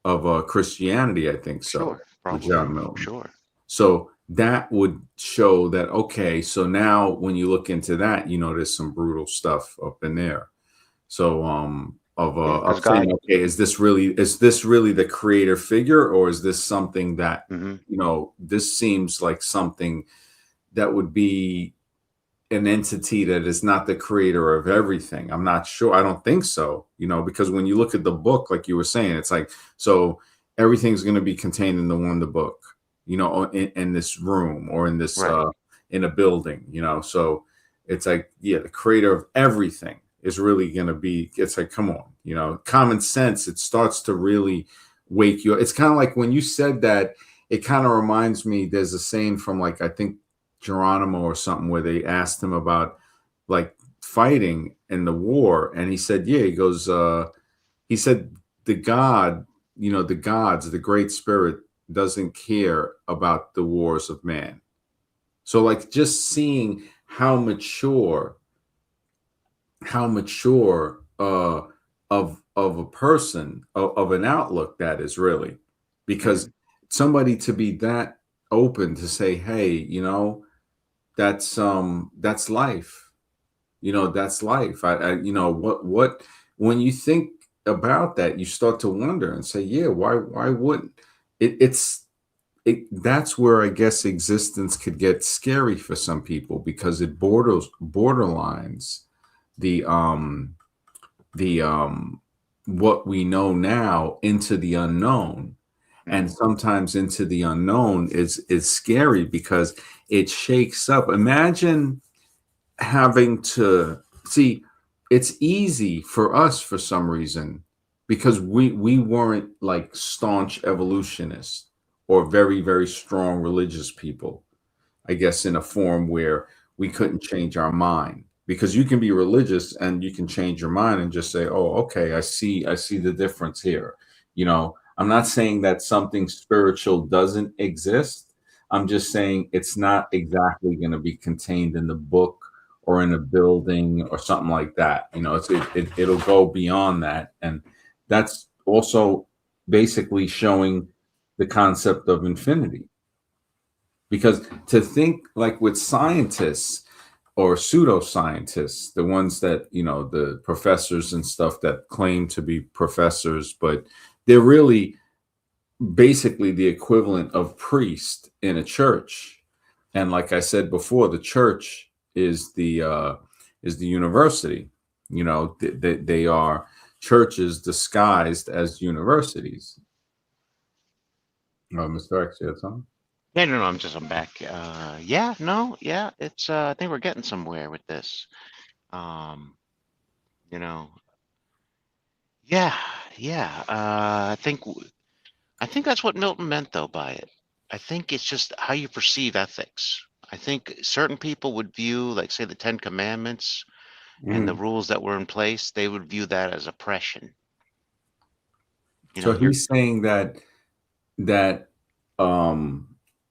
of Christianity. I think so, Sure. with Probably. John Milton. Sure. So that would show that, okay, so now when you look into that, there's some brutal stuff up in there. So Yeah, of because saying, God. okay, is this really the creator figure, or is this something that, Hmm. this seems like something that would be an entity that is not the creator of everything. I'm not sure. I don't think so, because when you look at the book, like you were saying, it's like, so everything's going to be contained in the book, in this room or in this, Right. in a building, so it's like, yeah, the creator of everything is really going to be, it's like, come on, common sense. It starts to really wake you up. It's kind of like when you said that, it kind of reminds me, there's a saying from, like, I think Geronimo or something, where they asked him about, like, fighting in the war, and he said, yeah, he said the God, the gods, the great spirit doesn't care about the wars of man. So, like, just seeing how mature of a person, of an outlook that is, really, because Hmm. somebody to be that open to say, hey, that's life. That's life. What when you think about that, you start to wonder and say, yeah, why wouldn't that's where, I guess, existence could get scary for some people, because it borderlines the the what we know now into the unknown. And Hmm. sometimes into the unknown is scary, because it shakes up. Imagine having to see, it's easy for us for some reason, because we weren't like staunch evolutionists or very, very strong religious people, I guess, in a form where we couldn't change our mind, because you can be religious and you can change your mind and just say, oh, okay, I see the difference here. I'm not saying that something spiritual doesn't exist. I'm just saying it's not exactly going to be contained in the book or in a building or something like that. It'll go beyond that. And that's also basically showing the concept of infinity, because to think, like, with scientists or pseudoscientists, the ones that, the professors and stuff that claim to be professors, but they're really basically the equivalent of priest in a church. And like I said before, the church is the university. They are churches disguised as universities. Mr. X, you had something? Yeah, no, no, I'm back. Yeah, no, yeah, it's I think we're getting somewhere with this. Um, you know, yeah, yeah. I think that's what Milton meant though by it. I think it's just how you perceive ethics. I think certain people would view, like, say, the Ten Commandments and the Mhm. rules that were in place, they would view that as oppression. So You're that um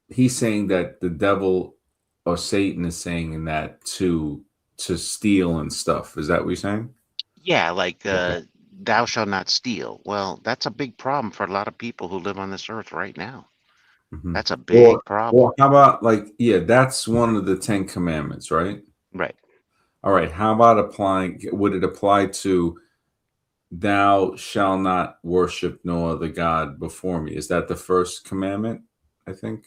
he's saying that the devil or Satan is saying in that to steal and stuff. Is that what you're saying? Yeah, like Okay. thou shalt not steal. Well, that's a big problem for a lot of people who live on this earth right now. Mhm. That's a big problem. Or how about like, yeah, that's one of the 10 commandments, right? Right. All right. How about applying, would it apply to thou shalt not worship no other God before me? Is that the first commandment? I think.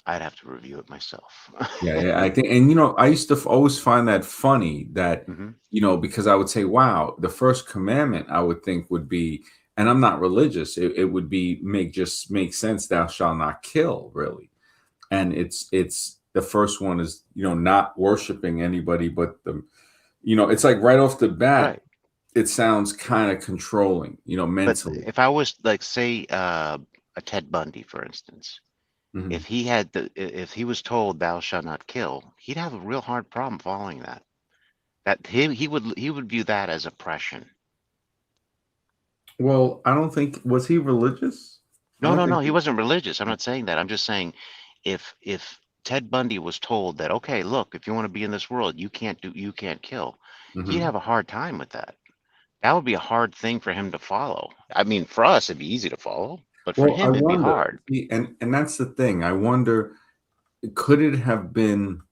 I'd have to review it myself. Yeah, yeah, I think, and I used to always find that funny that, Hmm. because I would say, wow, the first commandment I would think would be, and I'm not religious, it would be make sense, thou shalt not kill, really. And it's the first one is, not worshiping anybody but it's like right off the bat, Right. it sounds kind of controlling, But mentally. if I was like, say, a Ted Bundy, for instance, Mhm. if he was told thou shalt not kill, he'd have a real hard problem following that. That he would view that as oppression. Well, I don't think, was he religious? I No, don't no, think no, he wasn't religious. I'm not saying that. I'm just saying if Ted Bundy was told that, okay, look, if you want to be in this world, you can't kill, he'd Mhm. have a hard time with that. That would be a hard thing for him to follow. I mean, for us, it'd be easy to follow, but for Well, I him, it'd be wonder, hard. see, and that's the thing. I wonder, could it have been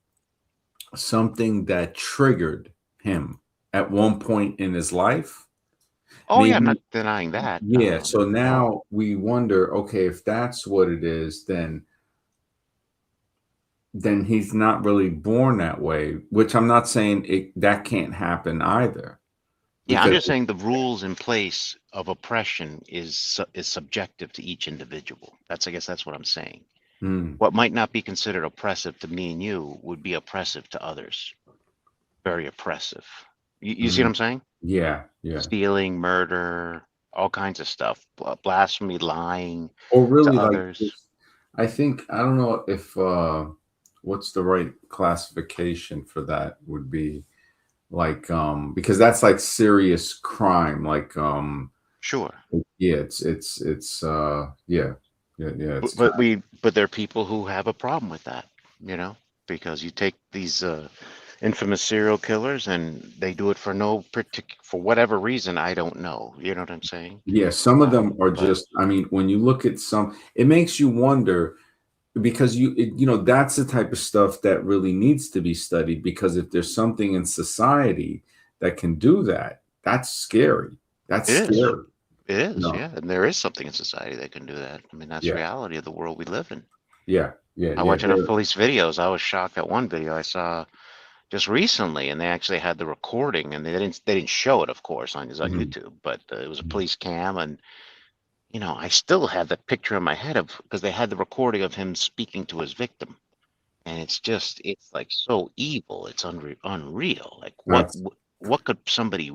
something that triggered him at one point in his life? Oh yeah, I'm not Maybe, denying that yeah. So at all. now we wonder, okay, if that's what it is, then he's not really born that way, which I'm not saying that can't happen either. Yeah, I'm Because just saying the rules in place of oppression is subjective to each individual. I guess that's what I'm saying. mm, What might not be considered oppressive to me and you would be oppressive to others. Very oppressive. You see what mm, I'm saying? yeah, yeah. Stealing, murder, all kinds of stuff, blasphemy, lying Or to really like others. this, I think, I don't know if what's the right classification for that would be, like, because that's like serious crime, like, Sure. yeah, yeah, yeah, yeah, But it's but kind we but there are people who have a problem with that, because you take these infamous serial killers and they do it for no for whatever reason, I don't know. You know what I'm saying? yeah, some of them are But just, I mean, when you look at some, it makes you wonder, because that's the type of stuff that really needs to be studied, because if there's something in society that can do that, that's scary. That's it is. scary. It is, No. yeah. And there is something in society that can do that. I mean, that's Yeah, reality of the world we live in. yeah, yeah, I yeah. watch enough police videos. I was shocked at one video I saw just recently, and they actually had the recording, and they didn't show it, of course, on Mhm, YouTube, but it was a mhm. police cam, and I still have that picture in my head of because they had the recording of him speaking to his victim, and it's like so evil, it's unreal. Like That's what could somebody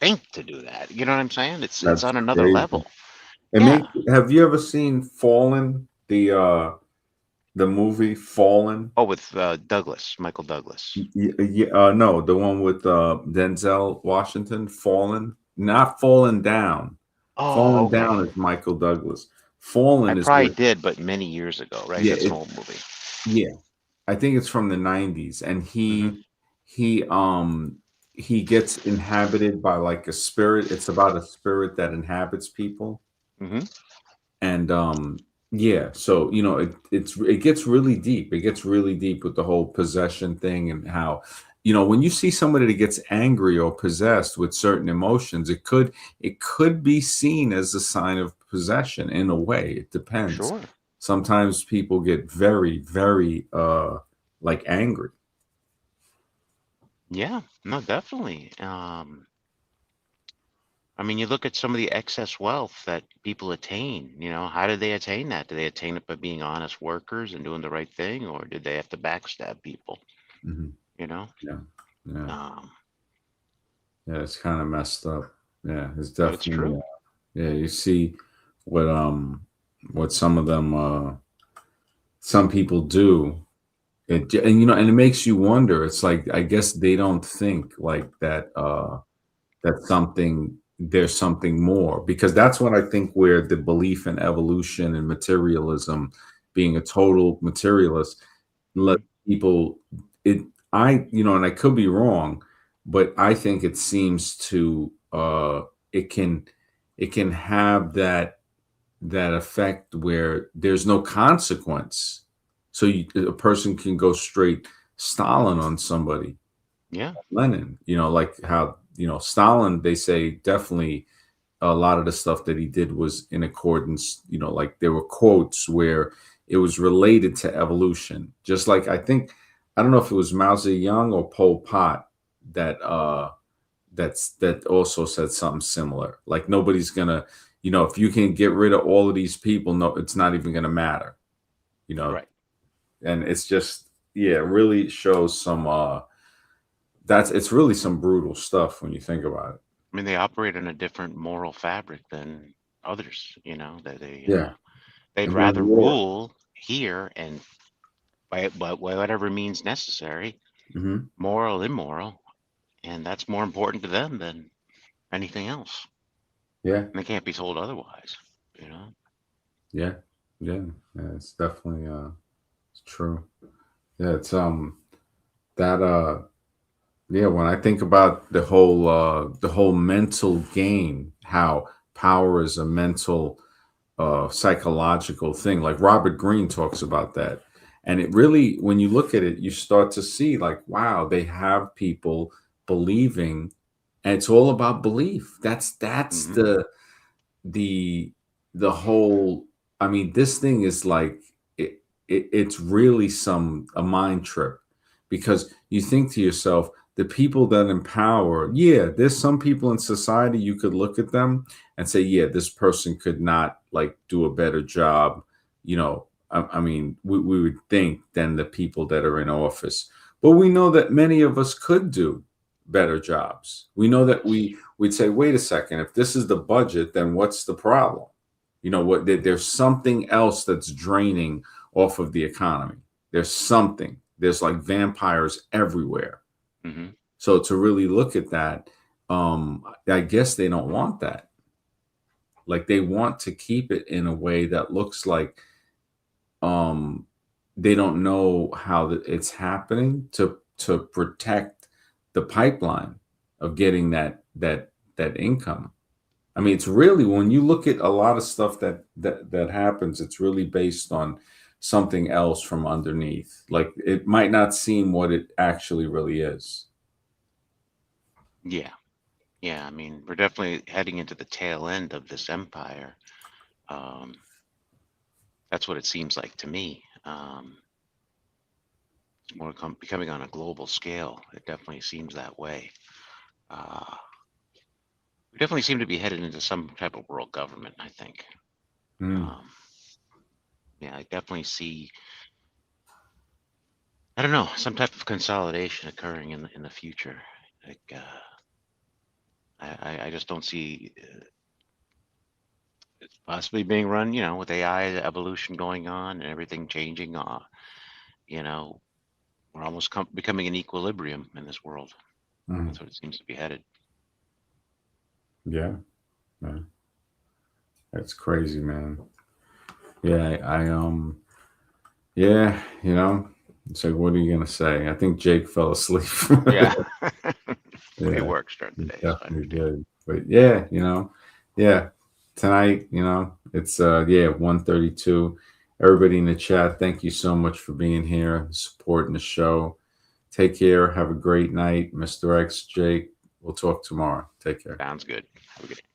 think to do that? You know what I'm saying? It's that's on another crazy. level. Yeah. Have you ever seen Fallen, the movie Fallen? Oh, with Michael Douglas. No, the one with Denzel Washington, Fallen, not Fallen Down. Oh, Fallen okay. Down is Michael Douglas. I Fallen is probably with, did, but many years ago, right? yeah, That's an old movie. yeah. I think it's from the 90s, and Hmm. he um he gets inhabited by like a spirit. It's about a spirit that inhabits people. Hmm. And yeah, so it gets really deep. It gets really deep with the whole possession thing, and how, when you see somebody that gets angry or possessed with certain emotions, it could be seen as a sign of possession. In a way, it depends. Sure. Sometimes people get very, very like angry. Yeah. No, definitely. I mean, you look at some of the excess wealth that people attain, how did they attain that? Did they attain it by being honest workers and doing the right thing, or did they have to backstab people? Mhm. You know? Yeah, yeah, Um, yeah. It's kind of messed up. Yeah, it's but it's definitely. true. Yeah, you see what some of them some people do. And it makes you wonder. It's like, I guess they don't think like that that there's something more, because that's what I think, where the belief in evolution and materialism, being a total materialist, Mhm. people, it, and I could be wrong, but I think it seems to, it can have that effect where there's no consequence. So a person can go straight Stalin on somebody, Yeah. Lenin, like how, Stalin, they say definitely a lot of the stuff that he did was in accordance, like there were quotes where it was related to evolution. Just like I don't know if it was Mao Zedong or Pol Pot that also said something similar. Like nobody's gonna, if you can get rid of all of these people, no, it's not even gonna matter, Right. and it's just, yeah, it really shows some it's really some brutal stuff when you think about it. I mean, they operate in a different moral fabric than others, that Yeah. they'd And then rather war. rule here and by whatever means necessary, Hmm. moral, immoral, and that's more important to them than anything else. Yeah. And they can't be told otherwise, you know? Yeah. Yeah. Yeah. It's definitely it's true. Yeah, it's that yeah, when I think about the whole mental game, how power is a mental psychological thing. Like Robert Greene talks about that. And it really, when you look at it, you start to see like, wow, they have people believing, and it's all about belief. That's Hmm. the the whole, I mean, this thing is like it's really a mind trip, because you think to yourself, the people that empower, yeah, there's some people in society you could look at them and say, yeah, this person could not like do a better job, I mean, we would think, than the people that are in office. But we know that many of us could do better jobs. We know that we'd say, wait a second, if this is the budget, then what's the problem? What, there's something else that's draining off of the economy. There's like vampires everywhere. Hmm. So to really look at that, I guess they don't want that. Like they want to keep it in a way that looks like um they don't know how it's happening, to protect the pipeline of getting that income. I mean, it's really, when you look at a lot of stuff that happens, it's really based on something else from underneath. Like it might not seem what it actually really is. Yeah. Yeah. I mean, we're definitely heading into the tail end of this empire. Um, that's what it seems like to me. It's more becoming on a global scale. It definitely seems that way. Uh, we definitely seem to be headed into some type of world government, I think. Mm, Um, yeah, I definitely see, I don't know, some type of consolidation occurring in the future. Like, I just don't see it possibly being run, with AI evolution going on and everything changing. You know, we're almost becoming an equilibrium in this world. mm. That's what it seems to be headed. Yeah, man, that's crazy, man. Yeah, yeah, it's like, what are you gonna say? I think Jake fell asleep. Yeah. The way Yeah, work started he the day, so I definitely understand. did. But yeah, yeah, tonight, it's yeah, 1:32. Everybody in the chat, thank you so much for being here, supporting the show. Take care. Have a great night, Mr. X, Jake. We'll talk tomorrow. Take care. Sounds good. Have a good day.